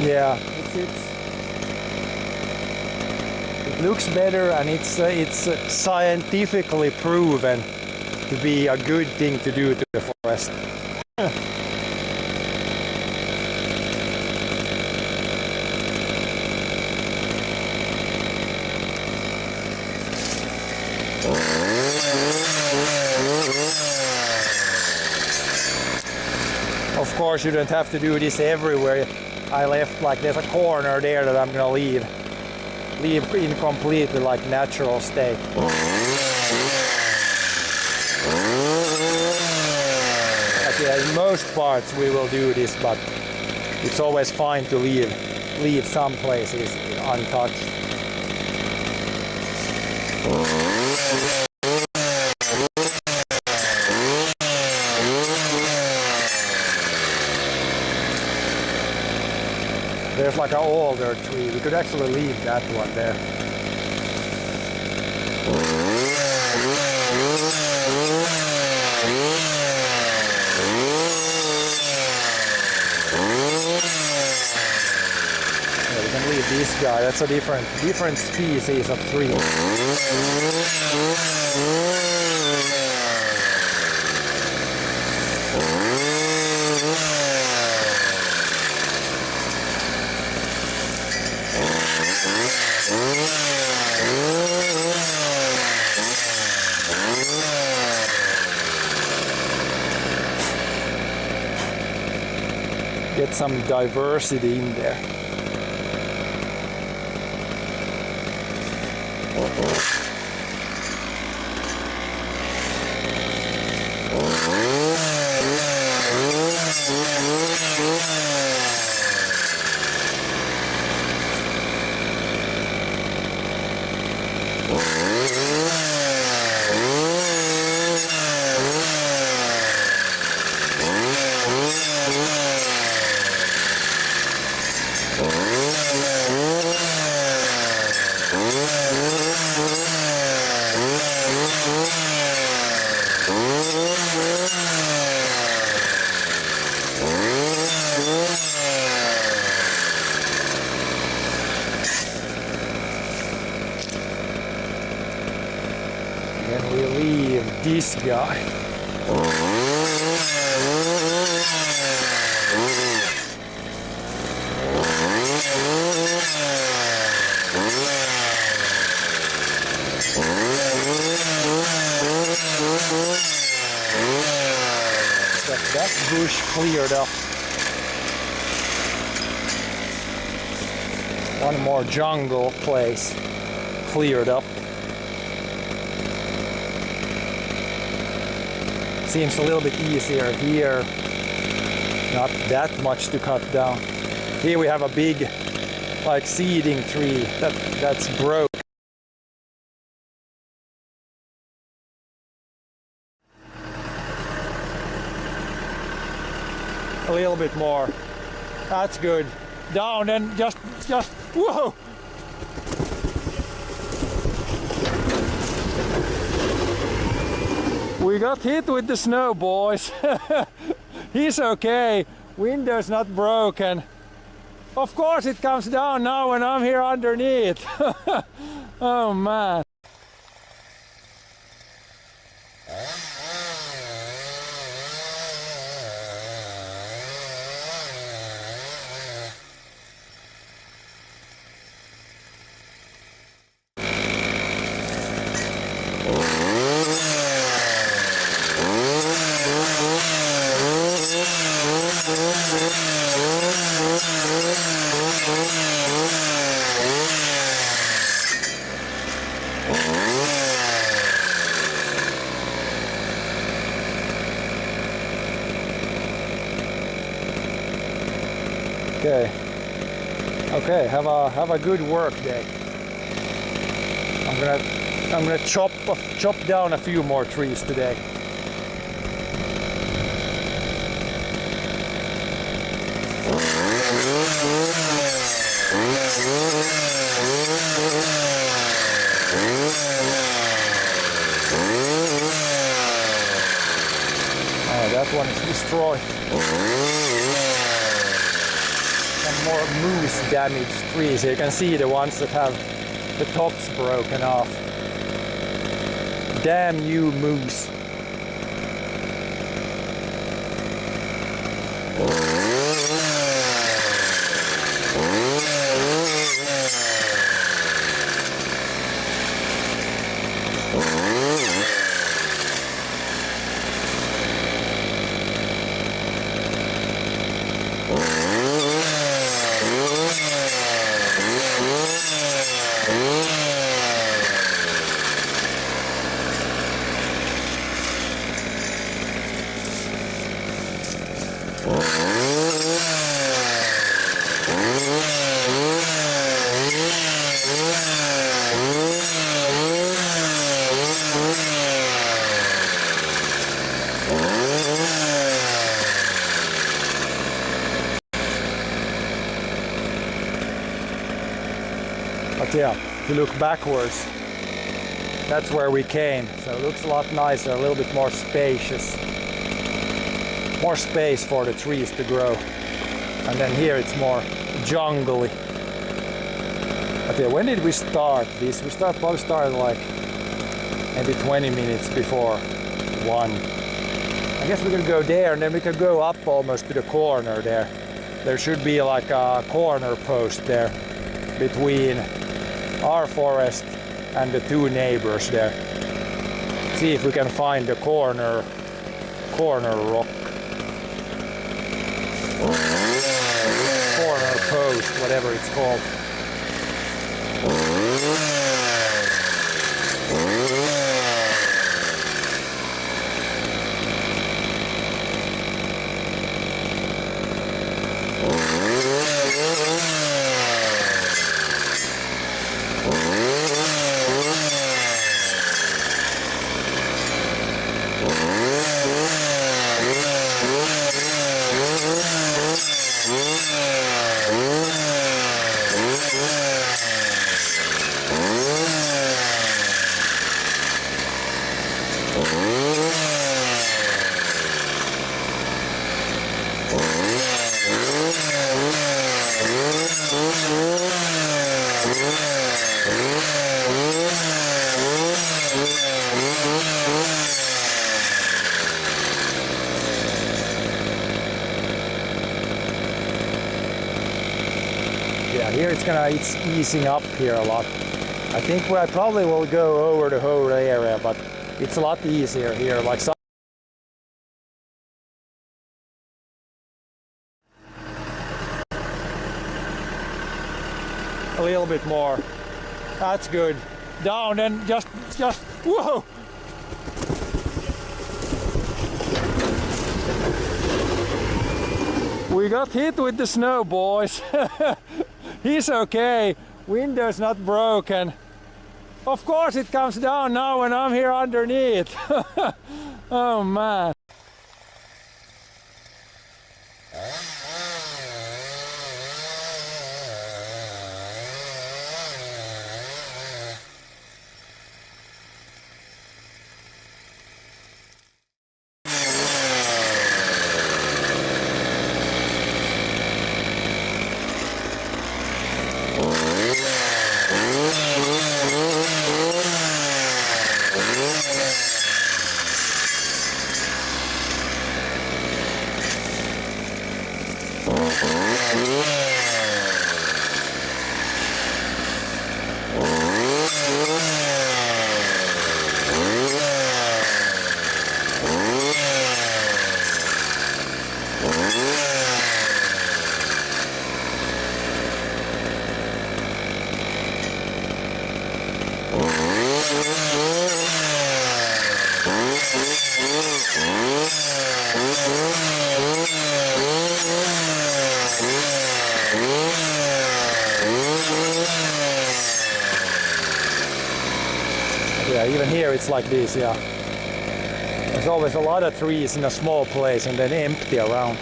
Yeah, it looks better, and it's scientifically proven to be a good thing to do to the forest. Of course, you don't have to do this everywhere. I left, like, there's a corner there that I'm gonna leave in completely like natural state. But yeah, in most parts we will do this, but it's always fine to leave some places untouched. There's like an alder tree. We could actually leave that one there. Yeah, we can leave this guy. That's a different species of tree. Get some diversity in there. Then we leave this guy. That bush cleared up. One more jungle place cleared up. Seems a little bit easier here. Not that much to cut down. Here we have a big, like, seeding tree that's broke. A little bit more. That's good. Down and just whoa! We got hit with the snow, boys. He's okay. Window's not broken. Of course it comes down now when I'm here underneath. Oh man. Okay, have a good work day. I'm gonna chop down a few more trees today. Oh, that one is destroyed. Some more moose damaged trees. You can see the ones that have the tops broken off. Damn you, moose. But yeah, if you look backwards, that's where we came. So it looks a lot nicer, a little bit more spacious. More space for the trees to grow. And then here it's more jungly. But yeah, when did we start this? We probably started like maybe 20 minutes before 1. I guess we could go there and then we could go up almost to the corner there. There should be like a corner post there between our forest and the 2 neighbors there. See if we can find the corner rock. Corner post, whatever it's called. Yeah, here it's easing up here a lot. I think I probably will go over the whole area, but it's a lot easier here. Like a little bit more. That's good. Down and just whoa! We got hit with the snow, boys. He's okay. Window's not broken. Of course it comes down now when I'm here underneath. Oh man. Yeah, even here it's like this, yeah. There's always a lot of trees in a small place and then empty around.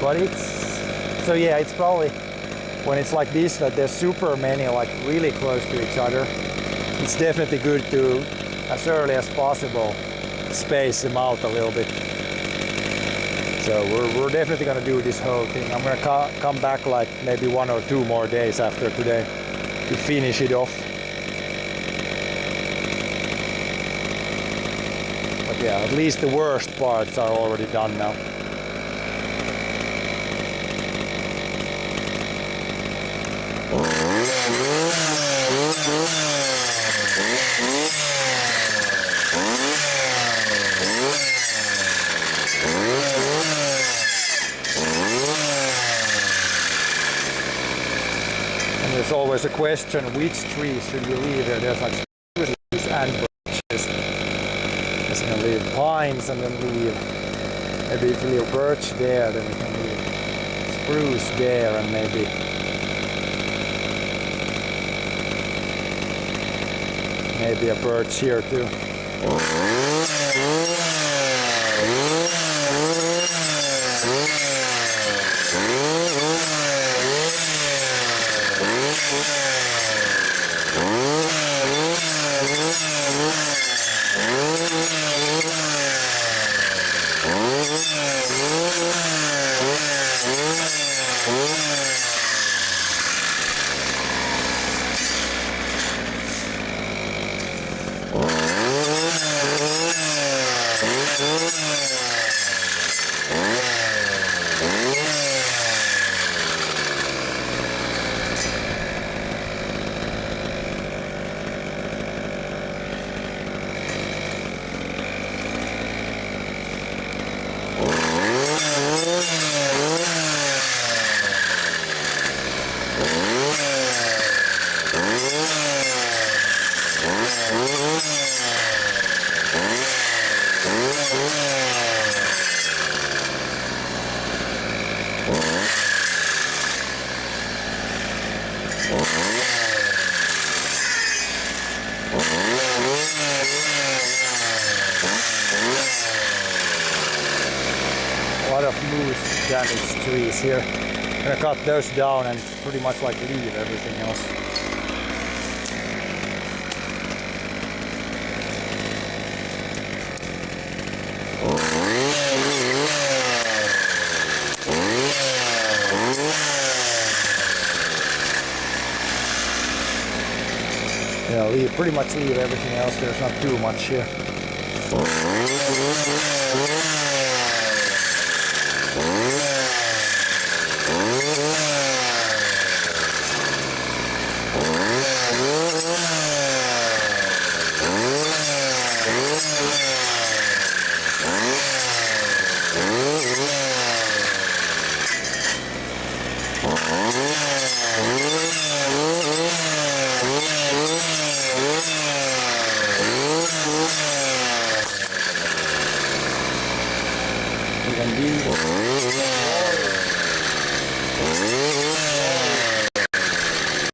But so yeah, it's probably when it's like this that there's super many like really close to each other. it's definitely good to, as early as possible, space them out a little bit. So we're definitely going to do this whole thing. I'm going to come back like maybe 1 or 2 more days after today to finish it off. But yeah, at least the worst parts are already done now. There's always a question, which trees should we leave here? There's like spruces and birches. Just gonna leave pines and then leave, maybe if we leave birch there, then we can leave spruce there and maybe a birch here too. A lot of loose damaged trees here. I'm gonna cut those down and pretty much like leave everything else. Yeah, pretty much leave everything else. There's not too much here.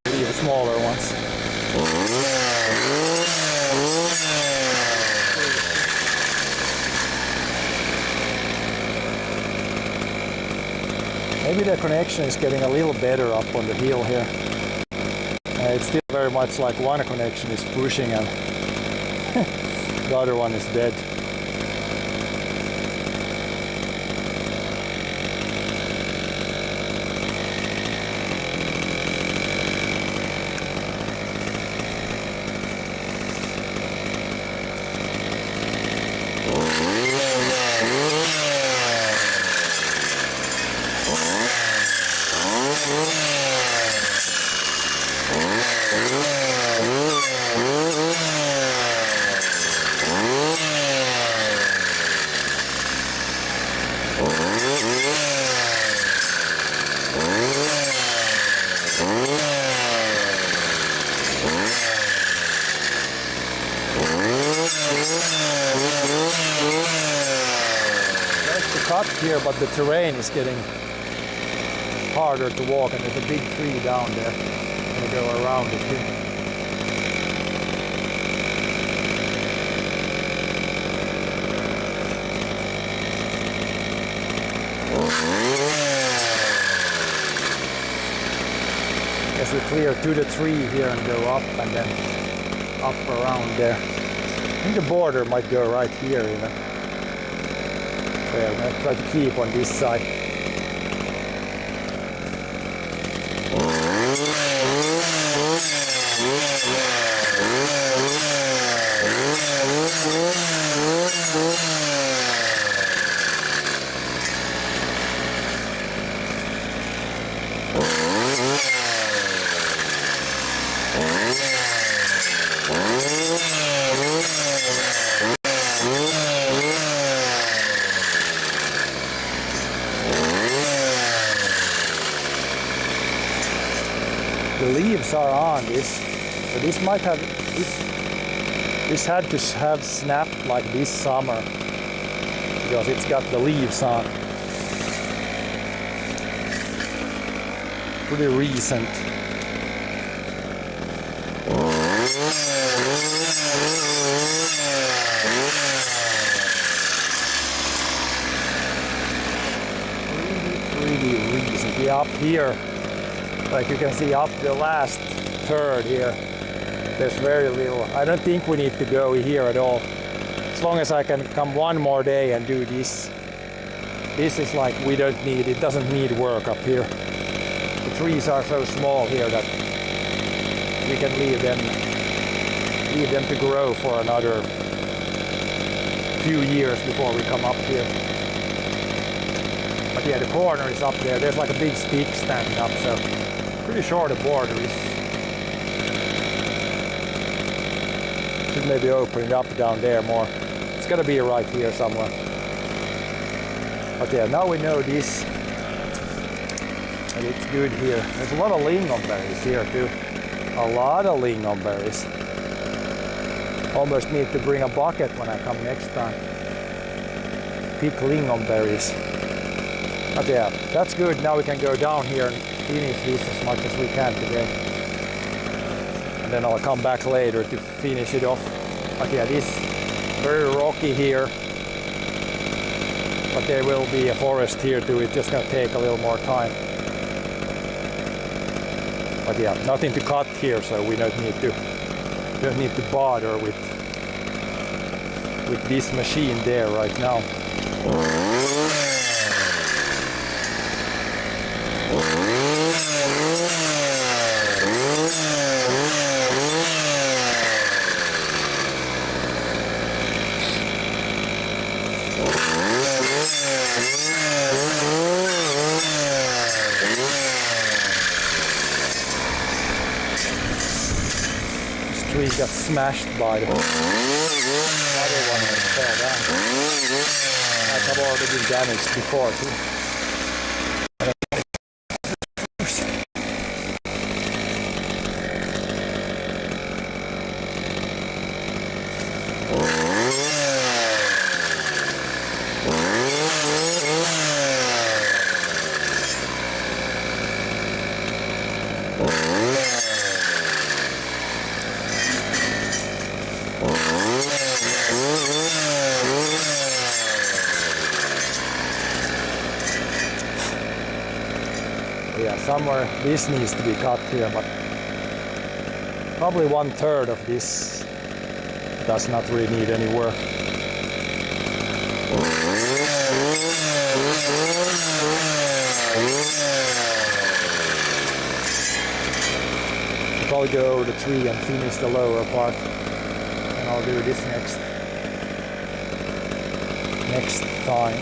Leave smaller ones. Maybe the connection is getting a little better up on the hill here. It's still very much like one connection is pushing and the other one is dead. Cut here, but the terrain is getting harder to walk, and there's a big tree down there. I'm gonna go around it here. Guess we clear to the tree here and go up, and then up around there. I think the border might go right here even. So yeah, I'm gonna try to keep on this side. The leaves are on this, so this might have this had to have snapped like this summer because it's got the leaves on. Pretty recent. Pretty recent. Yeah, up here. Like you can see up the last third here, there's very little. I don't think we need to go here at all. As long as I can come one more day and do this. This is like we don't need, it doesn't need work up here. The trees are so small here that we can leave them to grow for another few years before we come up here. But yeah, the corner is up there. There's like a big stick standing up, so pretty sure the border is. Should maybe open it up down there more. It's gotta be right here somewhere. But yeah, now we know this. And it's good here. There's a lot of lingonberries here too. A lot of lingonberries. Almost need to bring a bucket when I come next time. Pick lingonberries. But yeah, that's good. Now we can go down here and finish this as much as we can today. And then I'll come back later to finish it off. But yeah, this very rocky here. But there will be a forest here too. It's just gonna take a little more time. But yeah, nothing to cut here, so we don't need to bother with this machine there right now. Tree got smashed by the other one that fell down. Might have already been damaged before too. Yeah, somewhere this needs to be cut here, but probably 1/3 of this does not really need any work. I'll probably go over the tree and finish the lower part, and I'll do this next time.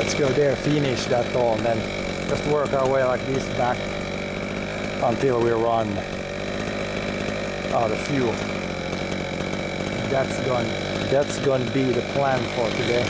Let's go there, finish that all, and then just work our way like this back until we run out of fuel. That's going to be the plan for today.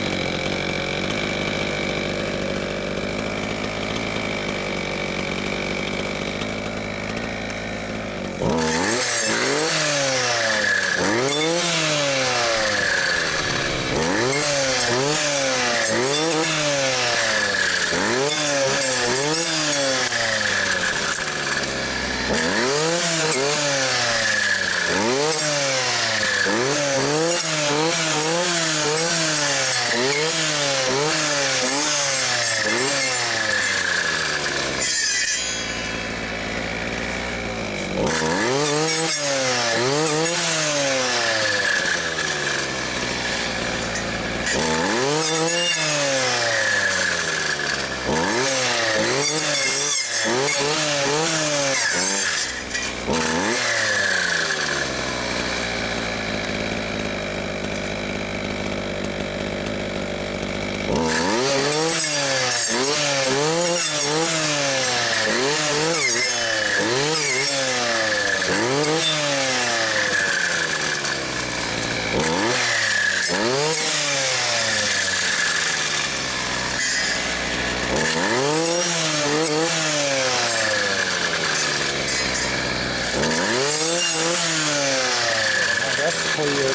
That's clear.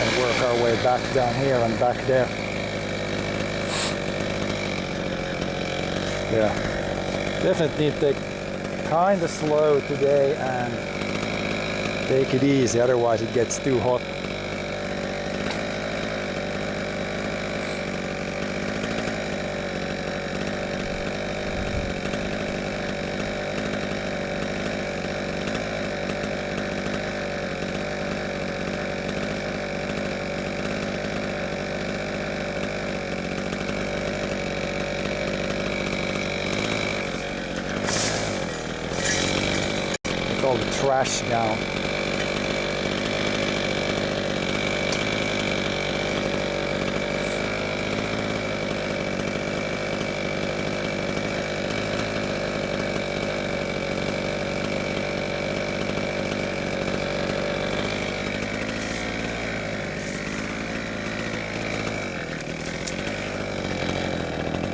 And work our way back down here and back there. Yeah, definitely need to take kind of slow today and take it easy, otherwise it gets too hot. All the trash down.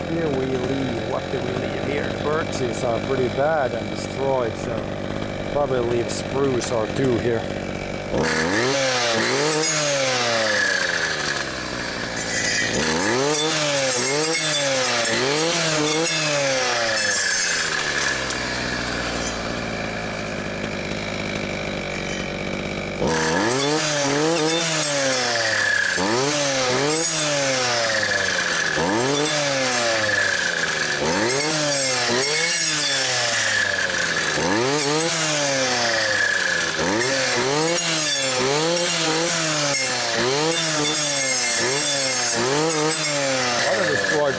Here we leave. What do we leave here? Birches are pretty bad and destroyed, so probably leave spruce or two here.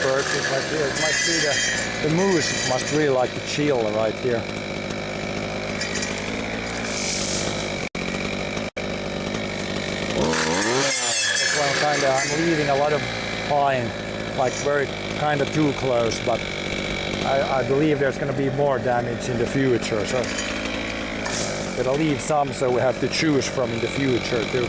Birches right here. It must be the moose must really like to chill right here. I'm leaving a lot of pine, like very kind of too close, but I believe there's going to be more damage in the future, so it'll leave some, so we have to choose from in the future too.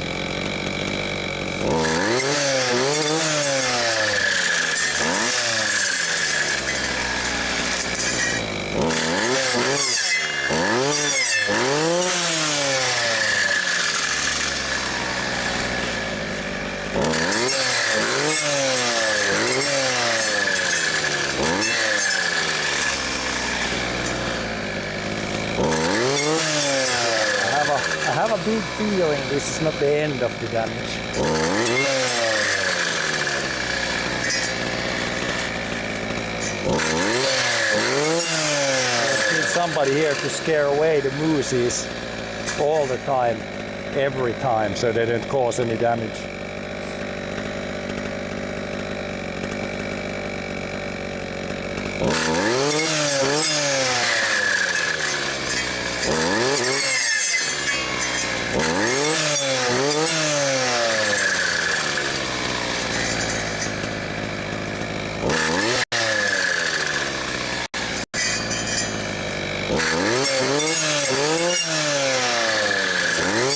I have a big feeling this is not the end of the damage. I need somebody here to scare away the mooses all the time, every time, so they don't cause any damage.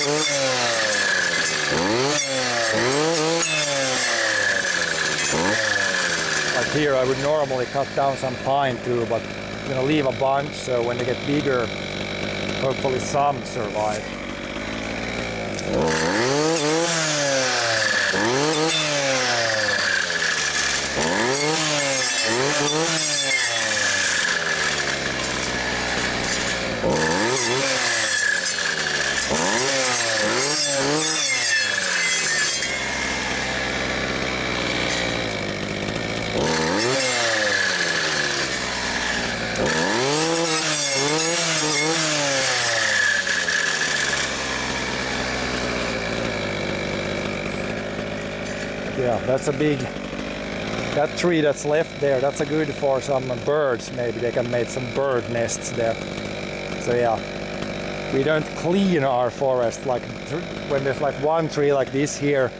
Like here I would normally cut down some pine too, but I'm gonna leave a bunch so when they get bigger, hopefully some survive. Yeah, that's a big, that tree that's left there, that's a good for some birds. Maybe they can make some bird nests there. So yeah, we don't clean our forest like when there's like one tree like this here,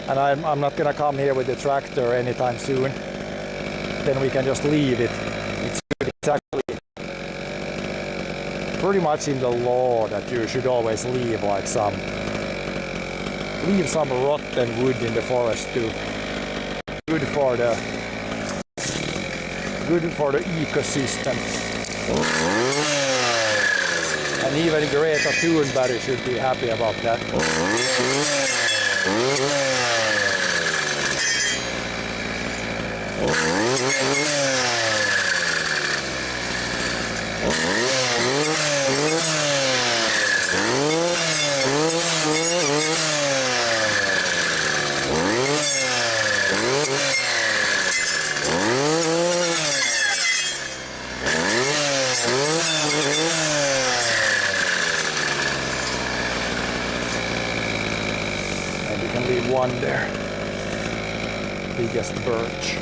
and I'm not gonna come here with the tractor anytime soon. Then we can just leave it. It's actually pretty much in the law that you should always leave like some rotten wood in the forest too. Good for the ecosystem. And even Greta Thunberg should be happy about that. And we can leave one there. Biggest birch.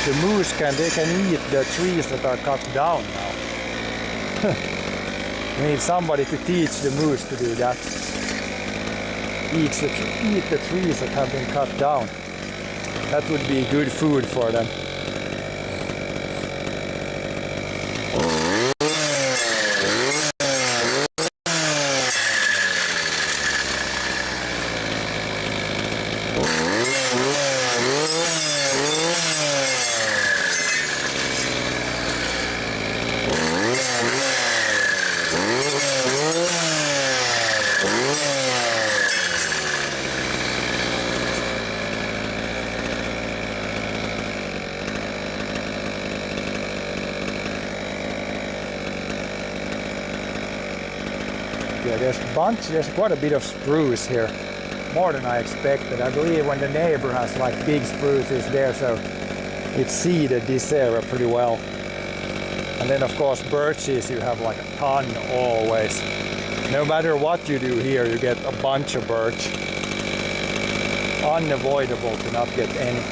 The moose they can eat the trees that are cut down now. We need somebody to teach the moose to do that. Eat the trees that have been cut down. That would be good food for them. Yeah, there's quite a bit of spruce here, more than I expected. I believe when the neighbor has like big spruces there, so it seeded this area pretty well. And then of course birches, you have like a ton always. No matter what you do here, you get a bunch of birch. Unavoidable to not get any.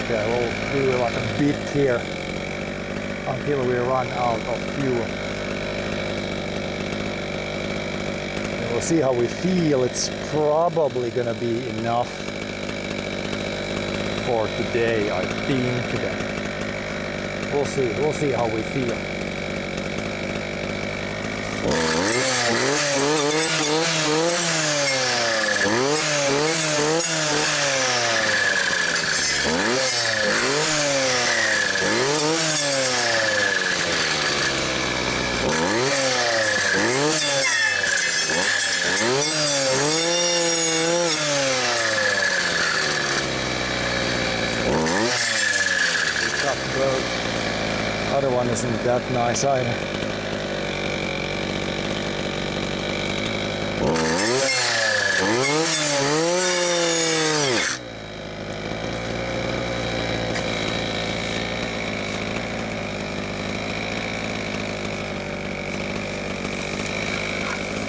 Okay, we'll do like a bit here until we run out of fuel. And we'll see how we feel. It's probably gonna be enough for today, I think. We'll see how we feel. Other one isn't that nice either.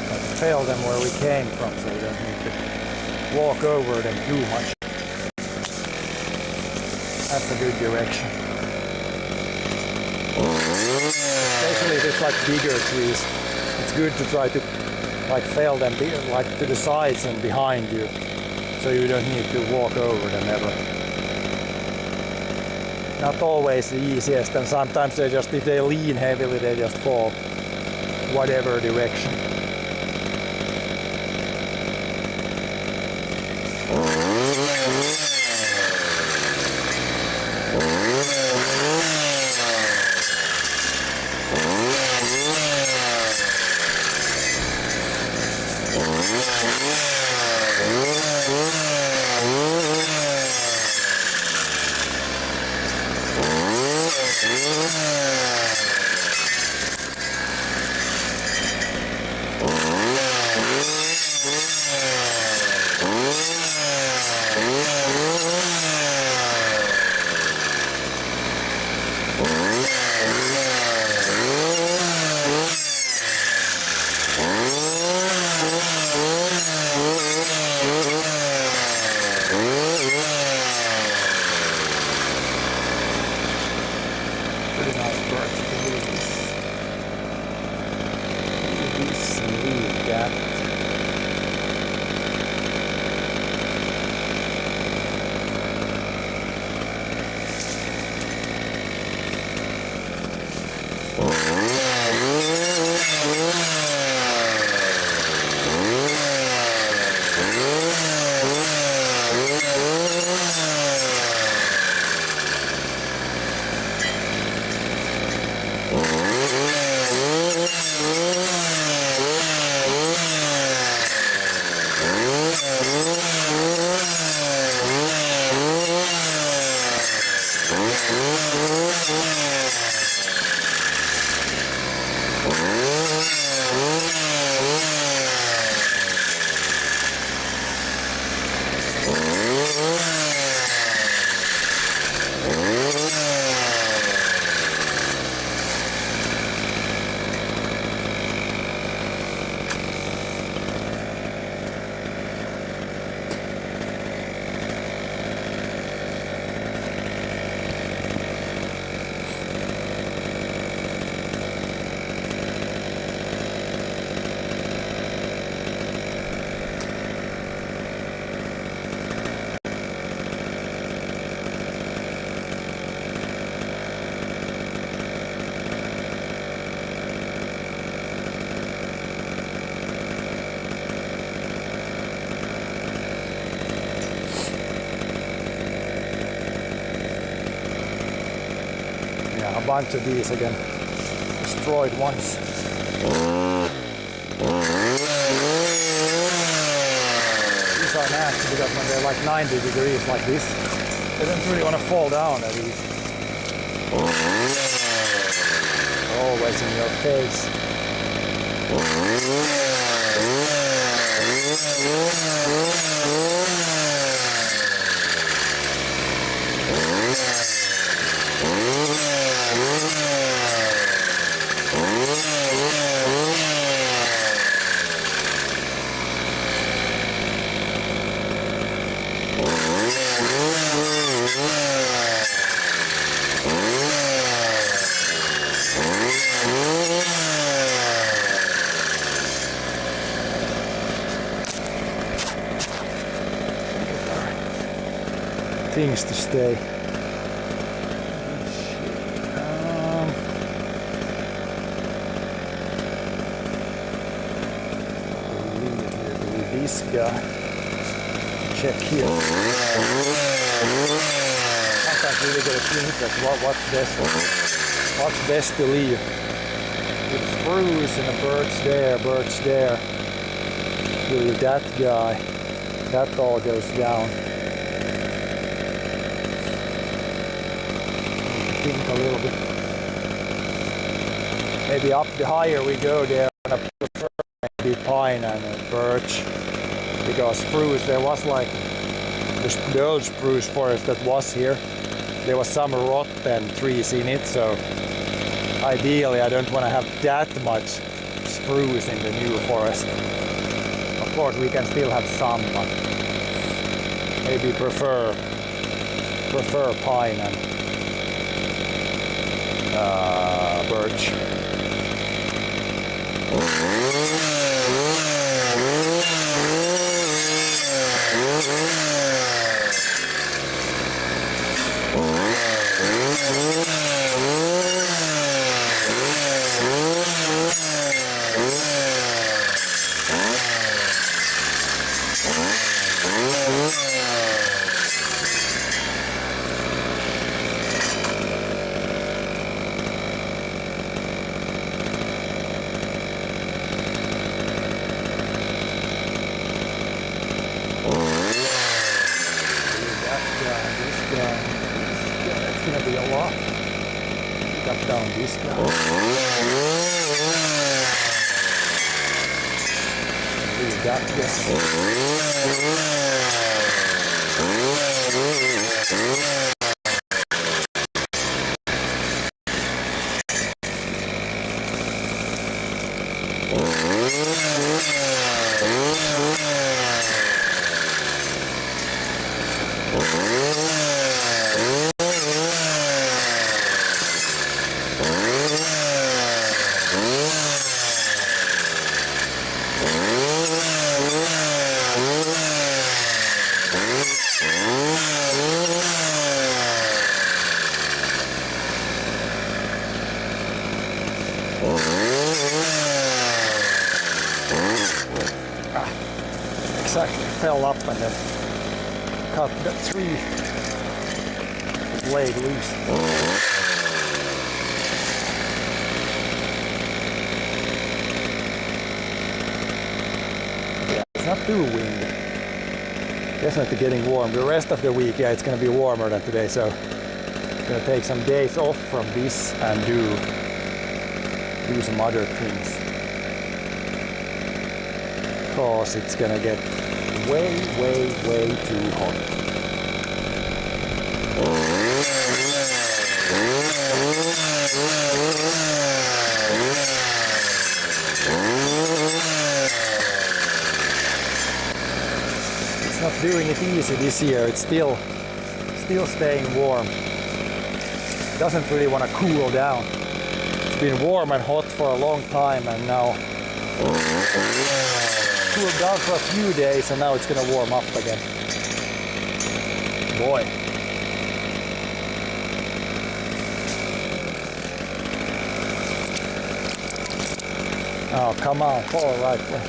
Let's fail them where we came from, so we don't need to walk over them too much. That's a good direction. Especially if it's like bigger trees, it's good to try to like fail them like to the sides and behind you, so you don't need to walk over them ever. Not always the easiest, and sometimes they just, if they lean heavily, they just fall whatever direction. A bunch of these again. Destroyed ones. These are nasty because when they're like 90 degrees like this, they don't really want to fall down at least. Always in your face. Things to stay. This guy. Check here. Sometimes really gotta think that what's best to leave. With spruce and a birch there. Leave that guy. That all goes down. Think a little bit. Maybe up the higher we go there, I prefer maybe pine and birch, because spruce, there was like the old spruce forest that was here. There was some rotten trees in it, so ideally I don't want to have that much spruce in the new forest. Of course we can still have some, but maybe prefer pine and birch. That's gonna be a lot. Cut down this guy. Leave that exactly, fell up and then cut the tree blade loose. Yeah, it's not too windy. Definitely getting warm. The rest of the week, yeah, it's going to be warmer than today, so I'm going to take some days off from this and do some other things. Because it's gonna get way too hot. It's not doing it easy this year. It's still staying warm. It doesn't really want to cool down. It's been warm and hot for a long time, and now cooled down for a few days, and now it's gonna warm up again. Boy. Oh, come on, fall the right way.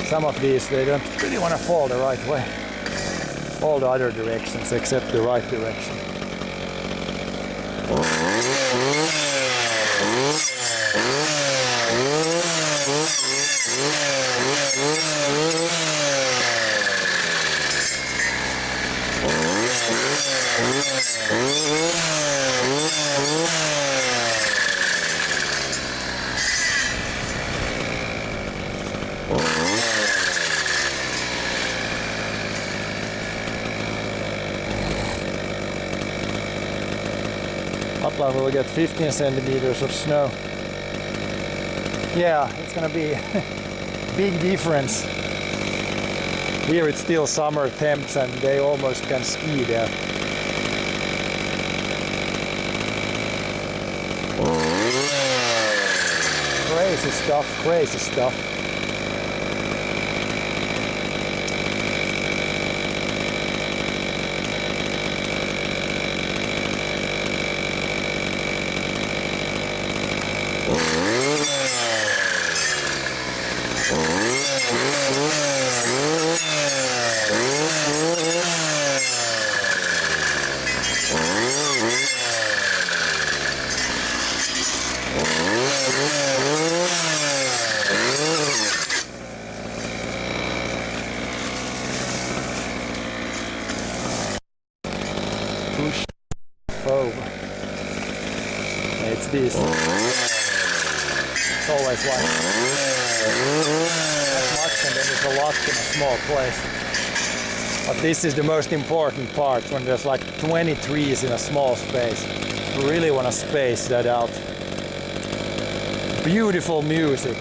Some of these, they don't really want to fall the right way. All the other directions except the right direction. Lapland will get 15 centimeters of snow. Yeah, it's gonna be big difference. Here it's still summer temps and they almost can ski there. Crazy stuff, crazy stuff. Push over. It's this. It's always like that much and then there's a lot in a small place. But this is the most important part when there's like 20 trees in a small space. You really want to space that out. Beautiful music.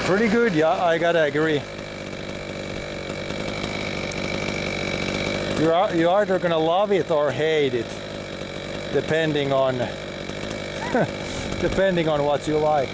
Pretty good, yeah, I gotta agree. You're either gonna love it or hate it, depending on depending on what you like.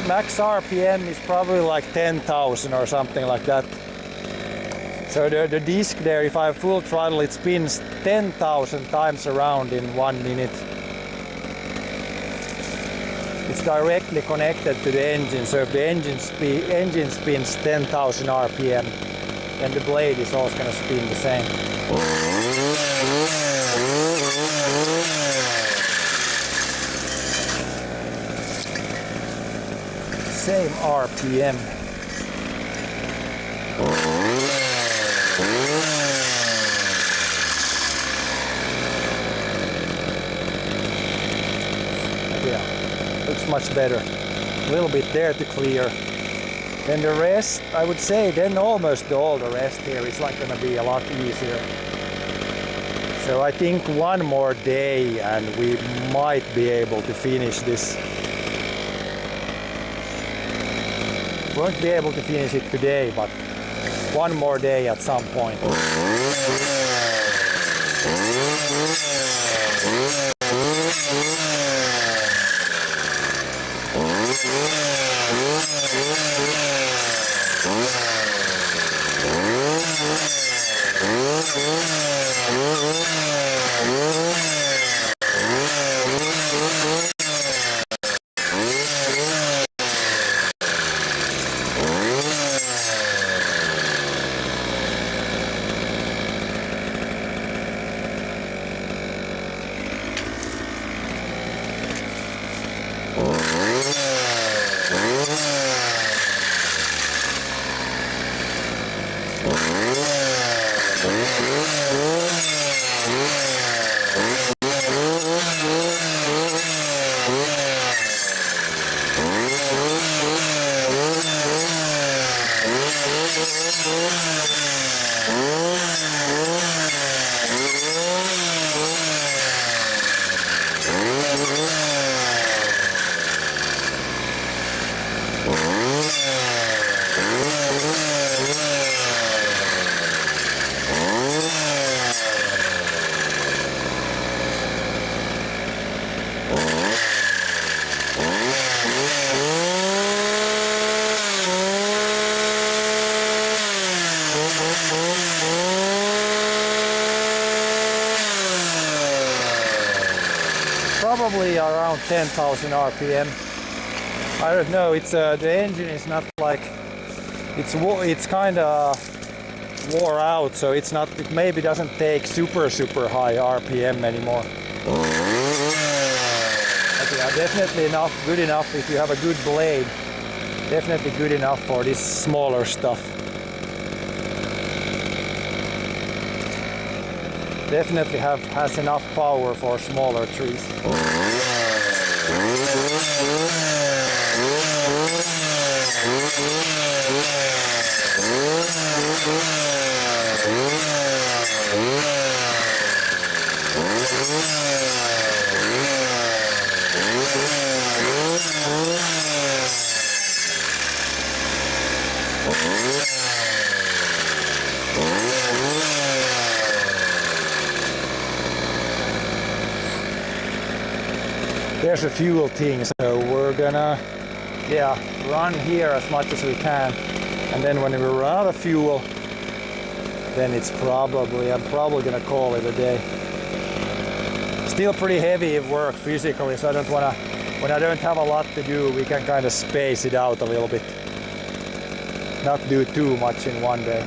Max RPM is probably like 10,000 or something like that. So the disc there, if I have full throttle, it spins 10,000 times around in 1 minute. It's directly connected to the engine, so if the engine spins 10,000 RPM, then the blade is also going to spin the same. Same RPM. Yeah, looks much better. A little bit there to clear. Then the rest, I would say, then almost all the rest here is like gonna be a lot easier. So I think one more day and we might be able to finish this. Won't be able to finish it today, but one more day at some point. probably around 10,000 RPM. I don't know. It's the engine is not like it's kind of wore out, so it's not. It maybe doesn't take super high RPM anymore. But yeah, definitely good enough if you have a good blade. Definitely good enough for this smaller stuff. Definitely has enough power for smaller trees. There's a fuel thing, so we're gonna run here as much as we can, and then when we run out of fuel, then I'm probably gonna call it a day. Still pretty heavy work physically, so I don't wanna, when I don't have a lot to do, we can kind of space it out a little bit, not do too much in one day.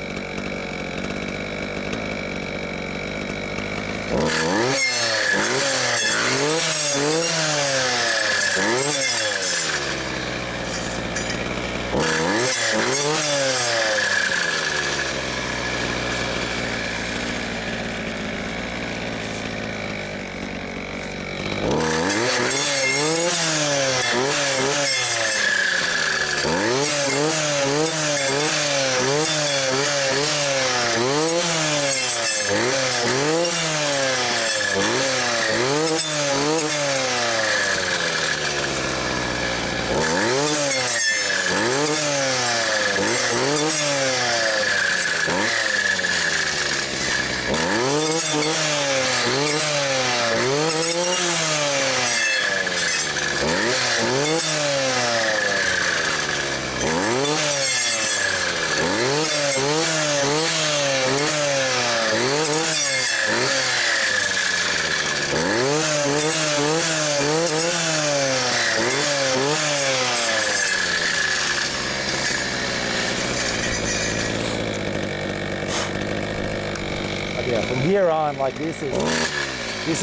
Yeah, from here on, like this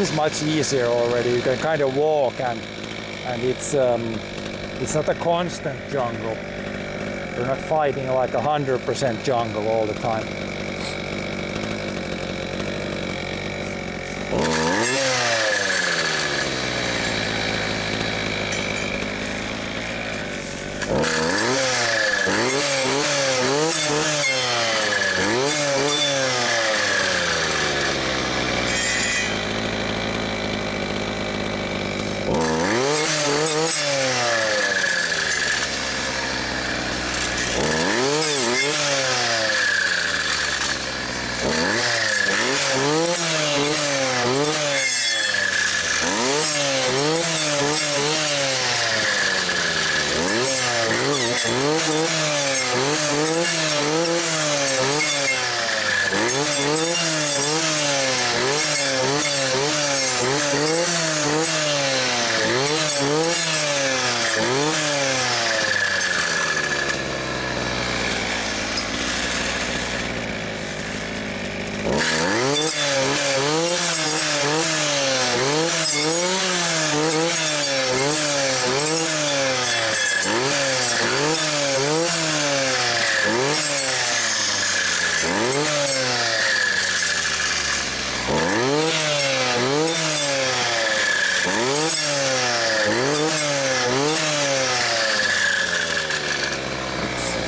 is much easier already. You can kind of walk, and it's not a constant jungle. You're not fighting like 100% jungle all the time.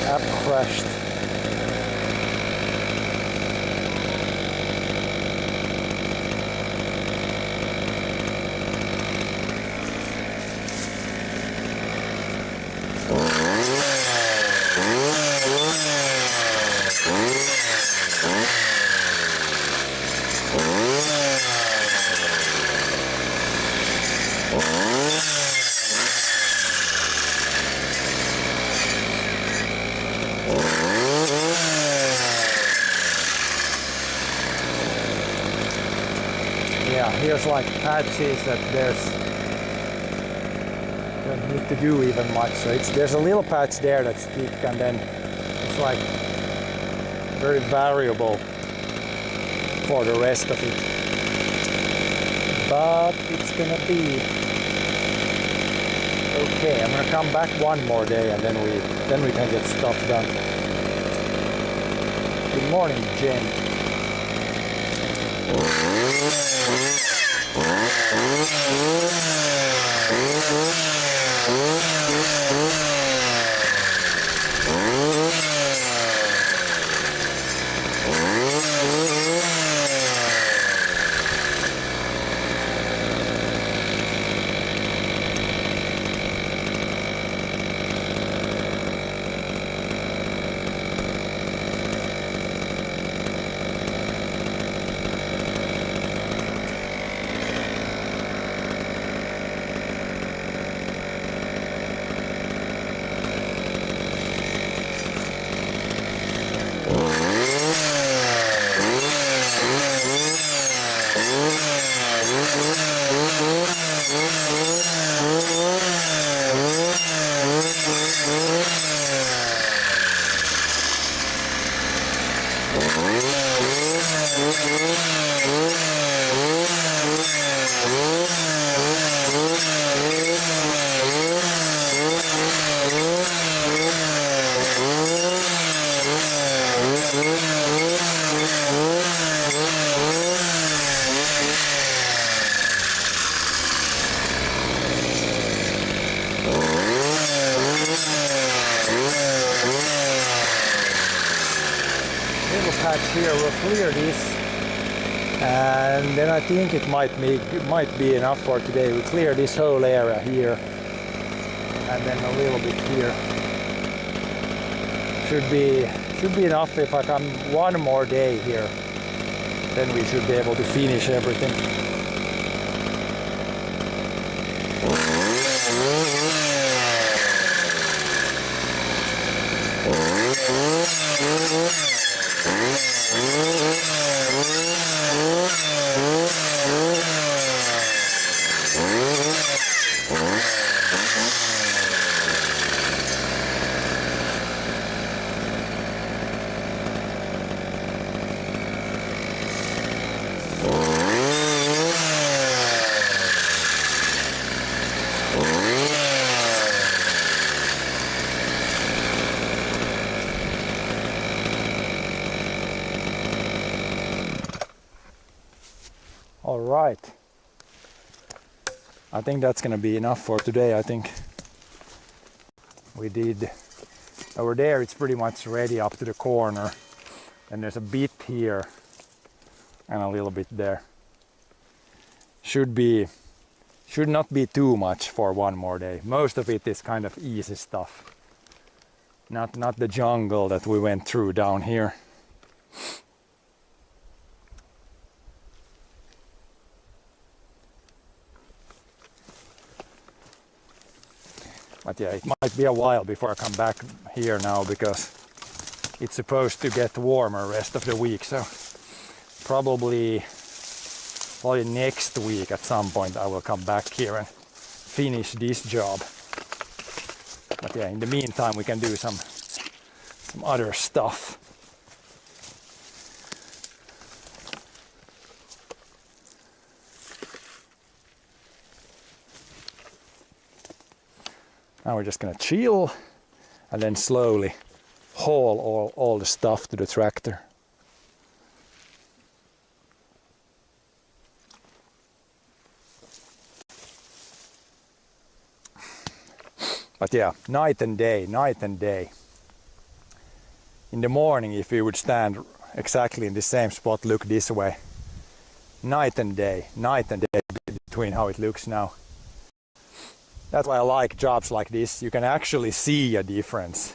App crashed. Yeah, here's like patches that there's don't need to do even much. So there's a little patch there that's thick, and then it's like very variable for the rest of it. But it's gonna be okay. I'm gonna come back one more day, and then we can get stuff done. Good morning, Jen. Here we'll clear this, and then I think it might be enough for today. We clear this whole area here, and then a little bit here. Should be enough. If I come one more day here, then we should be able to finish everything. All right. I think that's gonna be enough for today. I think we did over there. It's pretty much ready up to the corner, and there's a bit here and a little bit there. Should not be too much for one more day. Most of it is kind of easy stuff. Not the jungle that we went through down here. But yeah, it might be a while before I come back here now, because it's supposed to get warmer rest of the week. So probably next week at some point I will come back here and finish this job. But yeah, in the meantime we can do some other stuff. Now we're just gonna chill and then slowly haul all the stuff to the tractor. But yeah, night and day. In the morning, if we would stand exactly in the same spot, look this way, night and day between how it looks now. That's why I like jobs like this. You can actually see a difference.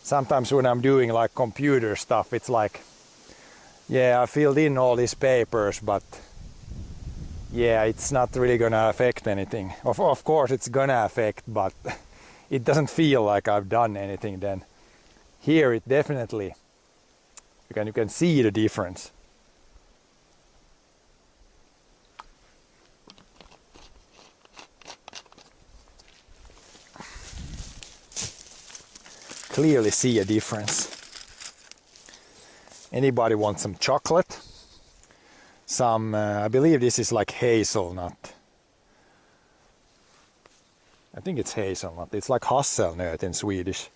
Sometimes when I'm doing like computer stuff, it's like, yeah, I filled in all these papers, but yeah, it's not really gonna affect anything. Of course it's gonna affect, but it doesn't feel like I've done anything then. Here it definitely, you can see the difference. clearly see a difference. Anybody want some chocolate? Some, I believe this is like hazelnut. I think it's hazelnut. It's like hasselnöt in Swedish.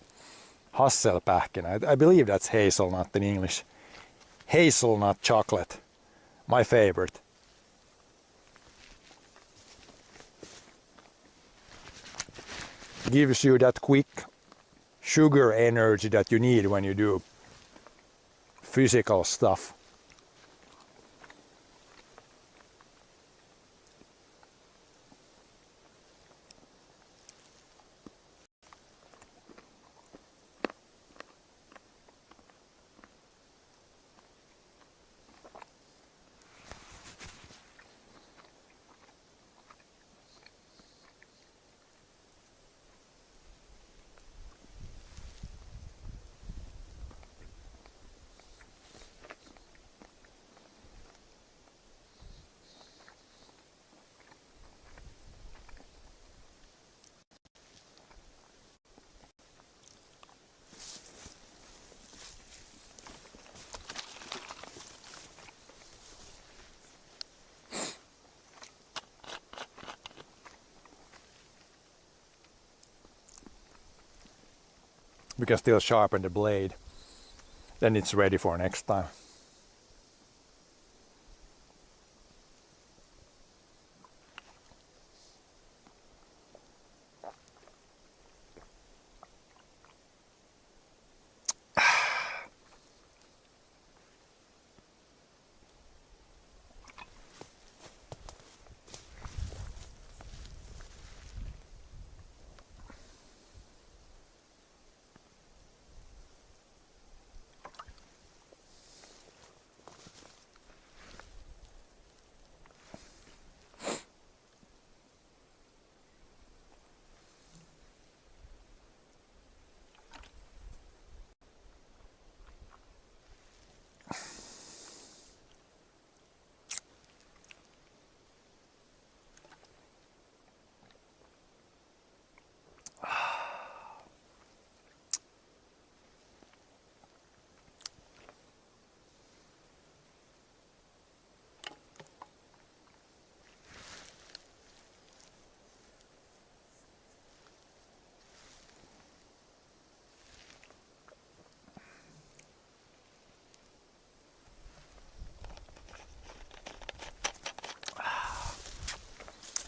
Hasselpähkinä. I believe that's hazelnut in English. Hazelnut chocolate. My favorite. Gives you that quick sugar energy that you need when you do physical stuff. We can still sharpen the blade. Then it's ready for next time.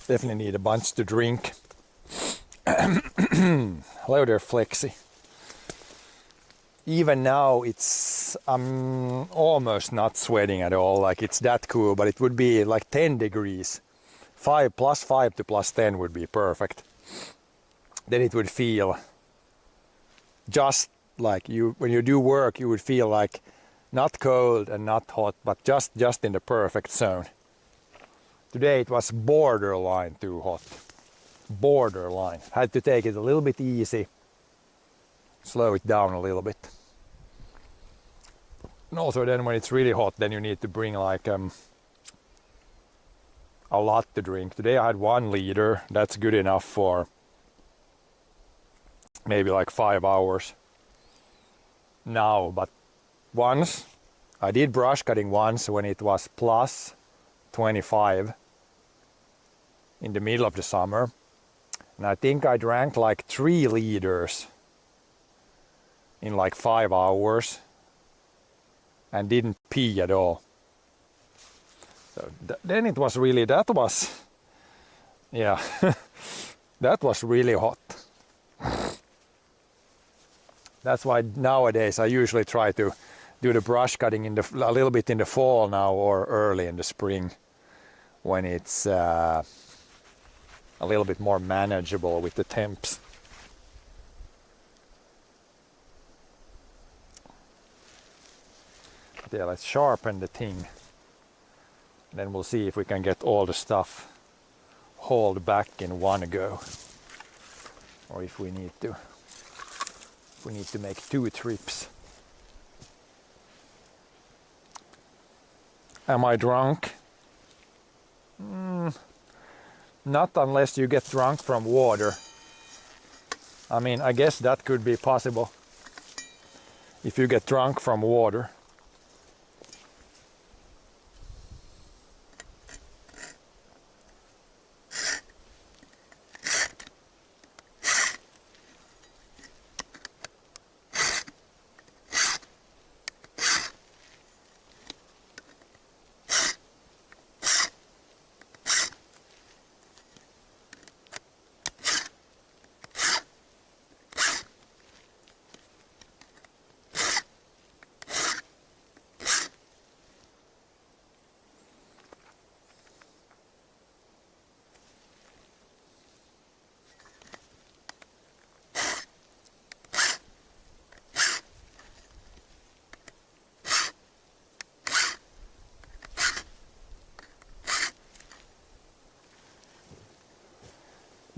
Definitely need a bunch to drink. Hello there, Flexi. Even now I'm almost not sweating at all, like it's that cool, but it would be like 10 degrees. +5 to +10 would be perfect. Then it would feel just like when you do work, you would feel like not cold and not hot, but just in the perfect zone. Today it was borderline too hot. Borderline. Had to take it a little bit easy. Slow it down a little bit. And also then when it's really hot, then you need to bring like a lot to drink. Today I had 1 liter. That's good enough for maybe like 5 hours now. But once, I did brush cutting once when it was +25 in the middle of the summer. And I think I drank like 3 liters in like 5 hours and didn't pee at all. So then it was really, that was really hot. That's why nowadays I usually try to do the brush cutting a little bit in the fall now or early in the spring when it's a little bit more manageable with the temps. But yeah, let's sharpen the thing. Then we'll see if we can get all the stuff hauled back in one go. Or if we need to make 2 trips. Am I drunk? Not unless you get drunk from water. I mean, I guess that could be possible. if you get drunk from water.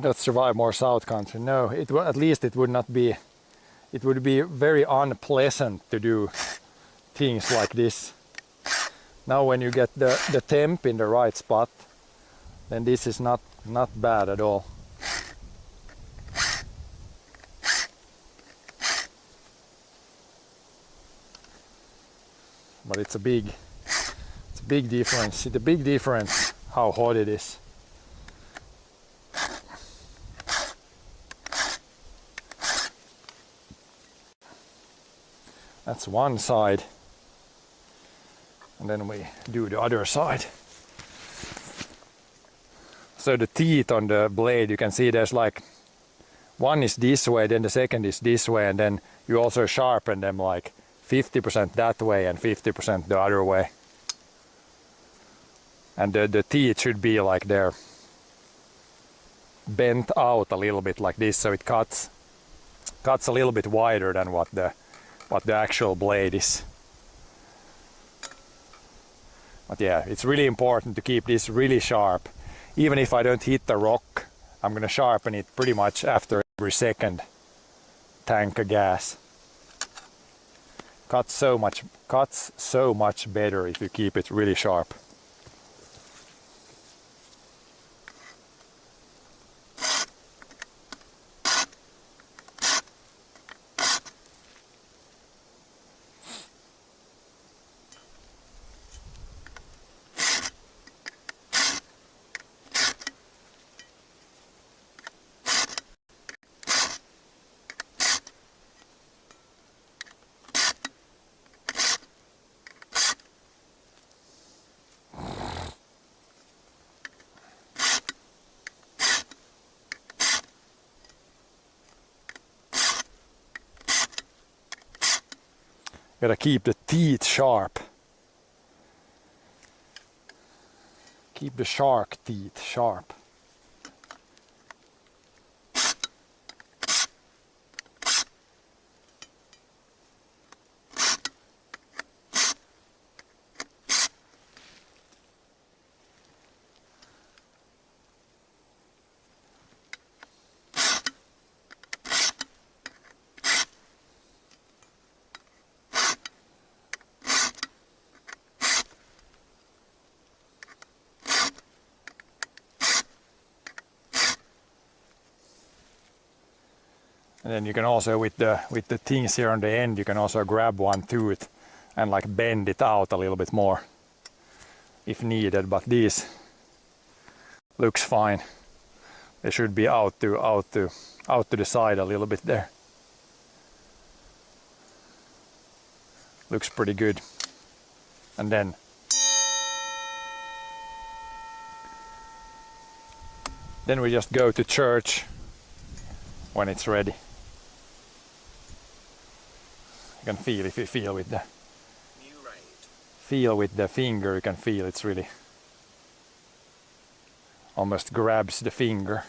Not survive more south country. No, at least it would not be. It would be very unpleasant to do things like this. Now, when you get the temp in the right spot, then this is not bad at all. But it's a big difference. It's a big difference how hot it is. That's one side, and then we do the other side. So the teeth on the blade, you can see there's like one is this way, then the second is this way, and then you also sharpen them like 50% that way and 50% the other way. And the teeth should be like they're bent out a little bit like this, so it cuts a little bit wider than what the actual blade is. But yeah, it's really important to keep this really sharp. Even if I don't hit the rock, I'm gonna sharpen it pretty much after every second tank of gas. Cuts so much better if you keep it really sharp. Gotta keep the teeth sharp. Keep the shark teeth sharp. And then you can also, with the things here on the end, you can also grab one tooth and like bend it out a little bit more if needed. But these looks fine. They should be out to the side a little bit there. Looks pretty good. And then we just go to church when it's ready. You can feel, if you feel with the finger, you can feel it's really almost grabs the finger.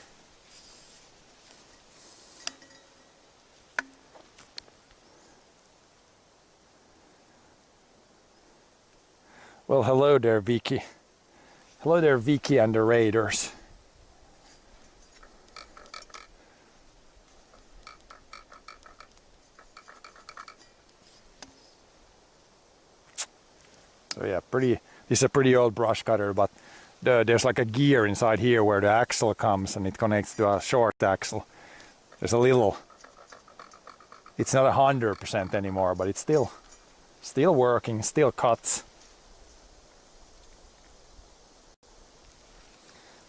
Well, hello there, Vicky. Hello there, Vicky and the Raiders. So yeah, this is a pretty old brush cutter, but there's like a gear inside here where the axle comes and it connects to a short axle. There's a little It's not 100% anymore, but it's still working, still cuts.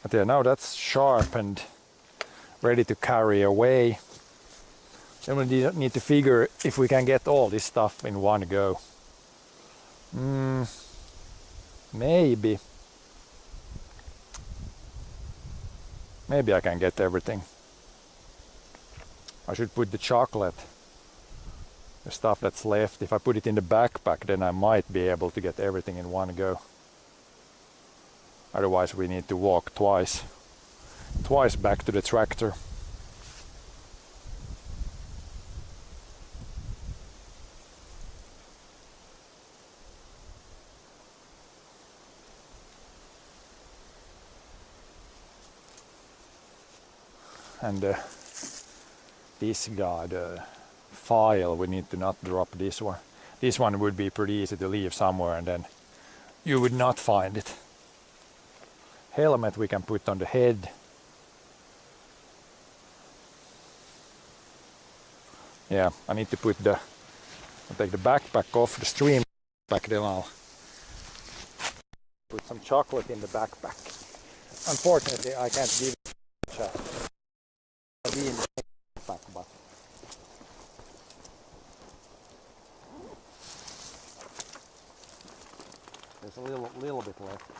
But yeah, now that's sharp and ready to carry away. Then we need to figure if we can get all this stuff in one go. Maybe I can get everything. I should put the chocolate, the stuff that's left. If I put it in the backpack, then I might be able to get everything in one go. Otherwise we need to walk twice back to the tractor. And this guy, the file, we need to not drop this one. This one would be pretty easy to leave somewhere and then you would not find it. Helmet we can put on the head. Yeah, I need to I'll take the backpack off, the stream backpack, then I'll put some chocolate in the backpack. Unfortunately, I can't give it a be in the backpack, but there's a little bit left.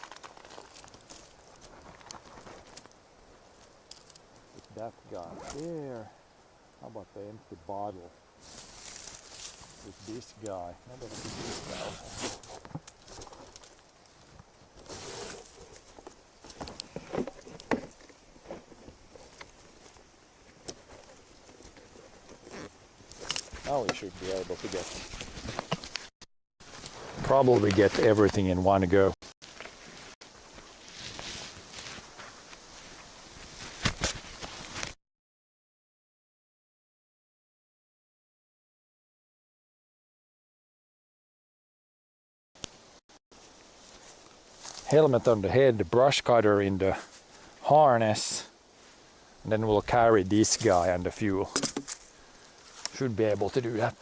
With that guy there. How about the empty bottle? With this guy. Maybe I can put this guy also. Now we should be able to probably get everything in one go. Helmet on the head, the brush cutter in the harness, and then we'll carry this guy and the fuel. Should be able to do that.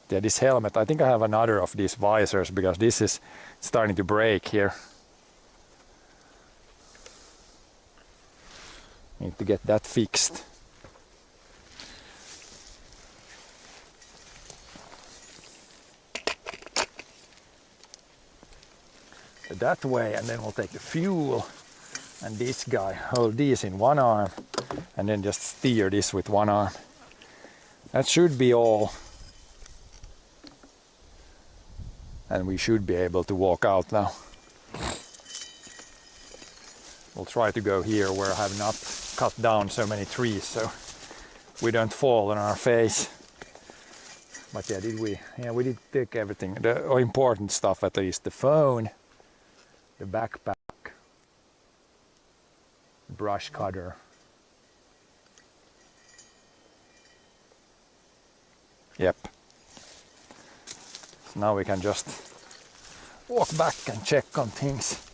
Yeah, this helmet, I think I have another of these visors because this is starting to break here. Need to get that fixed. That way, and then we'll take the fuel and this guy, hold these in one arm and then just steer this with one arm. That should be all. And we should be able to walk out now. We'll try to go here where I have not cut down so many trees so we don't fall on our face. But yeah, we did take everything, the important stuff at least, the phone, the backpack, brush cutter, yep. So now we can just walk back and check on things.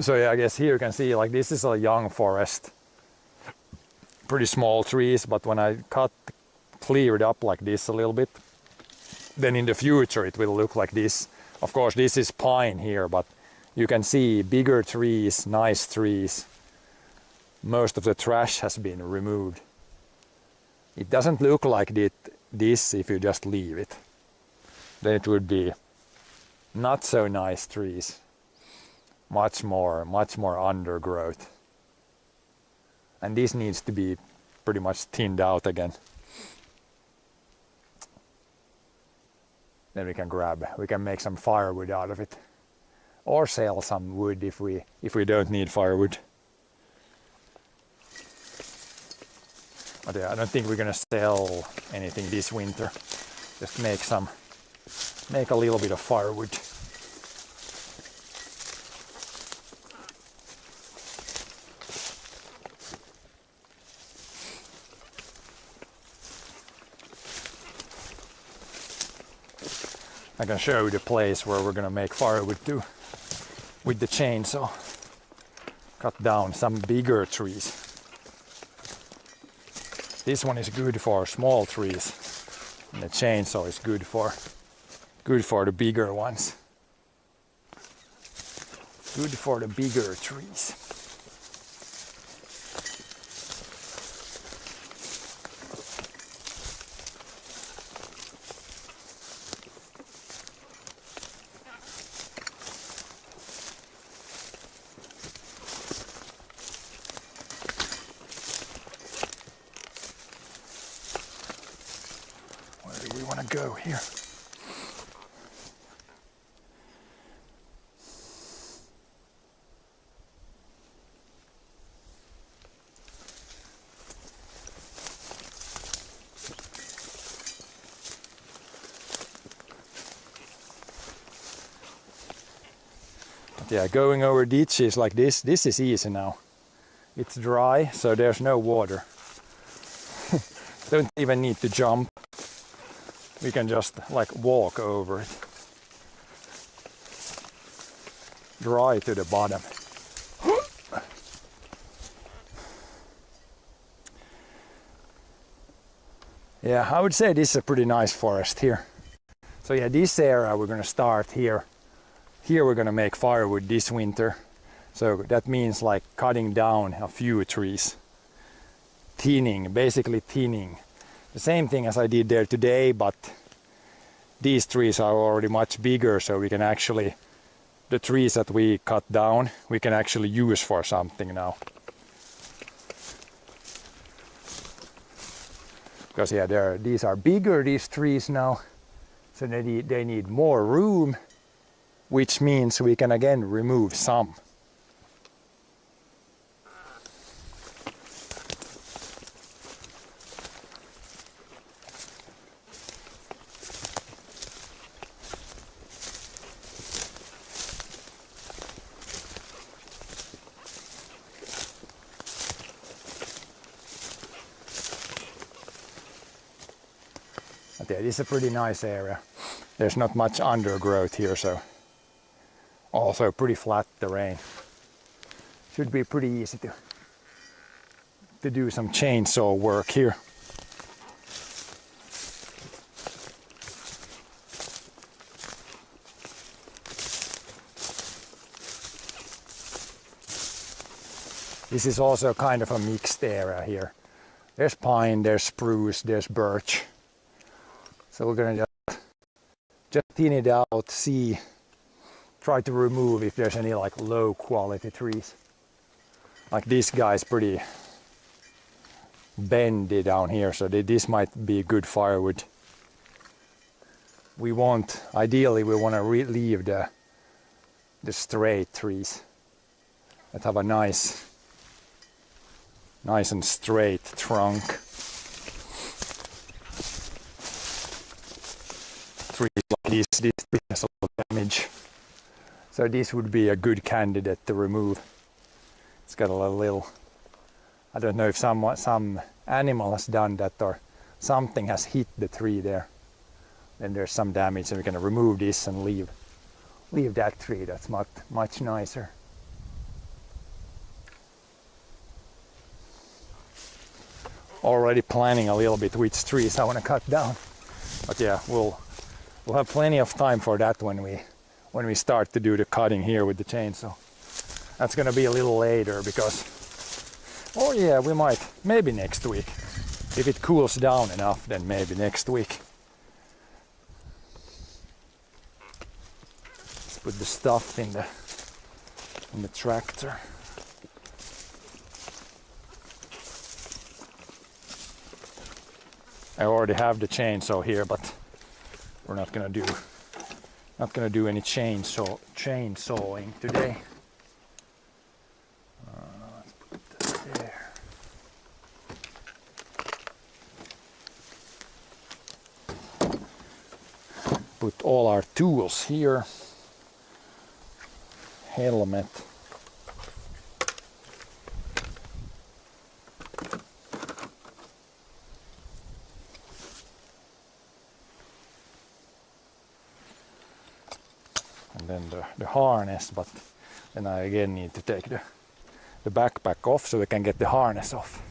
So yeah, I guess here you can see like this is a young forest, pretty small trees, but when I cleared up like this a little bit, then in the future it will look like this. Of course this is pine here, but you can see bigger trees, nice trees. Most of the trash has been removed. It doesn't look like this if you just leave it. Then it would be not so nice trees. Much more undergrowth. And this needs to be pretty much thinned out again. Then we can make some firewood out of it. Or sell some wood if we don't need firewood. But yeah, I don't think we're gonna sell anything this winter. Just make a little bit of firewood. I can show you the place where we're gonna make firewood too with the chainsaw. cut down some bigger trees. This one is good for small trees, and the chainsaw is good for the bigger ones. Good for the bigger trees. Where do we want to go here? Yeah, going over ditches like this is easy now. It's dry, so there's no water. Don't even need to jump. We can just like walk over it. Dry to the bottom. Yeah, I would say this is a pretty nice forest here. So yeah, this area we're gonna start here. Here we're gonna make firewood this winter. So that means like cutting down a few trees. Thinning, basically thinning. The same thing as I did there today, but these trees are already much bigger, so we can actually, the trees that we cut down, we can actually use for something now. Because yeah, these are bigger, these trees now, so they need more room, which means we can again remove some. But yeah, this is a pretty nice area. There's not much undergrowth here, so also pretty flat terrain. Should be pretty easy to do some chainsaw work here. This is also kind of a mixed area here. There's pine, there's spruce, there's birch. So we're gonna just thin it out, try to remove if there's any like low quality trees. Like this guy's pretty bendy down here, so this might be good firewood. Ideally we want to leave the straight trees that have a nice and straight trunk. Trees like this has a lot of damage. So this would be a good candidate to remove. It's got a little, I don't know if some animal has done that or something has hit the tree there. Then there's some damage, and we can remove this and leave that tree. That's much nicer. Already planning a little bit which trees I want to cut down. But yeah, we'll have plenty of time for that when we start to do the cutting here with the chainsaw. That's gonna be a little later because, oh yeah, we might, maybe next week. If it cools down enough, then maybe next week. Let's put the stuff in the tractor. I already have the chainsaw here, but we're not gonna do any chainsawing today. Let's put that there. Put all our tools here. Helmet. And then the harness, but then I again need to take the backpack off so we can get the harness off.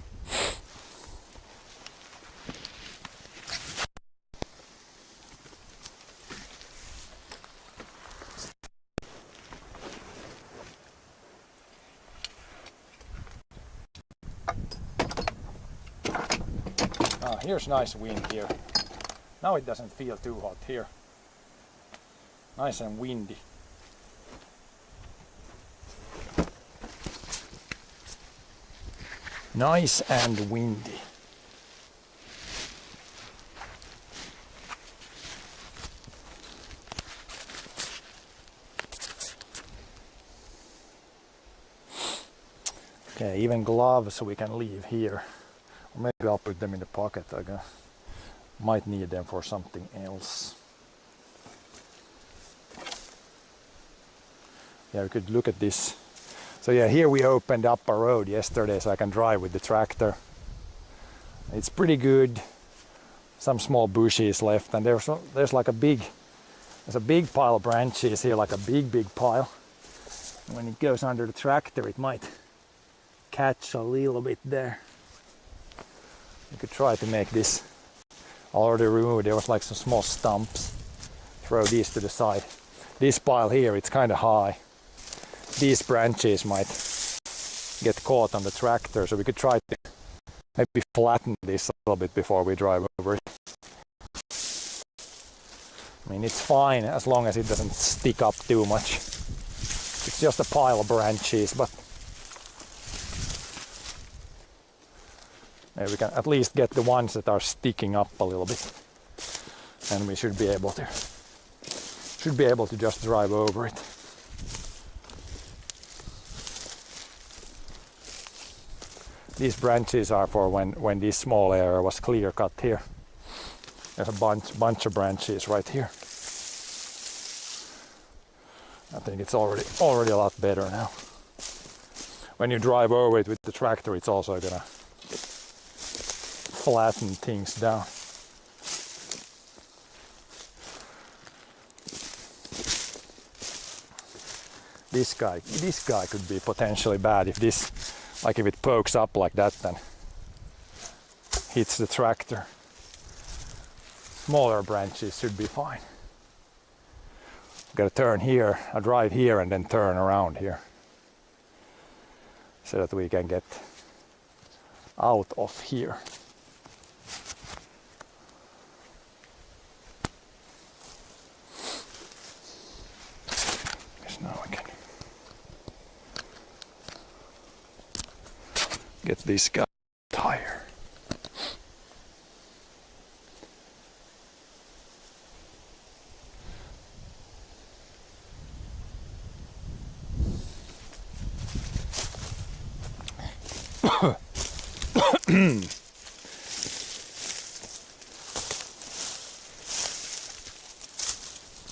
Here's nice wind here. Now it doesn't feel too hot here. Nice and windy. Nice and windy. Okay, even gloves we can leave here. Or maybe I'll put them in the pocket. I might need them for something else. Yeah, we could look at this. So yeah, here we opened up a road yesterday so I can drive with the tractor. It's pretty good. Some small bushes left, and there's like a big pile of branches here, like a big pile. When it goes under the tractor, it might catch a little bit there. You could try to make this. Already removed. There was like some small stumps. Throw these to the side. This pile here, it's kind of high. These branches might get caught on the tractor, so we could try to maybe flatten this a little bit before we drive over it. I mean, it's fine as long as it doesn't stick up too much. It's just a pile of branches, but maybe we can at least get the ones that are sticking up a little bit, and we should be able to just drive over it. These branches are for when this small area was clear cut here. There's a bunch of branches right here. I think it's already a lot better now. When you drive over it with the tractor, it's also gonna flatten things down. This guy could be potentially bad if it pokes up like that, then hits the tractor. Smaller branches should be fine. Gotta turn here, I drive here and then turn around here so that we can get out of here. Guess now I can get this guy tire.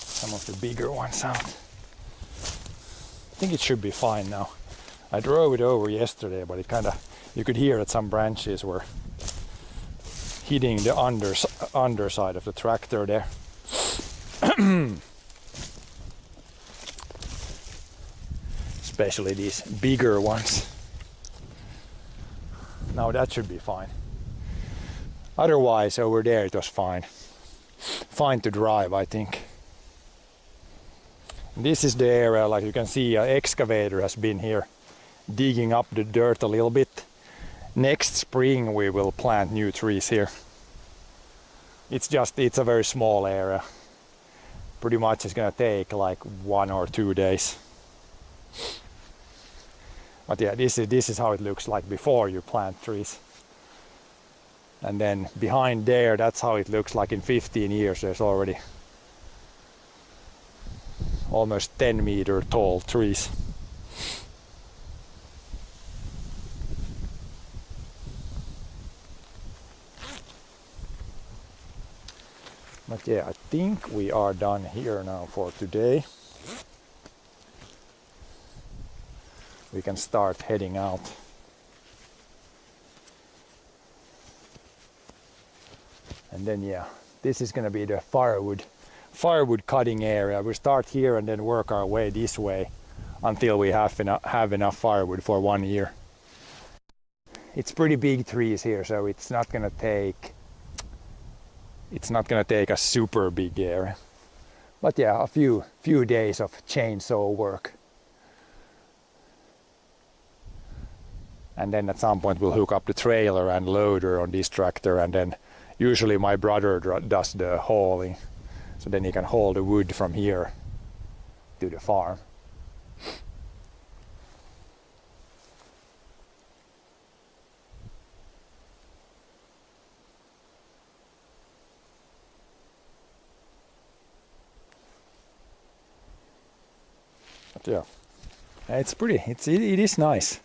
Some of the bigger ones out. I think it should be fine now. I drove it over yesterday, but it you could hear that some branches were hitting the underside of the tractor there. Especially these bigger ones. Now that should be fine. Otherwise, over there it was fine. Fine to drive, I think. This is the area, like you can see, an excavator has been here digging up the dirt a little bit. Next spring we will plant new trees here. It's a very small area. Pretty much it's gonna take like 1 or 2 days. But yeah, this is how it looks like before you plant trees. And then behind there, that's how it looks like in 15 years. There's already almost 10-meter tall trees. But yeah, I think we are done here now for today. We can start heading out. And then yeah, this is gonna be the firewood cutting area. We start here and then work our way this way until we have enough firewood for 1 year. It's pretty big trees here, so it's not gonna take a super big area. But yeah, a few days of chainsaw work. And then at some point we'll hook up the trailer and loader on this tractor, and then usually my brother does the hauling. So then he can haul the wood from here to the farm. But yeah, it's pretty. It is nice.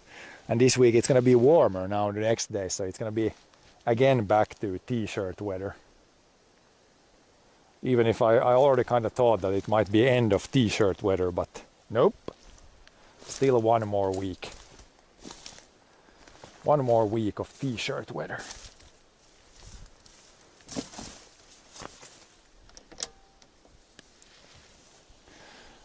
And this week it's gonna be warmer now the next day, so it's gonna be again back to t-shirt weather. Even if I already kind of thought that it might be end of t-shirt weather, but nope. Still 1 more week. 1 more week of t-shirt weather.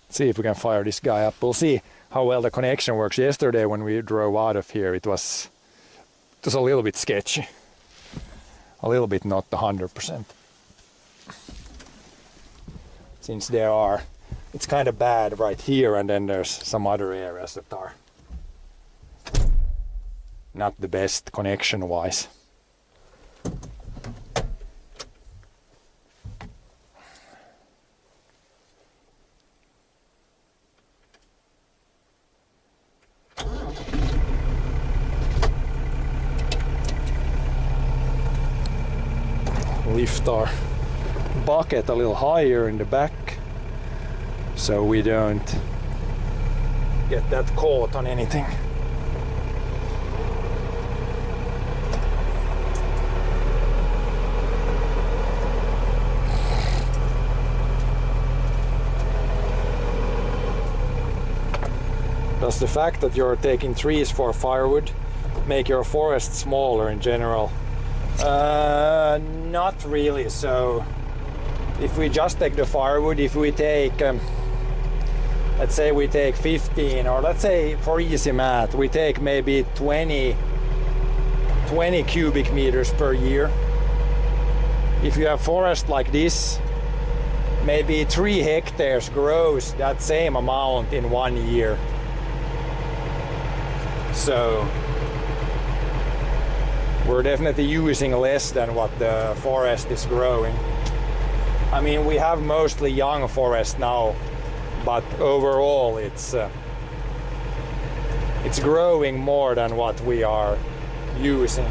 Let's see if we can fire this guy up. We'll see how well the connection works. Yesterday when we drove out of here, it was a little bit sketchy. A little bit not 100%. Since it's kind of bad right here, and then there's some other areas that are not the best connection wise. Lift our bucket a little higher in the back so we don't get that caught on anything. Does the fact that you're taking trees for firewood make your forest smaller in general? Not really. So if we just take the firewood, if we take let's say we take 15, or let's say for easy math we take maybe 20 cubic meters per year. If you have forest like this, maybe 3 hectares grows that same amount in 1 year. So we're definitely using less than what the forest is growing. I mean, we have mostly young forest now, but overall it's growing more than what we are using.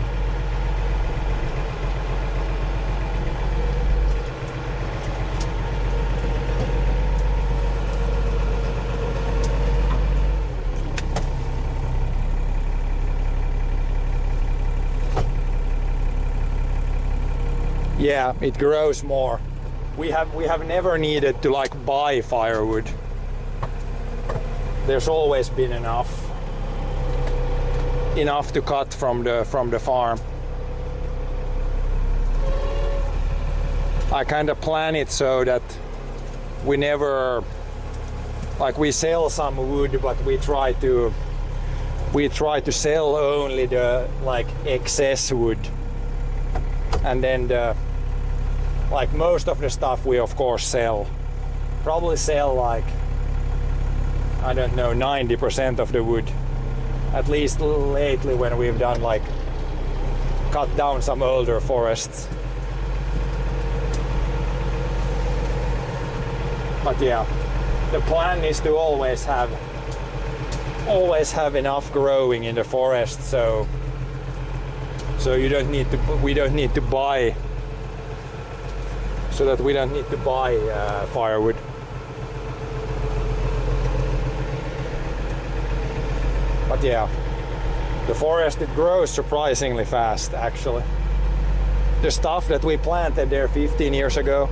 Yeah, it grows more. We have never needed to like buy firewood. There's always been enough to cut from the farm. I kind of plan it so that we never, like, we sell some wood, but we try to sell only the like excess wood, and then like most of the stuff we of course sell. Probably sell like, I don't know, 90% of the wood. At least lately when we've done like cut down some older forests. But yeah, the plan is to always have enough growing in the forest, so we don't need to buy firewood. But yeah, the forest, it grows surprisingly fast actually. The stuff that we planted there 15 years ago,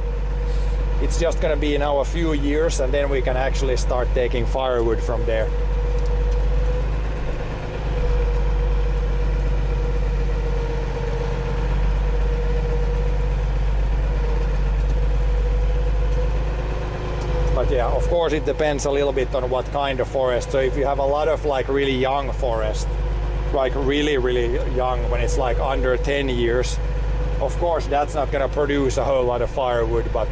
it's just gonna be now a few years, and then we can actually start taking firewood from there. But yeah, Of course, it depends a little bit on what kind of forest. So if you have a lot of like really young forest, like really young, when it's like under 10 years, of course that's not going to produce a whole lot of firewood. But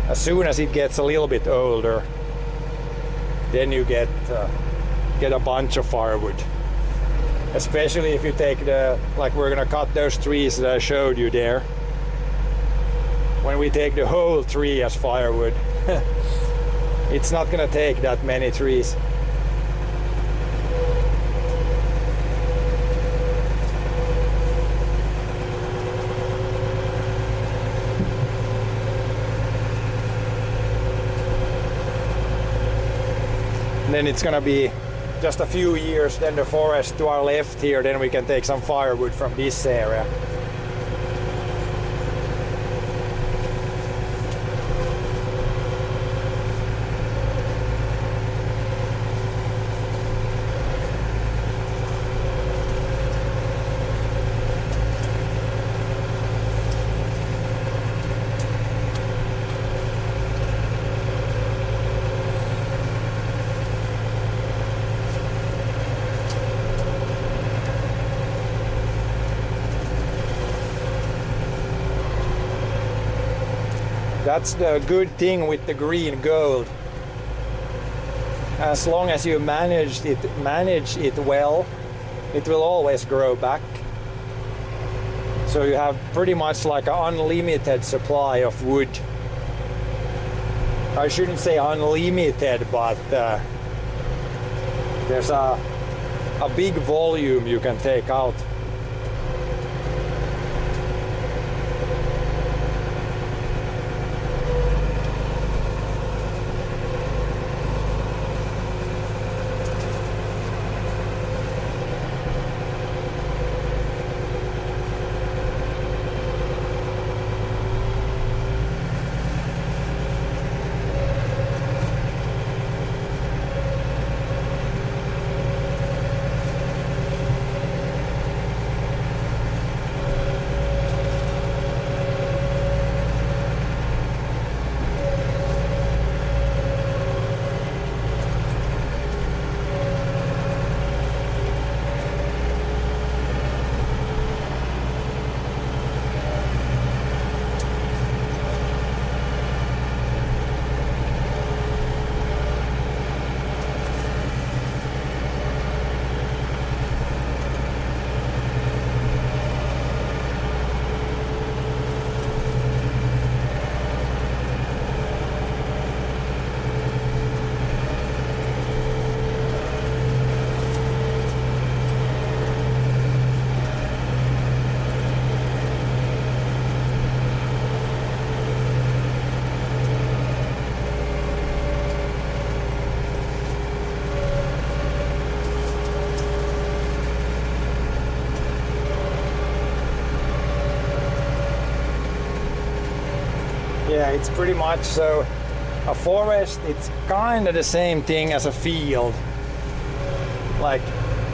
as soon as it gets a little bit older, then you get a bunch of firewood. Especially if you take like we're gonna cut those trees that I showed you there. When we take the whole tree as firewood, it's not gonna take that many trees. Then it's gonna be just a few years, then the forest to our left here, then we can take some firewood from this area. That's the good thing with the green gold. As long as you manage it well, it will always grow back. So you have pretty much like an unlimited supply of wood. I shouldn't say unlimited, but there's a big volume you can take out. Yeah, it's pretty much so. A forest, it's kind of the same thing as a field. Like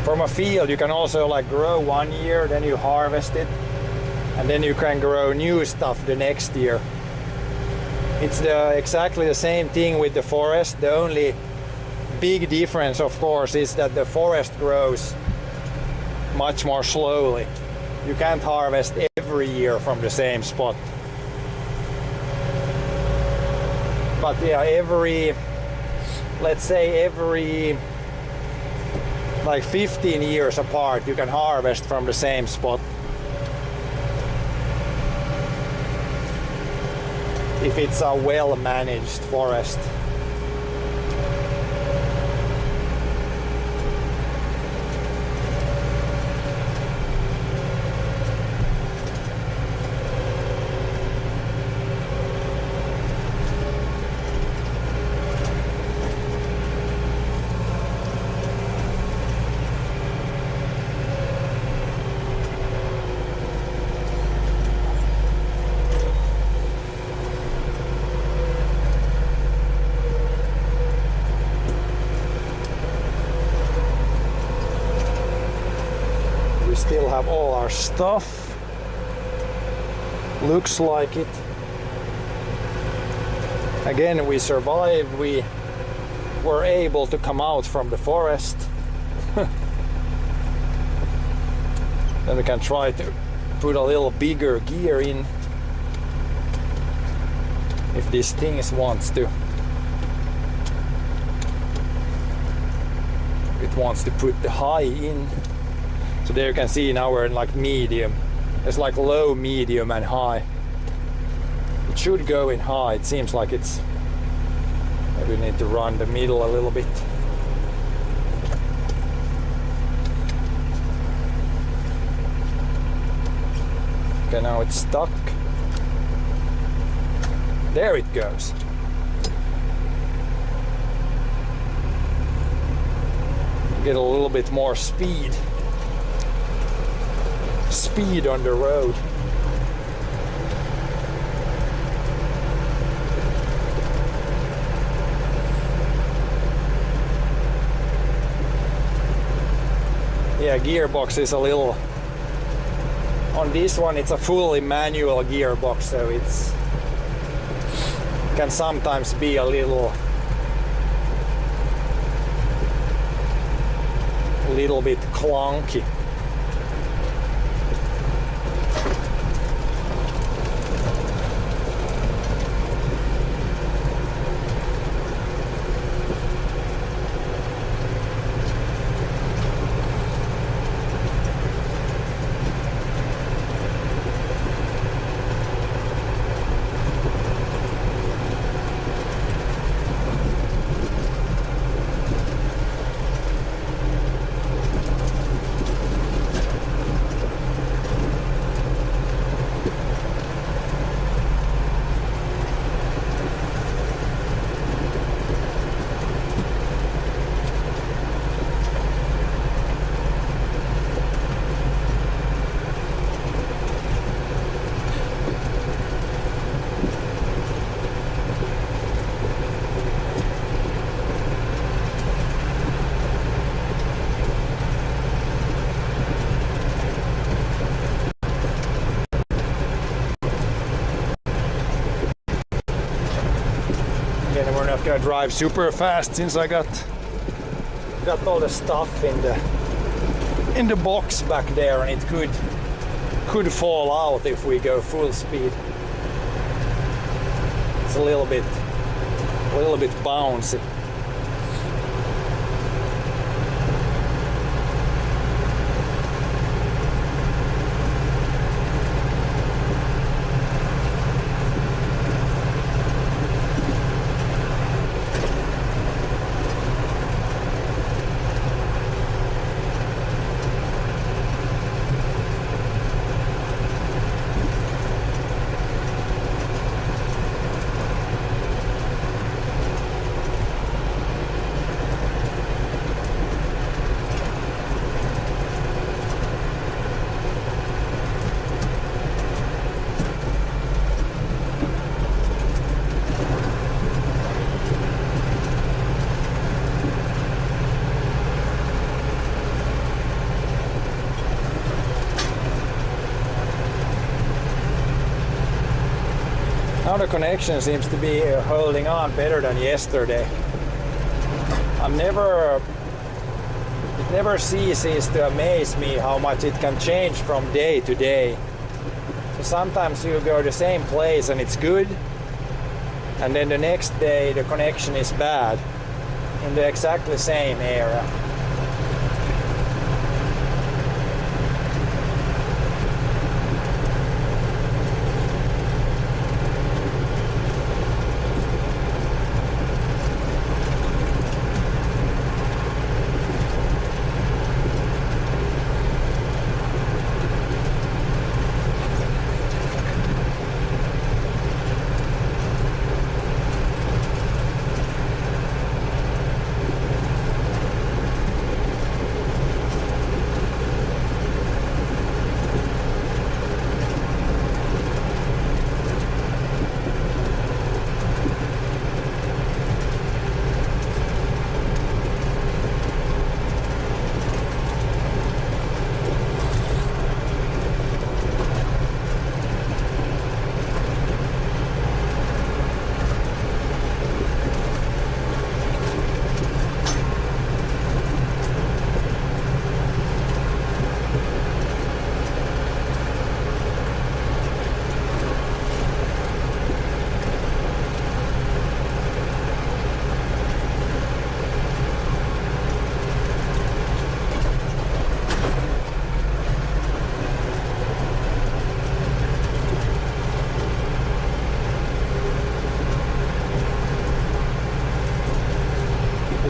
from a field, you can also like grow one year, then you harvest it, and then you can grow new stuff the next year. It's exactly the same thing with the forest. The only big difference, of course, is that the forest grows much more slowly. You can't harvest every year from the same spot. But yeah, let's say every like 15 years apart, you can harvest from the same spot. If it's a well-managed forest. Still have all our stuff. Looks like it. Again, we survived. We were able to come out from the forest. Then we can try to put a little bigger gear in if this thing wants to. It wants to put the high in. So there you can see now we're in like medium. It's like low, medium and high. It should go in high. It seems like it's... Maybe we need to run the middle a little bit. Okay, now it's stuck. There it goes. Get a little bit more speed. Speed on the road. Yeah, gearbox is a little... On this one it's a fully manual gearbox, so it's... can sometimes be a little bit clunky. Again, we're not gonna drive super fast since I got all the stuff in the box back there, and it could fall out if we go full speed. It's a little bit bouncy. Now the connection seems to be holding on better than yesterday. It never ceases to amaze me how much it can change from day to day. So sometimes you go to the same place and it's good, and then the next day the connection is bad in the exactly same area.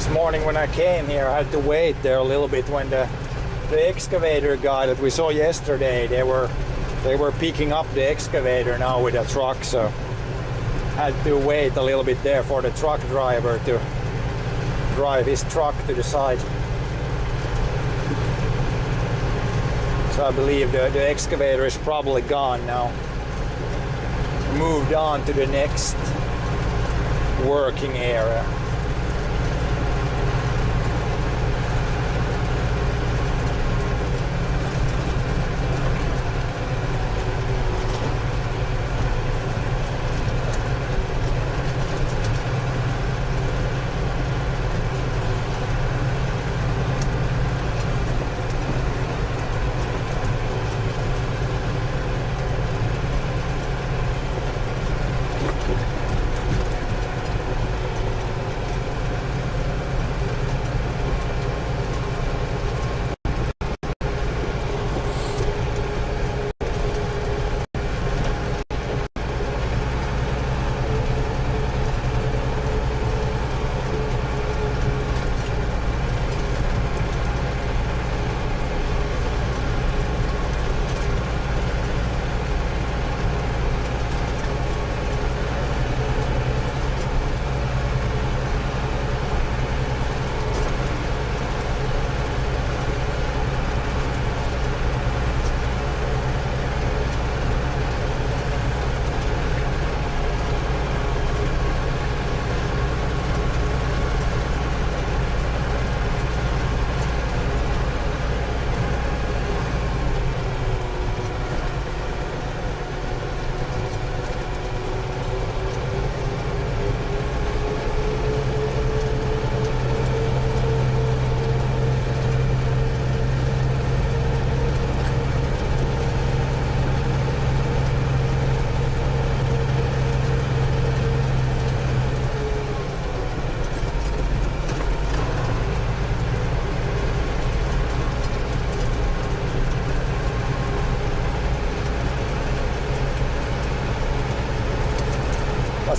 This morning when I came here, I had to wait there a little bit when the excavator guy that we saw yesterday, they were picking up the excavator now with a truck, so had to wait a little bit there for the truck driver to drive his truck to the side. So I believe the excavator is probably gone now. Moved on to the next working area.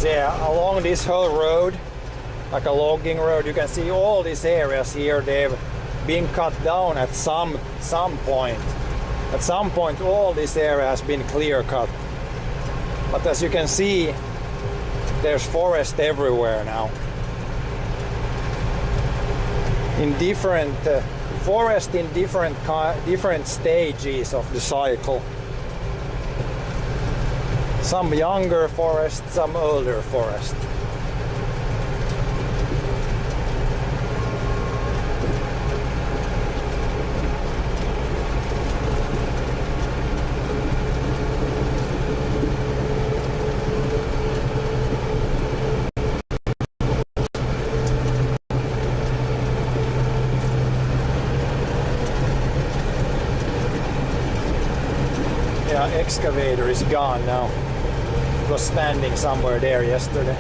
Yeah, along this whole road, like a logging road, you can see all these areas here, they've been cut down at some point. At some point all this area has been clear cut. But as you can see, there's forest everywhere now. In different forest in different stages of the cycle. Some younger forest, some older forest. Yeah, excavator is gone now. It was standing somewhere there yesterday.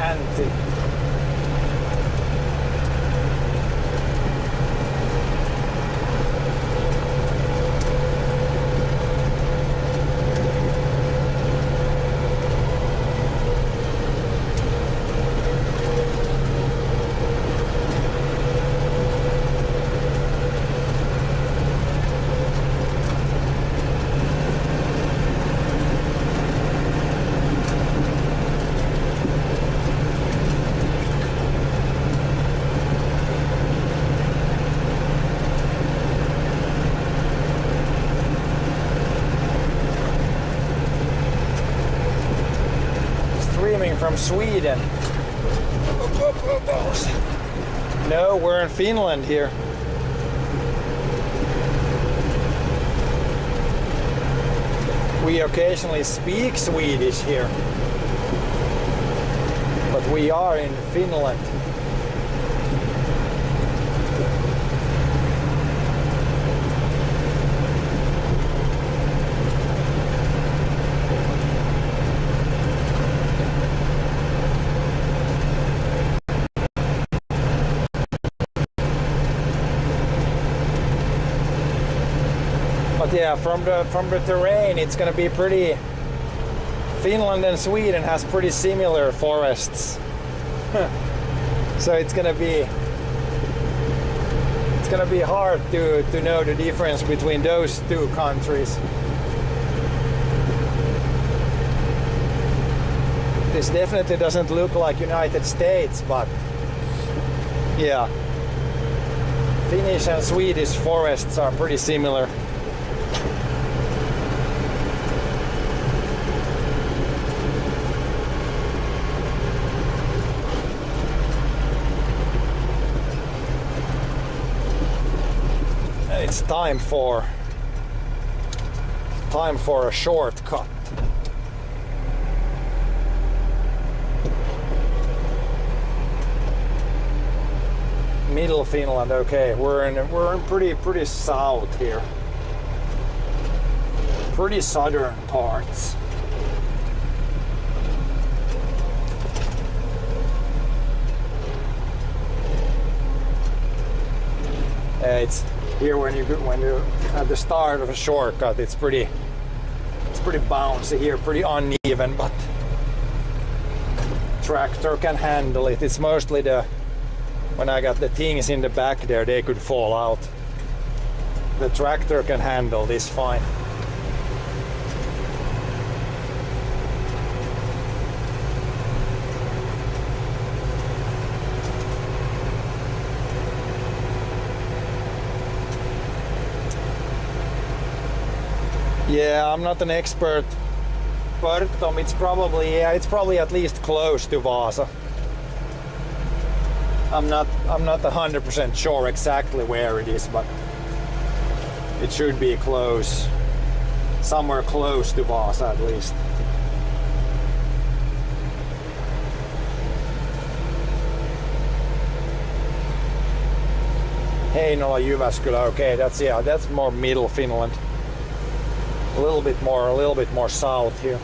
anti. Streaming from Sweden. No, we're in Finland here. We occasionally speak Swedish here, but we are in Finland. But yeah, from the terrain, it's gonna be pretty. Finland and Sweden has pretty similar forests, so it's gonna be hard to know the difference between those two countries. This definitely doesn't look like United States, but yeah, Finnish and Swedish forests are pretty similar. It's time for a shortcut. Middle Finland, okay. We're in pretty south here. Pretty southern parts. It's here when you at the start of a shortcut, it's pretty bouncy here, pretty uneven, but tractor can handle it. It's mostly when I got the things in the back there, they could fall out. The tractor can handle this fine. Yeah, I'm not an expert, but it's probably at least close to Vaasa. I'm not 100% sure exactly where it is, but it should be close, somewhere close to Vaasa at least. Heinola, Jyväskylä, okay, that's more middle Finland. A little bit more south here.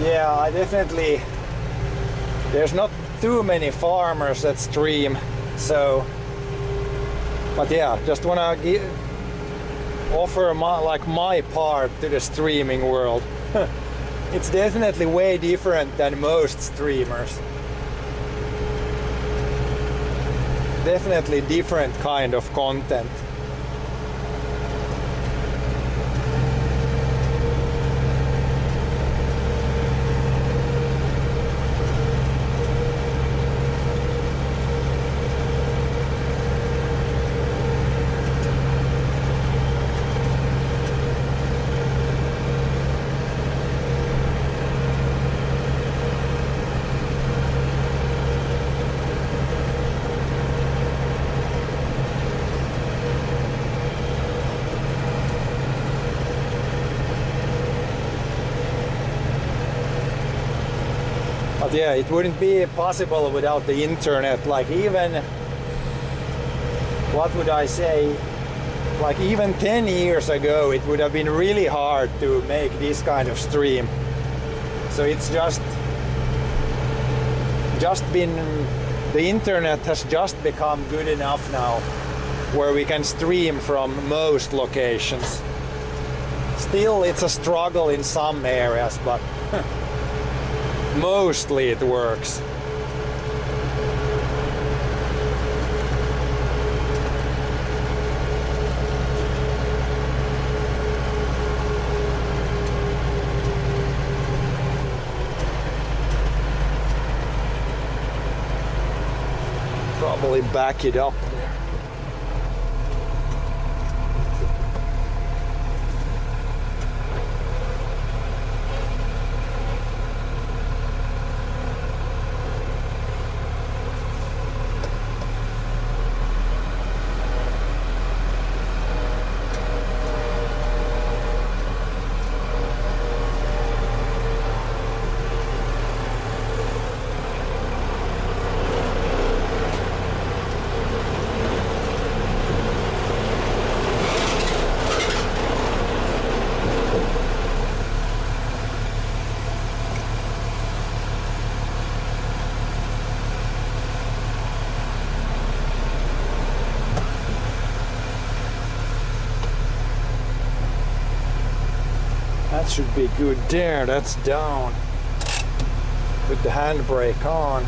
Yeah, I definitely, there's not too many farmers that stream, so, but yeah, just wanna offer my part to the streaming world. It's definitely way different than most streamers. Definitely different kind of content. But yeah, it wouldn't be possible without the internet. Like even, what would I say, like even 10 years ago, it would have been really hard to make this kind of stream. So it's just been, the internet has just become good enough now where we can stream from most locations. Still, it's a struggle in some areas, but mostly it works. Probably back it up there. That should be good there, that's down. Put the handbrake on.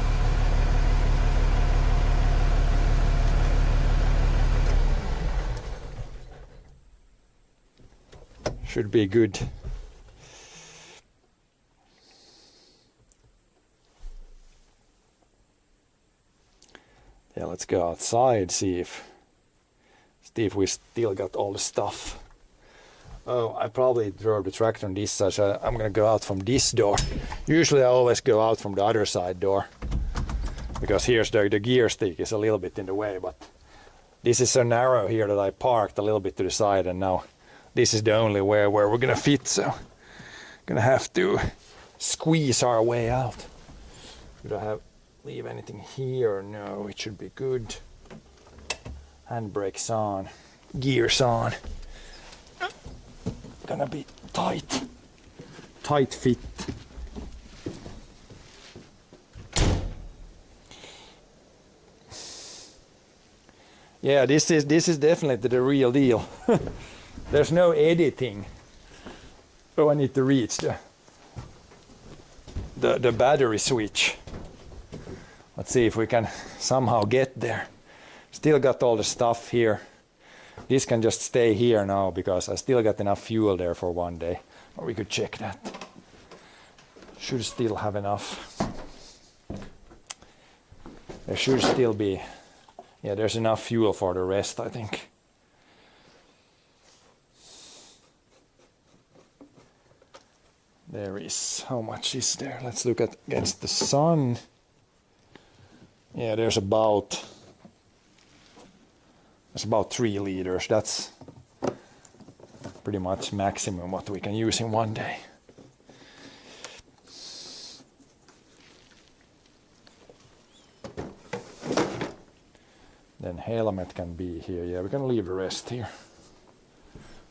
Should be good. Yeah, let's go outside, see if we still got all the stuff. Oh, I probably drove the tractor on this side, so I'm gonna go out from this door. Usually I always go out from the other side door, because here's the gear stick is a little bit in the way, but this is so narrow here that I parked a little bit to the side, and now this is the only way where we're gonna fit, so gonna have to squeeze our way out. Should I leave anything here? No, it should be good. Handbrakes on, gears on. Gonna be tight fit. Yeah, this is definitely the real deal. There's no editing. Oh, I need to reach the battery switch. Let's see if we can somehow get there. Still got all the stuff here. This can just stay here now because I still got enough fuel there for one day. Or we could check that. Should still have enough. There should still be, yeah, there's enough fuel for the rest, I think. There is, how much is there? Let's look at against the sun. Yeah, there's about 3 liters. That's pretty much maximum what we can use in one day. Then helmet can be here. Yeah, we can leave the rest here.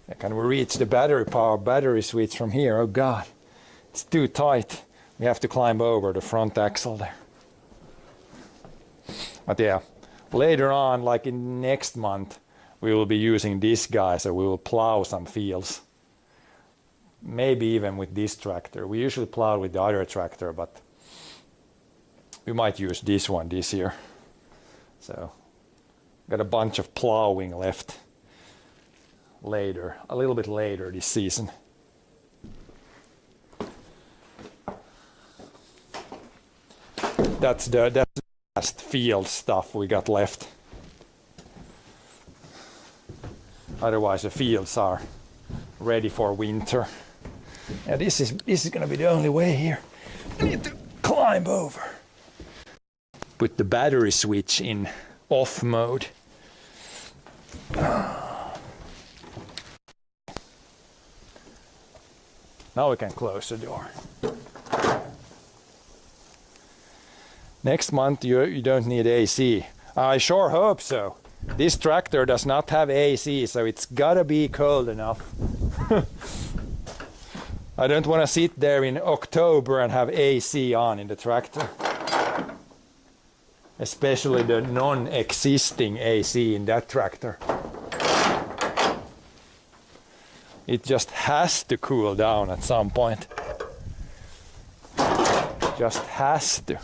Yeah, can we reach the battery switch from here? Oh God, it's too tight. We have to climb over the front axle there. But yeah, later on, like in next month, we will be using this guy, so we will plow some fields. Maybe even with this tractor. We usually plow with the other tractor, but we might use this one this year. So, got a bunch of plowing left later, a little bit later this season. That's the last field stuff we got left. Otherwise the fields are ready for winter. And this is gonna be the only way here. I need to climb over. Put the battery switch in off mode. Now we can close the door. Next month you don't need AC. I sure hope so. This tractor does not have AC, so it's gotta be cold enough. I don't want to sit there in October and have AC on in the tractor. Especially the non-existing AC in that tractor. It just has to cool down at some point. Just has to.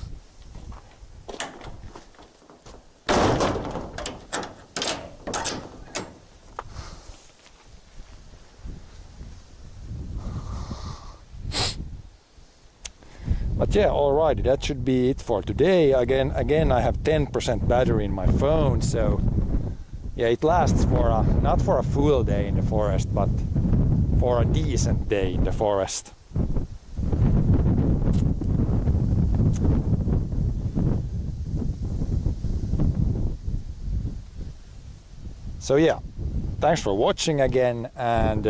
But yeah, alrighty, that should be it for today. Again, I have 10% battery in my phone, so yeah, it lasts for not for a full day in the forest, but for a decent day in the forest. So yeah, thanks for watching again, and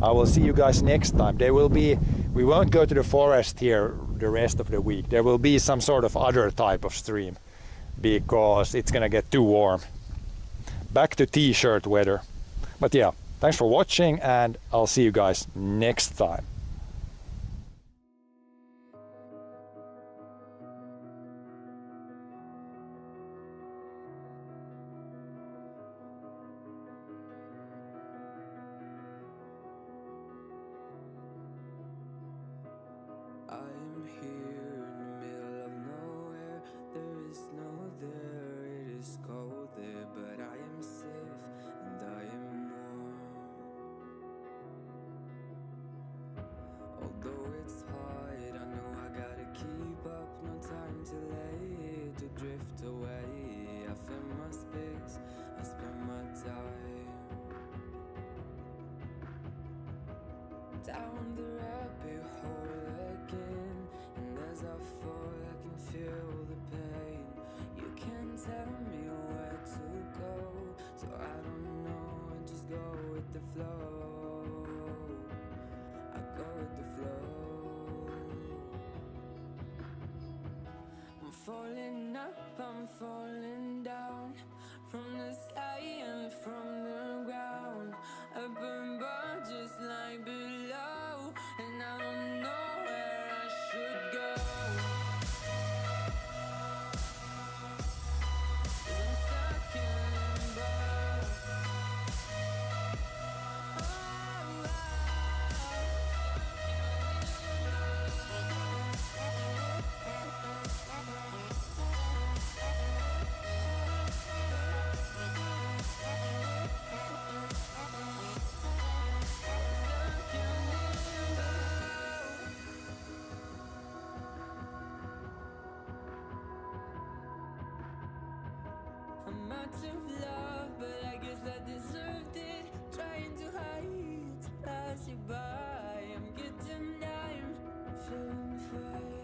I will see you guys next time. We won't go to the forest here the rest of the week. There will be some sort of other type of stream because it's gonna get too warm. Back to t-shirt weather. But yeah, thanks for watching, and I'll see you guys next time. I am here in the middle of nowhere. There is no there, it is cold there, but I am safe and I am warm. Although it's hard, I know I gotta keep up. No time to late to drift away. I fill my space, I spend my time down the rabbit hole again, and as I fall I can feel the pain. You can't tell me where to go, so I don't know, I just go with the flow. I go with the flow. I'm falling up, I'm falling down, from the sky and from the ground. Up above just like below, and I don't know where I should go. 'Cause I'm stuck in limbo. I'm out of love, but I guess I deserved it. Trying to hide, to pass you by. I'm getting down, feeling fine.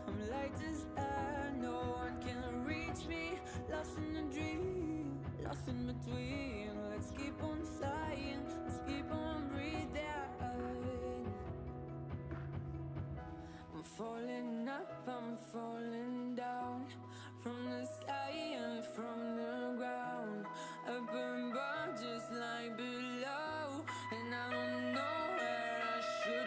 I'm light as air, no one can reach me. Lost in a dream, lost in between. Let's keep on flying, let's keep on breathing. I'm falling up, I'm falling down, from the sky and from the ground. Up above just like below, and I don't know where I should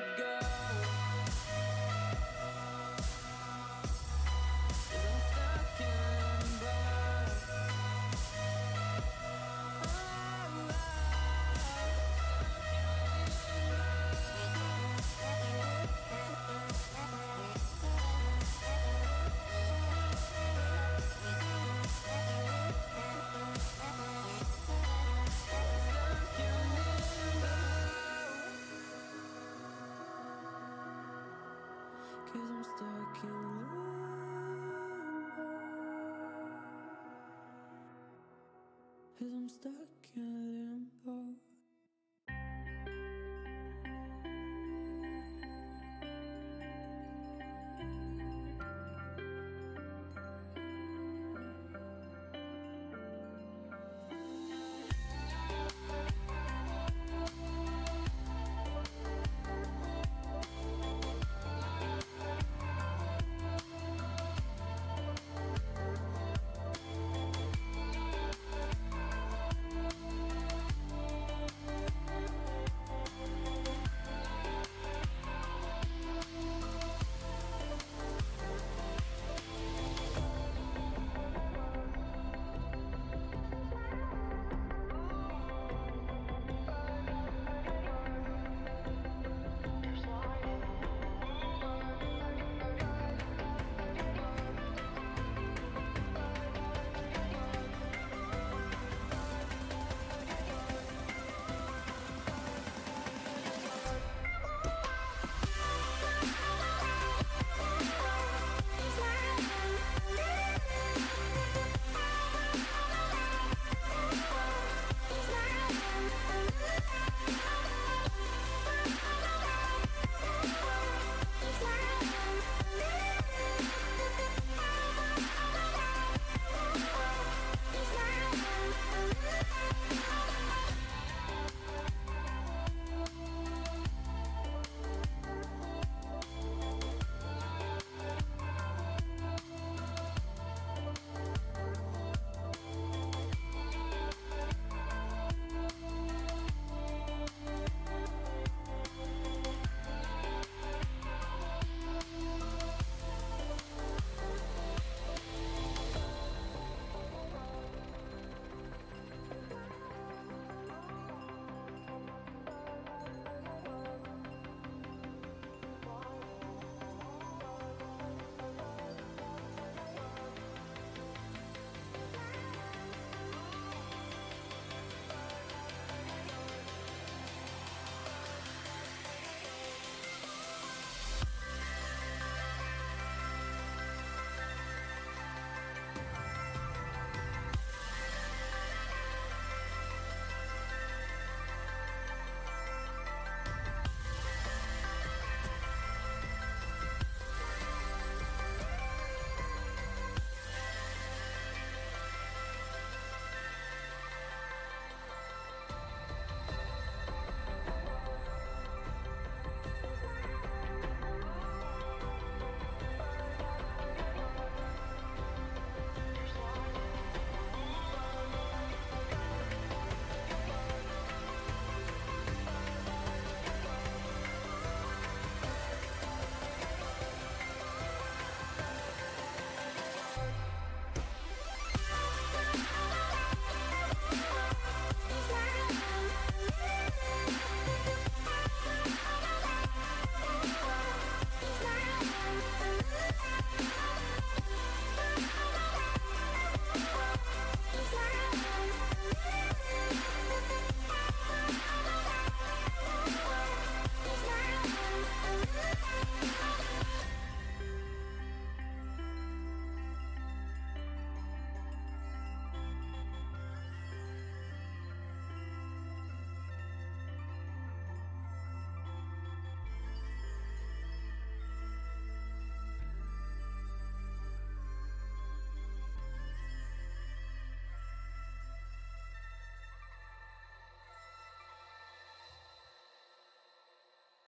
'cause I'm stuck in limbo. 'Cause I'm stuck in limbo.